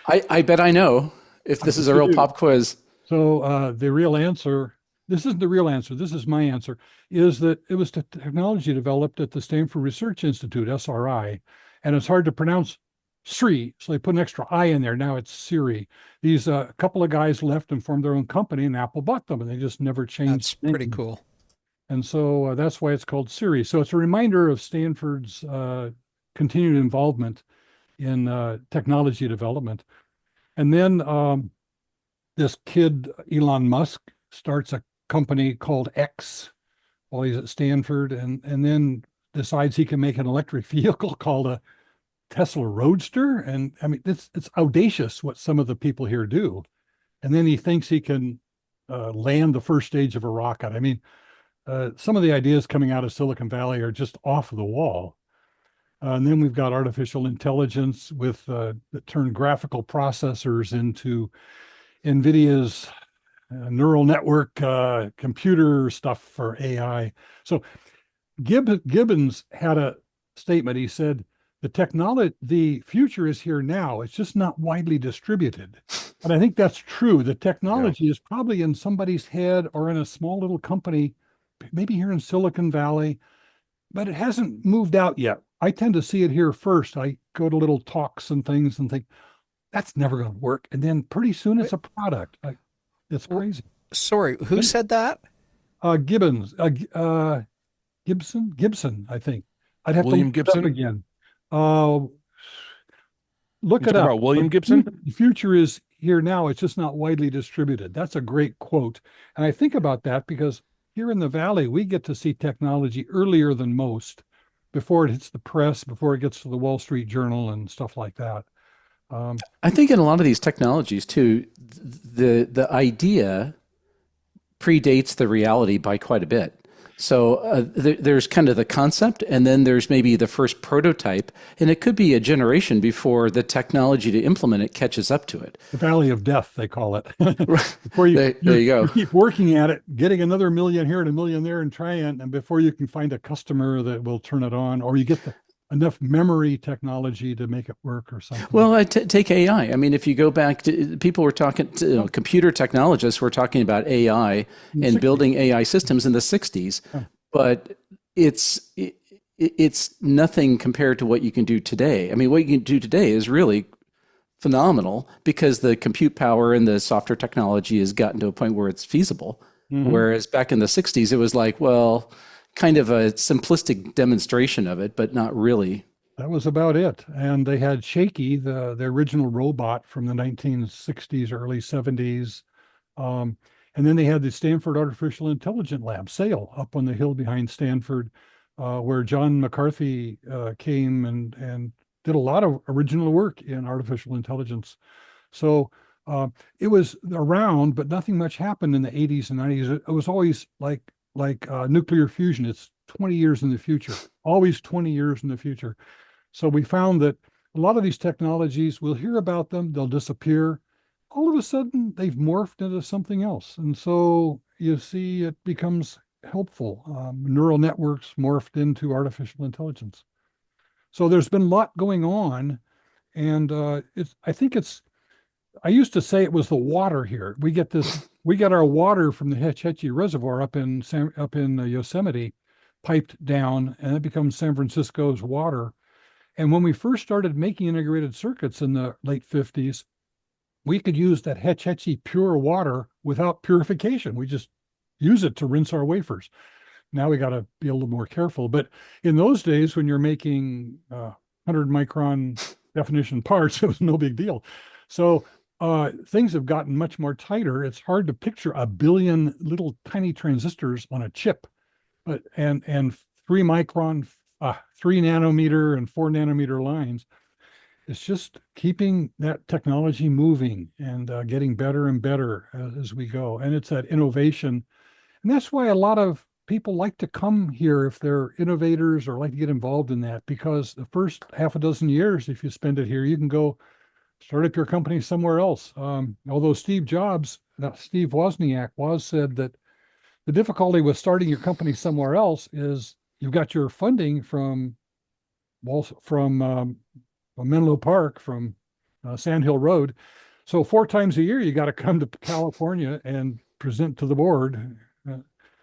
I bet I know if this is a real pop quiz. So the real answer, this isn't the real answer, this is my answer, is that it was the technology developed at the Stanford Research Institute, SRI, and it's hard to pronounce Sri. So they put an extra I in there. Now it's Siri. These couple of guys left and formed their own company, and Apple bought them, and they just never changed That's the pretty name. cool. And so that's why it's called Siri. So it's a reminder of Stanford's continued involvement in technology development. And then this kid, Elon Musk, starts a company called X while he's at Stanford, and then decides he can make an electric vehicle called a Tesla Roadster. And I mean, it's audacious what some of the people here do. And then he thinks he can land the first stage of a rocket. I mean, some of the ideas coming out of Silicon Valley are just off the wall. And then we've got artificial intelligence with that turn graphical processors into NVIDIA's neural network computer stuff for AI. So Gibbons had a statement. He said, the future is here now. It's just not widely distributed. And I think that's true. The technology is probably in somebody's head or in a small little company, maybe here in Silicon Valley, but it hasn't moved out yet. I tend to see it here first. I go to little talks and things and think, that's never going to work. And then pretty soon it's a product. It's crazy. Sorry, who said that? Gibson, I think. I'd have William to look it up Gibson? again. Look You it talking up. about William But Gibson? The future is here now. It's just not widely distributed. That's a great quote. And I think about that because here in the Valley, we get to see technology earlier than most, before it hits the press, before it gets to the Wall Street Journal and stuff like that. I think in a lot of these technologies too, the idea predates the reality by quite a bit. So there's kind of the concept, and then there's maybe the first prototype, and it could be a generation before the technology to implement it catches up to it. The Valley of Death, they call it. Before There you go. You keep working at it, getting another million here and a million there and trying, and before you can find a customer that will turn it on, or you get enough memory technology to make it work or something. Well, take AI. I mean, if you go back to people were talking, computer technologists were talking about AI and building AI systems in the 60s, but it's nothing compared to what you can do today. I mean, what you can do today is really phenomenal because the compute power and the software technology has gotten to a point where it's feasible. Whereas back in the 60s, it was like, well, kind of a simplistic demonstration of it, but not really. That was about it. And they had Shaky, the original robot from the 1960s, early 70s. And then they had the Stanford Artificial Intelligence Lab, SAIL, up on the hill behind Stanford, where John McCarthy came and did a lot of original work in artificial intelligence. So it was around, but nothing much happened in the 80s and 90s. It was always like nuclear fusion. It's 20 years in the future, always 20 years in the future. So we found that a lot of these technologies, we'll hear about them, they'll disappear. All of a sudden, they've morphed into something else. And so you see it becomes helpful. Neural networks morphed into artificial intelligence. So there's been a lot going on. And I used to say it was the water here. We get our water from the Hetch Hetchy Reservoir up in Yosemite, piped down, and it becomes San Francisco's water. And when we first started making integrated circuits in the late 50s, we could use that Hetch Hetchy pure water without purification. We just use it to rinse our wafers. Now we got to be a little more careful. But in those days, when you're making 100 micron definition parts, it was no big deal. So things have gotten much more tighter. It's hard to picture a billion little tiny transistors on a chip, but and 3 micron, 3 nanometer and 4 nanometer lines. It's just keeping that technology moving and getting better and better as we go. And it's that innovation. And that's why a lot of people like to come here if they're innovators or like to get involved in that, because the first half a dozen years, if you spend it here, you can go start up your company somewhere else. Although Steve Wozniak said that the difficulty with starting your company somewhere else is you've got your funding from Menlo Park, from Sand Hill Road. So 4 times a year, you got to come to California and present to the board.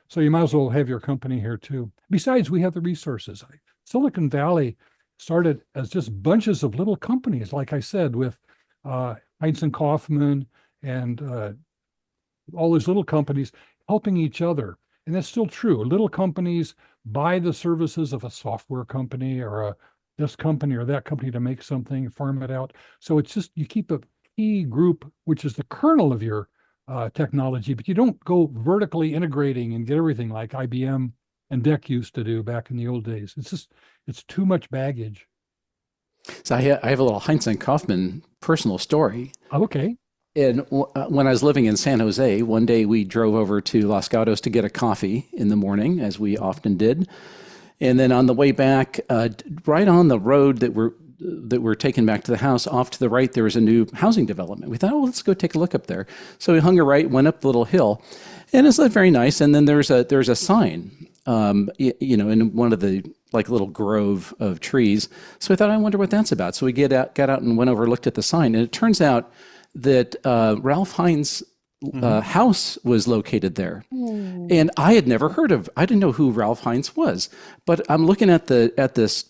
So you might as well have your company here too. Besides, we have the resources. Silicon Valley started as just bunches of little companies, like I said, with Heinz and Kaufman and all these little companies helping each other. And that's still true. Little companies buy the services of a software company or this company or that company to make something, farm it out. So it's just you keep a key group, which is the kernel of your technology, but you don't go vertically integrating and get everything like IBM and DEC used to do back in the old days. It's too much baggage. So I have a little Heinz and Kaufman personal story. Okay. And when I was living in San Jose, one day we drove over to Los Gatos to get a coffee in the morning, as we often did. And then on the way back, right on the road that we're taking back to the house, off to the right, there was a new housing development. We thought, oh, let's go take a look up there. So we hung a right, went up the little hill, and it's very nice. And then there's a sign, in one of the like little grove of trees. So we thought, I wonder what that's about. So we got out and went over, looked at the sign, and it turns out that Ralph Heinz' house was located there. And I had never I didn't know who Ralph Heinz was, but I'm looking at this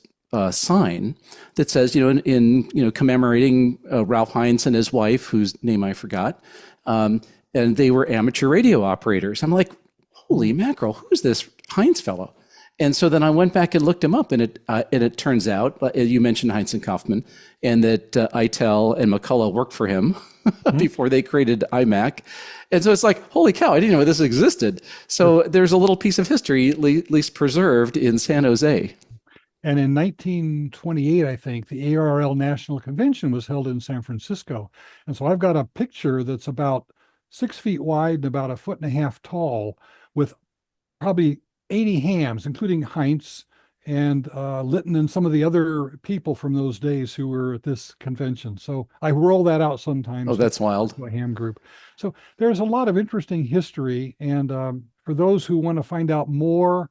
sign that says, in commemorating Ralph Heinz and his wife, whose name I forgot, and they were amateur radio operators. I'm like, holy mackerel, who's this Heinz fellow? And so then I went back and looked him up, and it turns out, you mentioned Heinz and Kaufman, and that Eitel and McCullough worked for him before they created iMac. And so it's like, holy cow, I didn't know this existed. So there's a little piece of history, at least preserved in San Jose. And in 1928, I think, the ARRL National Convention was held in San Francisco. And so I've got a picture that's about 6 feet wide and about 1.5 feet tall with probably 80 hams, including Heinz and Litton and some of the other people from those days who were at this convention. So I roll that out sometimes. Oh, that's wild. A ham group. So there's a lot of interesting history. And for those who want to find out more,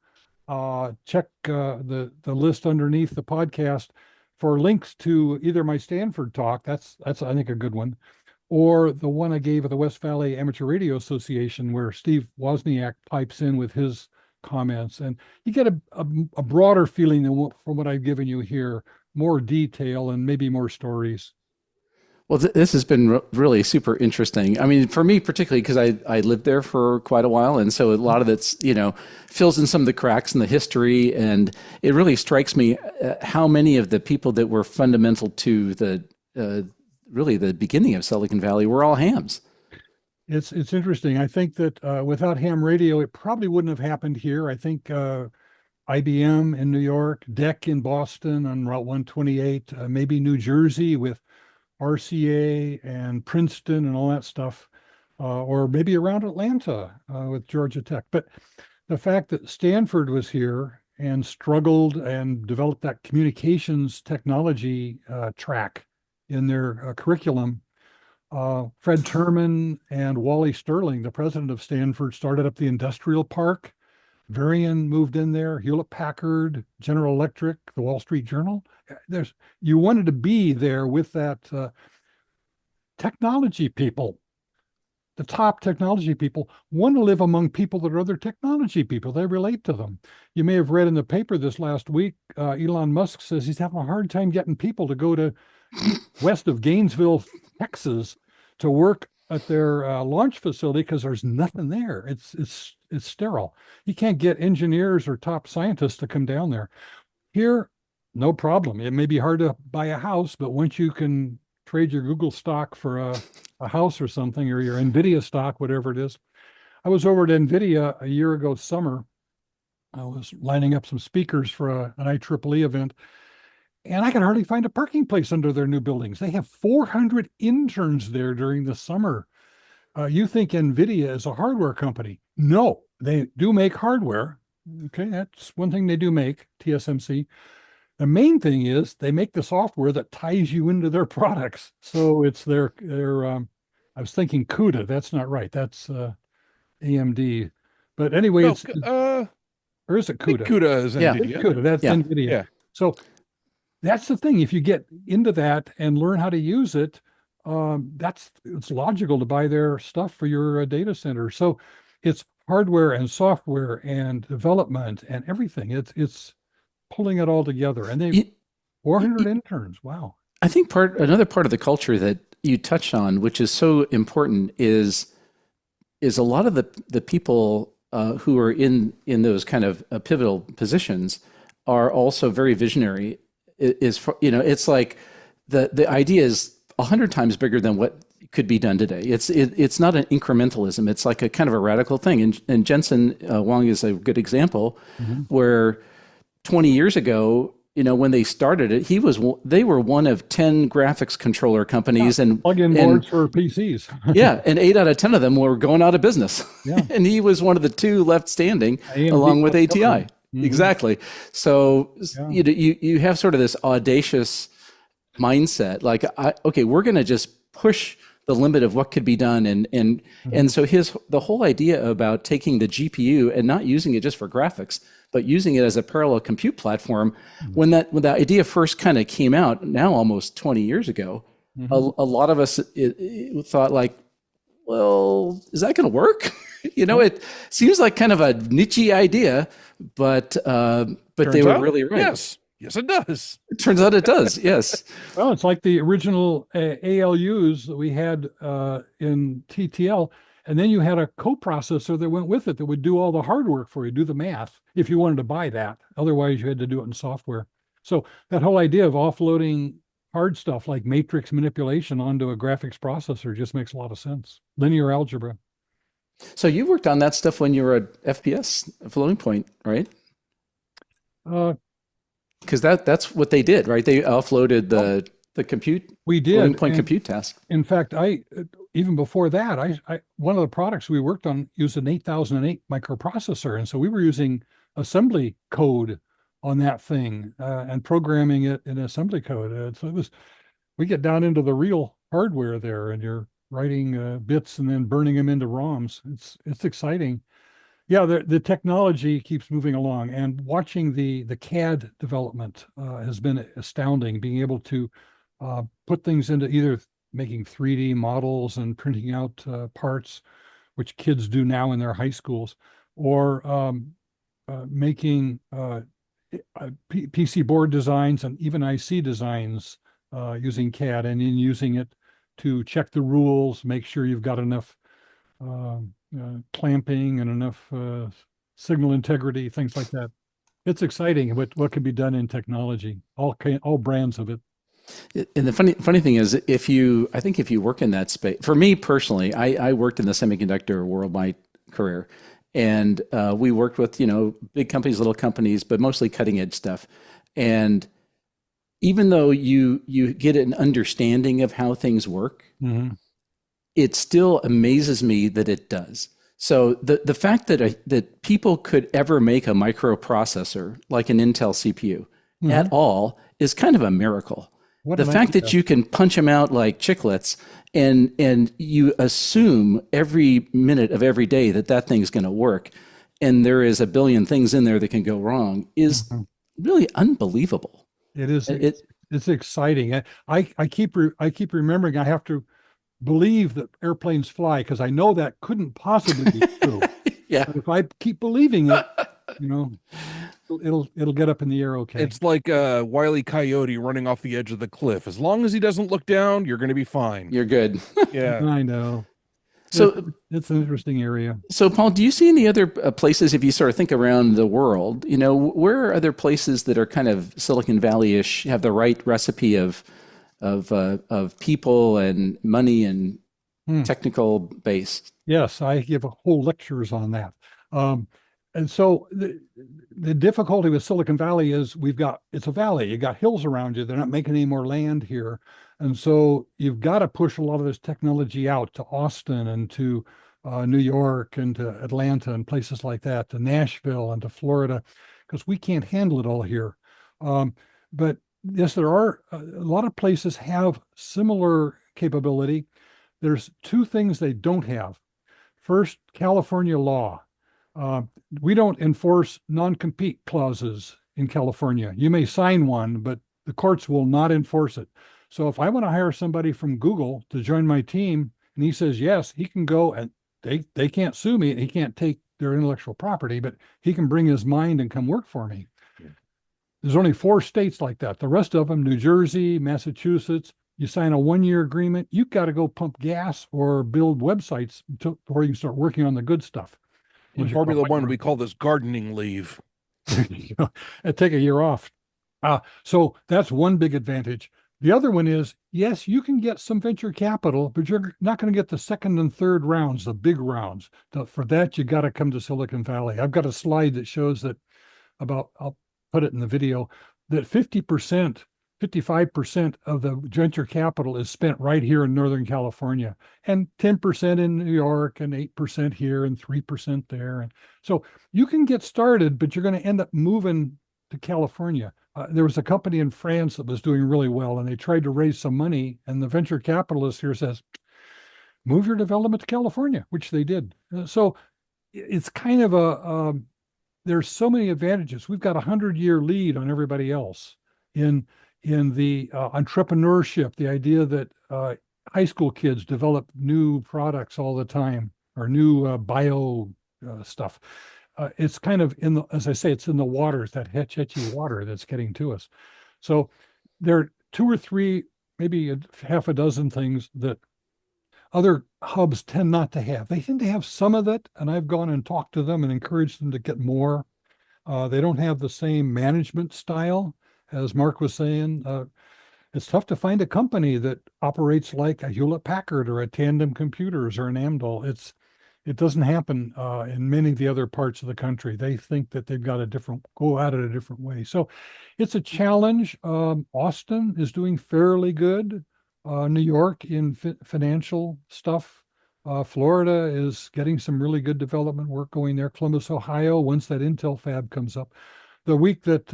check the list underneath the podcast for links to either my Stanford talk. That's I think a good one, or the one I gave at the West Valley Amateur Radio Association, where Steve Wozniak pipes in with his comments, and you get a broader feeling from what I've given you here, more detail and maybe more stories. Well, this has been really super interesting. I mean, for me particularly, because I lived there for quite a while, and so a lot of it's fills in some of the cracks in the history, and it really strikes me how many of the people that were fundamental to the really the beginning of Silicon Valley were all hams. It's interesting. I think that without ham radio, it probably wouldn't have happened here. I think IBM in New York, DEC in Boston on Route 128, maybe New Jersey with RCA and Princeton and all that stuff, or maybe around Atlanta with Georgia Tech. But the fact that Stanford was here and struggled and developed that communications technology track in their curriculum. Fred Terman and Wally Sterling, the president of Stanford, started up the industrial park. Varian moved in there, Hewlett Packard, General Electric, the Wall Street Journal. You wanted to be there with that technology people. The top technology people want to live among people that are other technology people. They relate to them. You may have read in the paper this last week, Elon Musk says he's having a hard time getting people to go to west of Gainesville, Texas, to work at their launch facility because there's nothing there. It's sterile. You can't get engineers or top scientists to come down there. Here, no problem. It may be hard to buy a house, but once you can trade your Google stock for a house or something, or your NVIDIA stock, whatever it is. I was over at NVIDIA a year ago summer. I was lining up some speakers for an IEEE event, and I could hardly find a parking place under their new buildings. They have 400 interns there during the summer. You think NVIDIA is a hardware company? No, they do make hardware. Okay, that's one thing they do make, TSMC. The main thing is they make the software that ties you into their products. So it's their I was thinking CUDA. That's not right. That's AMD. But anyway, No, it's or is it CUDA? CUDA is NVIDIA. CUDA, that's Yeah. NVIDIA. Yeah. So that's the thing. If you get into that and learn how to use it, it's logical to buy their stuff for your data center. So it's hardware and software and development and everything. It's pulling it all together. And 400 interns. Wow. I think another part of the culture that you touched on, which is so important, is a lot of the people who are in those kind of pivotal positions are also very visionary. It's like the idea is 100 times bigger than what could be done today. It's not an incrementalism. It's like a kind of a radical thing. And Jensen Huang is a good example, where 20 years ago, when they started it, they were one of 10 graphics controller companies, and plug-in boards for PCs. Yeah, and 8 out of 10 of them were going out of business. Yeah. And he was one of the 2 left standing, along with ATI. Exactly. So you have sort of this audacious mindset, like, okay, we're going to just push the limit of what could be done, and so the whole idea about taking the GPU and not using it just for graphics, but using it as a parallel compute platform. When that idea first kind of came out, now almost 20 years ago, a lot of us thought like, well, is that going to work? It seems like kind of a niche idea, but they were really right. Yes, it does. It turns out it does. Yes. Well, it's like the original ALUs that we had in TTL. And then you had a coprocessor that went with it that would do all the hard work for you, do the math, if you wanted to buy that. Otherwise, you had to do it in software. So that whole idea of offloading hard stuff like matrix manipulation onto a graphics processor just makes a lot of sense. Linear algebra. So you worked on that stuff when you were at FPS, Floating Point, right? Because that's what they did, right? They offloaded the compute. We did. Floating point compute task. In fact, even before that, I one of the products we worked on used an 8008 microprocessor, and so we were using assembly code on that thing and programming it in assembly code. So we get down into the real hardware there, and you're writing bits and then burning them into ROMs. It's exciting. Yeah, the technology keeps moving along, and watching the CAD development has been astounding. Being able to put things into either making 3D models and printing out parts, which kids do now in their high schools, or making PC board designs and even IC designs using CAD, and then using it to check the rules, make sure you've got enough clamping and enough signal integrity, things like that. It's exciting what can be done in technology, all brands of it. And the funny thing is, I think if you work in that space, for me personally, I worked in the semiconductor world my career, and we worked with big companies, little companies, but mostly cutting edge stuff. And even though you get an understanding of how things work, it still amazes me that it does. So the fact that people could ever make a microprocessor like an Intel CPU at all is kind of a miracle. The fact that you can punch them out like chiclets, and you assume every minute of every day that thing's going to work, and there is a billion things in there that can go wrong, is really unbelievable. It is. It's exciting. I keep remembering I have to believe that airplanes fly, because I know that couldn't possibly be true. Yeah. But if I keep believing it, it'll get up in the air okay. It's like a Wile E. Coyote running off the edge of the cliff. As long as he doesn't look down, you're going to be fine. You're good. Yeah. I know. So it's an interesting area. So Paul, do you see any other places, if you sort of think around the world, where are other places that are kind of Silicon Valley-ish, have the right recipe of people and money and technical base? Yes, I give whole lectures on that. And so the difficulty with Silicon Valley is it's a valley. You got hills around you. They're not making any more land here. And so you've got to push a lot of this technology out to Austin and to New York and to Atlanta and places like that, to Nashville and to Florida, because we can't handle it all here. But yes, there are a lot of places have similar capability. There's two things they don't have. First, California law. We don't enforce non-compete clauses in California. You may sign one, but the courts will not enforce it. So if I want to hire somebody from Google to join my team and he says yes, he can go, and they can't sue me. He can't take their intellectual property, but he can bring his mind and come work for me. Yeah. There's only 4 states like that. The rest of them, New Jersey, Massachusetts, you sign a 1-year agreement, you've got to go pump gas or build websites before you can start working on the good stuff. In Formula One, we call this gardening leave. And take a year off. So that's one big advantage. The other one is, yes, you can get some venture capital, but you're not going to get the second and third rounds, the big rounds. For that, you got to come to Silicon Valley. I've got a slide that shows that I'll put it in the video, that 50%, 55% of the venture capital is spent right here in Northern California, and 10% in New York, and 8% here, and 3% there. And so you can get started, but you're going to end up moving to California. There was a company in France that was doing really well, and they tried to raise some money, and the venture capitalist here says, move your development to California, which they did. So it's kind of there's so many advantages. We've got a 100-year lead on everybody else in the entrepreneurship, the idea that high school kids develop new products all the time, or new bio stuff. It's kind of as I say, it's in the waters, that hetchy water that's getting to us. So there are 2 or 3, maybe half a dozen things that other hubs tend not to have. They tend to have some of it, and I've gone and talked to them and encouraged them to get more. They don't have the same management style, as Mark was saying. It's tough to find a company that operates like a Hewlett Packard or a Tandem Computers or an Amdahl. It doesn't happen in many of the other parts of the country. They think that they've got go at it a different way. So it's a challenge. Austin is doing fairly good. New York in financial stuff. Florida is getting some really good development work going there. Columbus, Ohio, once that Intel fab comes up. The week that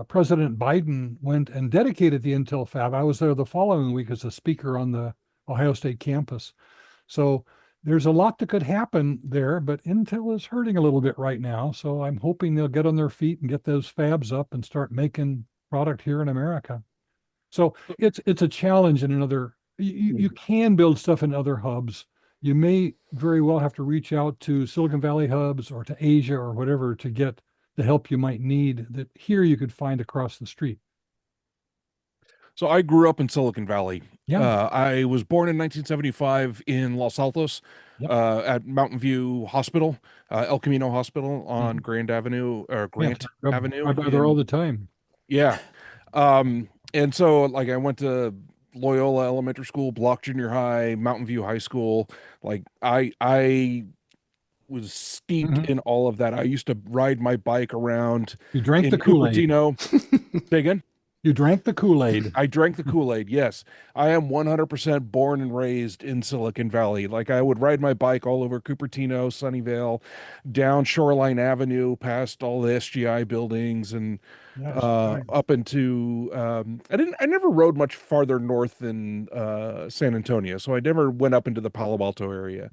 President Biden went and dedicated the Intel fab, I was there the following week as a speaker on the Ohio State campus. So there's a lot that could happen there, but Intel is hurting a little bit right now. So I'm hoping they'll get on their feet and get those fabs up and start making product here in America. So it's a challenge in another. You can build stuff in other hubs. You may very well have to reach out to Silicon Valley hubs or to Asia or whatever to get the help you might need that here you could find across the street. So I grew up in Silicon Valley. Yeah. I was born in 1975 in Los Altos, Yep. at Mountain View Hospital, El Camino Hospital on Grand Avenue, or Grant Avenue. I'm there all the time. Yeah. And so like I went to Loyola Elementary School, Block Junior High, Mountain View High School. Like I was steeped in all of that. I used to ride my bike around You drank in the Kool-Aid. Cupertino. Say again? You drank the Kool-Aid. I drank the Kool-Aid. Yes. I am 100% born and raised in Silicon Valley. Like I would ride my bike all over Cupertino, Sunnyvale, down Shoreline Avenue, past all the SGI buildings, and Yes, up into I never rode much farther north than San Antonio, so I never went up into the Palo Alto area.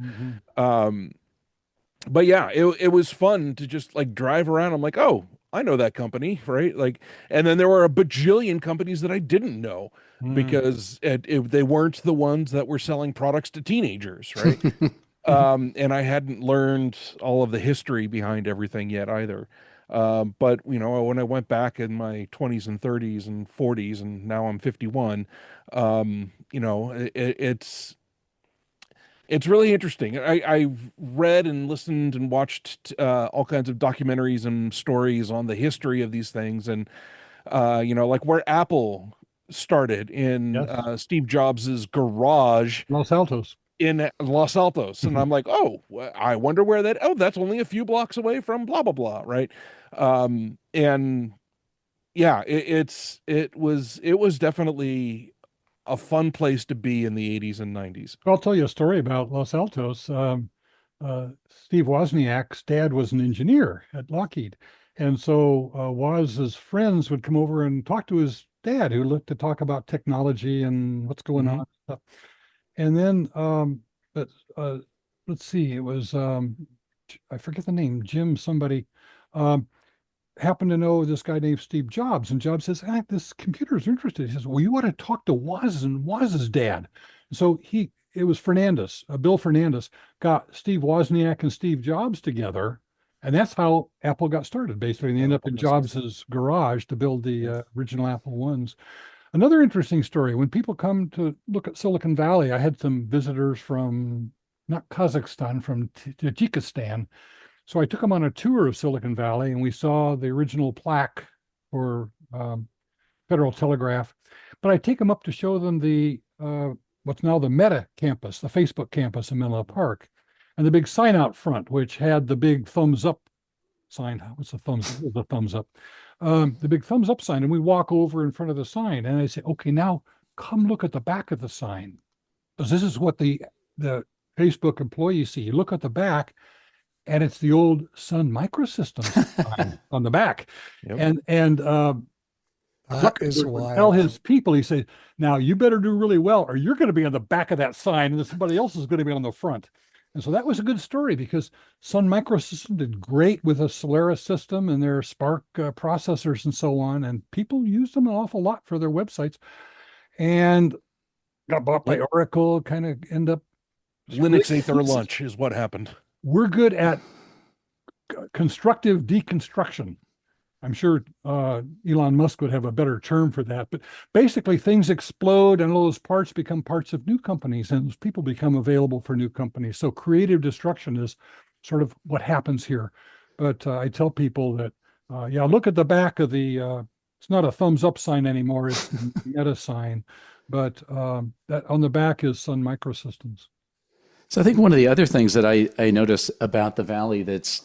But yeah, it was fun to just like drive around. I'm like, oh, I know that company, right? Like, and then there were a bajillion companies that I didn't know because they weren't the ones that were selling products to teenagers, right? And I hadn't learned all of the history behind everything yet either. But you know, when I went back in my 20s and 30s and 40s, and now I'm 51, you know, it's really interesting. I've read and listened and watched all kinds of documentaries and stories on the history of these things, and you know, like where Apple started in Steve Jobs's garage, Los Altos. In Los Altos, and I'm like, oh, I wonder where that. Oh, that's only a few blocks away from blah blah blah, right? And yeah, it was definitely a fun place to be in the 80s and 90s. I'll tell you a story about Los Altos. Steve Wozniak's dad was an engineer at Lockheed. And so Woz's friends would come over and talk to his dad, who looked to talk about technology and what's going on. And then, let's see, it was, I forget the name, Jim somebody, happened to know this guy named Steve Jobs, and Jobs says, this computer's interested. He says, well, you ought to talk to Woz and Woz's dad. So it was Fernandez, Bill Fernandez, got Steve Wozniak and Steve Jobs together, And that's how Apple got started, basically. They ended up in Jobs' garage to build the original Apple ones. Another interesting story, when people come to look at Silicon Valley, I had some visitors from, not Kazakhstan, from Tajikistan. So I took them on a tour of Silicon Valley, and we saw the original plaque for Federal Telegraph. But I take them up to show them the what's now the Meta campus, the Facebook campus in Menlo Park, and the big sign out front, which had the big thumbs up sign. What's the thumbs up? The thumbs up. The big thumbs up sign. And we walk over in front of the sign, and I say, okay, now come look at the back of the sign. Because this is what the Facebook employees see. You look at the back, and it's the old Sun Microsystems sign on the back. Yep. And That is wild. tell his people, he said, now you better do really well, or you're going to be on the back of that sign, and somebody else is going to be on the front. And so that was a good story, because Sun Microsystems did great with a Solaris system and their Spark processors and so on. And people used them an awful lot for their websites, and got bought by Oracle, kind of end up. Linux ate their lunch is what happened. We're good at constructive deconstruction. I'm sure Elon Musk would have a better term for that. But basically, things explode, and all those parts become parts of new companies, and those people become available for new companies. So creative destruction is sort of what happens here. But I tell people that, look at the back of the, it's not a thumbs up sign anymore, it's a Meta sign. But that on the back is Sun Microsystems. So I think one of the other things that I notice about the Valley that's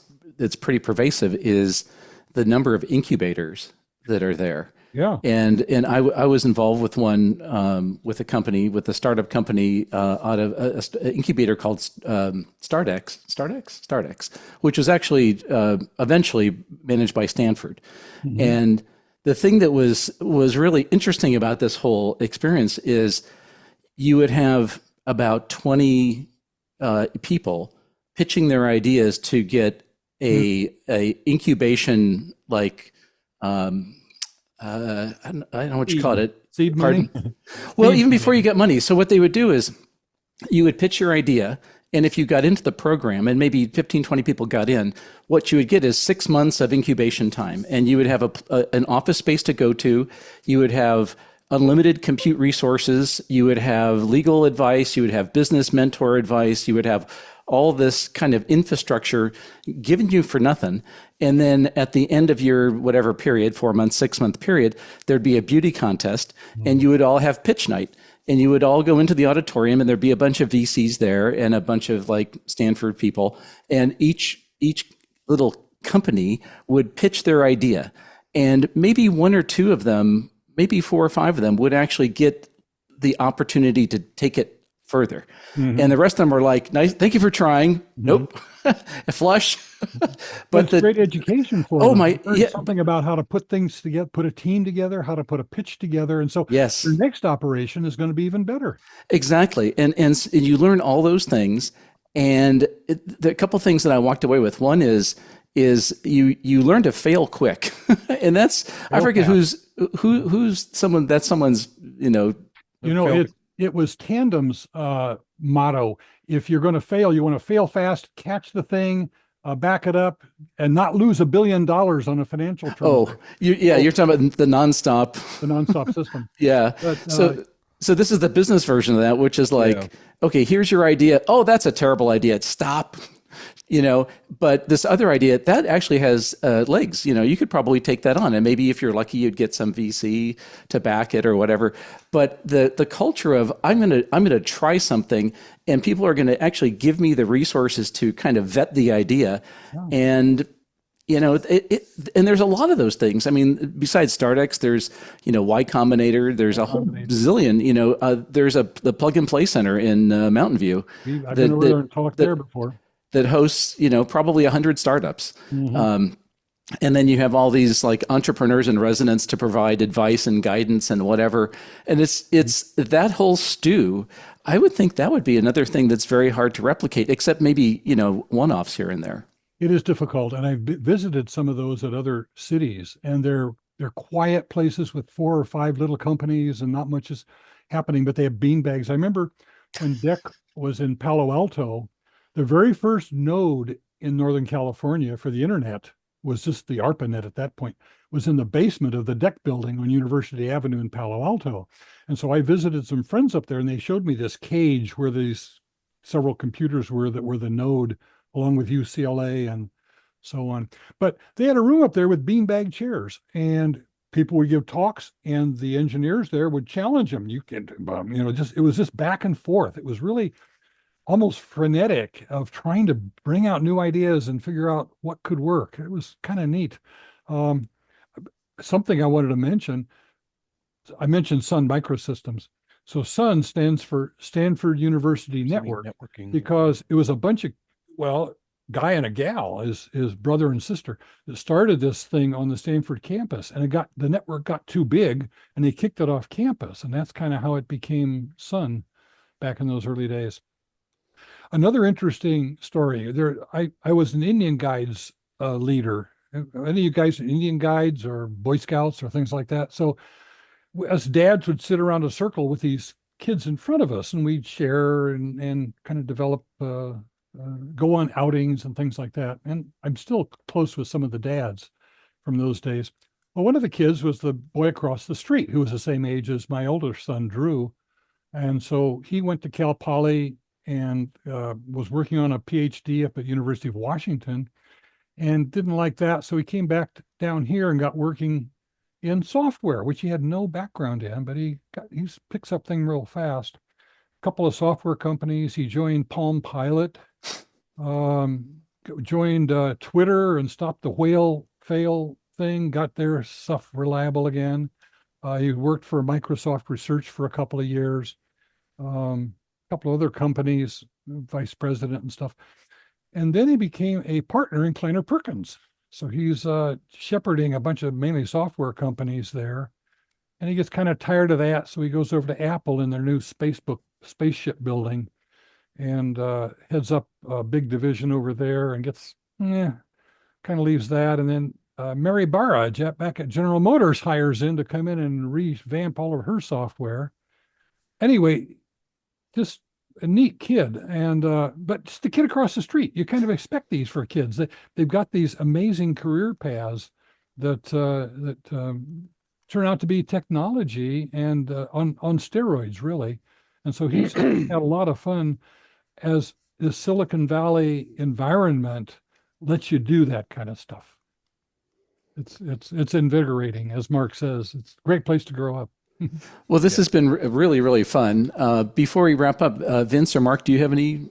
pretty pervasive is the number of incubators that are there. Yeah. And I was involved with one with a startup company out of an incubator called Stardex, which was actually eventually managed by Stanford. Mm-hmm. And the thing that was really interesting about this whole experience is you would have about 20 people pitching their ideas to get a incubation, like I don't know what you call it. Seed money? Well, even before you get money. So what they would do is you would pitch your idea, and if you got into the program and maybe 15, 20 people got in, what you would get is 6 months of incubation time, and you would have an office space to go to. You would have unlimited compute resources. You would have legal advice. You would have business mentor advice. You would have all this kind of infrastructure given you for nothing. And then at the end of your whatever period, 4 month, 6 month period, there'd be a beauty contest, and you would all have pitch night, and you would all go into the auditorium, and there'd be a bunch of VCs there and a bunch of like Stanford people, and each little company would pitch their idea, and maybe one or two of them, maybe 4 or 5 of them would actually get the opportunity to take it further. Mm-hmm. And the rest of them are like, nice, thank you for trying. Mm-hmm. Nope. A flush. But it's great education for them. Yeah. Something about how to put things together, put a team together, how to put a pitch together. And so yes, your next operation is going to be even better. Exactly. And you learn all those things. And the couple things that I walked away with, one is you learn to fail quick. And that's, I forget who's someone, that's someone's, it was Tandem's motto. If you're going to fail, you want to fail fast, catch the thing, back it up, and not lose $1 billion on a financial transaction. You're talking about the nonstop. The nonstop system. Yeah. But, so this is the business version of that, which is like, okay, here's your idea. Oh, that's a terrible idea. Stop. But this other idea that actually has legs, you could probably take that on, and maybe if you're lucky, you'd get some VC to back it or whatever. But the culture of I'm gonna try something, and people are going to actually give me the resources to kind of vet the idea, and and there's a lot of those things. I mean, besides Stardex, there's Y Combinator, there's a whole zillion. There's the Plug and Play Center in Mountain View. I've been over there and talked there before. That hosts, probably 100 startups. Mm-hmm. And then you have all these like entrepreneurs in residence to provide advice and guidance and whatever. And it's that whole stew. I would think that would be another thing that's very hard to replicate, except maybe, one-offs here and there. It is difficult. And I've visited some of those at other cities, and they're quiet places with 4 or 5 little companies, and not much is happening, but they have beanbags. I remember when DEC was in Palo Alto, the very first node in Northern California for the internet was just the ARPANET at that point, was in the basement of the deck building on University Avenue in Palo Alto. And so I visited some friends up there, and they showed me this cage where these several computers were that were the node, along with UCLA and so on. But they had a room up there with beanbag chairs, and people would give talks, and the engineers there would challenge them. You can, it was just back and forth. It was really almost frenetic of trying to bring out new ideas and figure out what could work. It was kind of neat. Something I wanted to mention, I mentioned Sun Microsystems. So Sun stands for Stanford University Networking, because it was a bunch of, guy and a gal, his brother and sister, that started this thing on the Stanford campus, and the network got too big, and they kicked it off campus, and that's kind of how it became Sun back in those early days. Another interesting story. I was an Indian Guides leader. Any of you guys Indian Guides or Boy Scouts or things like that? So us dads would sit around a circle with these kids in front of us, and we'd share and kind of develop, go on outings and things like that. And I'm still close with some of the dads from those days. Well, one of the kids was the boy across the street who was the same age as my older son, Drew. And so he went to Cal Poly and was working on a PhD up at University of Washington, and didn't like that. So he came back down here and got working in software, which he had no background in, but he picks up things real fast. A couple of software companies. He joined Palm Pilot, joined Twitter and stopped the whale fail thing, got their stuff reliable again. He worked for Microsoft Research for a couple of years. Couple of other companies, vice president and stuff. And then he became a partner in Kleiner Perkins. So he's shepherding a bunch of mainly software companies there. And he gets kind of tired of that. So he goes over to Apple in their new spaceship building, and heads up a big division over there, and gets, kind of leaves that. And then Mary Barra back at General Motors hires in to come in and revamp all of her software. Anyway, just a neat kid, and but just the kid across the street. You kind of expect these for kids. They've got these amazing career paths that turn out to be technology and on steroids, really. And so he's had a lot of fun as the Silicon Valley environment lets you do that kind of stuff. It's invigorating, as Mark says. It's a great place to grow up. Well, this has been really, really fun. Before we wrap up, Vince or Mark, do you have any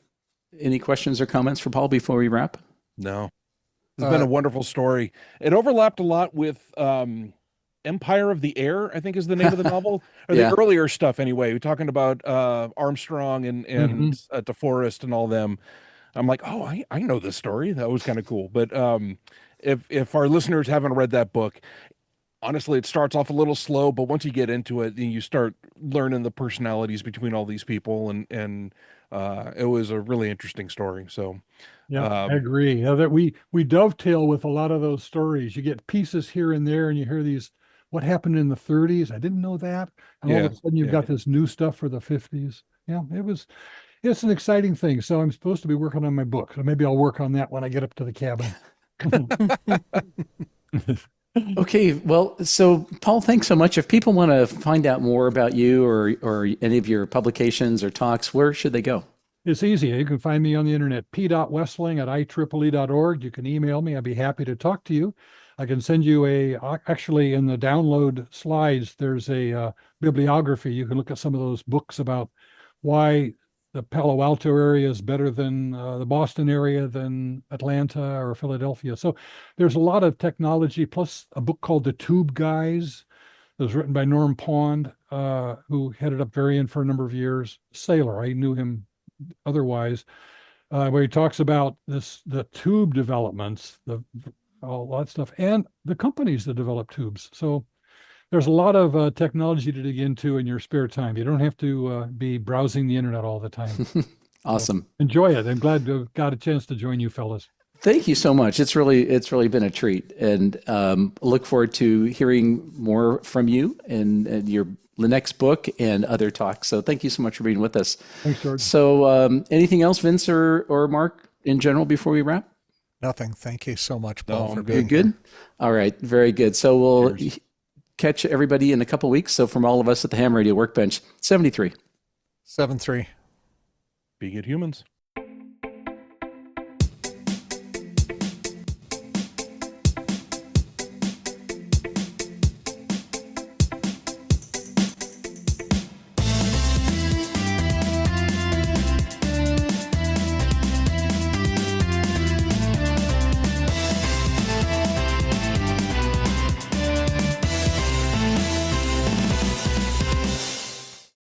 questions or comments for Paul before we wrap? No. It's been a wonderful story. It overlapped a lot with Empire of the Air, I think is the name of the novel, or the earlier stuff anyway. We're talking about Armstrong and DeForest and all them. I'm like, oh, I know this story. That was kind of cool. But if our listeners haven't read that book, honestly, it starts off a little slow, but once you get into it, then you start learning the personalities between all these people, and it was a really interesting story. So, I agree. That we dovetail with a lot of those stories. You get pieces here and there, and you hear these. What happened in the 30s? I didn't know that. And all of a sudden, you've got this new stuff for the 50s. Yeah, it's an exciting thing. So I'm supposed to be working on my book. So maybe I'll work on that when I get up to the cabin. Okay, well, so Paul, thanks so much. If people want to find out more about you or any of your publications or talks, where should they go? It's easy. You can find me on the internet, p.wesling@ieee.org. You can email me. I'd be happy to talk to you. I can send you actually in the download slides, there's a bibliography. You can look at some of those books about why the Palo Alto area is better than the Boston area than Atlanta or Philadelphia. So there's a lot of technology, plus a book called The Tube Guys that was written by Norm Pond, who headed up Varian for a number of years. Sailor, I knew him otherwise, where he talks about the tube developments, all that stuff, and the companies that develop tubes. So there's a lot of technology to dig into in your spare time. You don't have to be browsing the internet all the time. Awesome. So enjoy it. I'm glad to have got a chance to join you fellas. Thank you so much. It's really been a treat, and look forward to hearing more from you and the next book and other talks. So thank you so much for being with us. Thanks, George. So anything else, Vince or Mark, in general, before we wrap? Nothing. Thank you so much, Paul, No, for I'm being You're good? here. All right. Very good. So we'll Cheers. catch everybody in a couple weeks. So from all of us at the Ham Radio Workbench, 73. 7-3. Be good humans.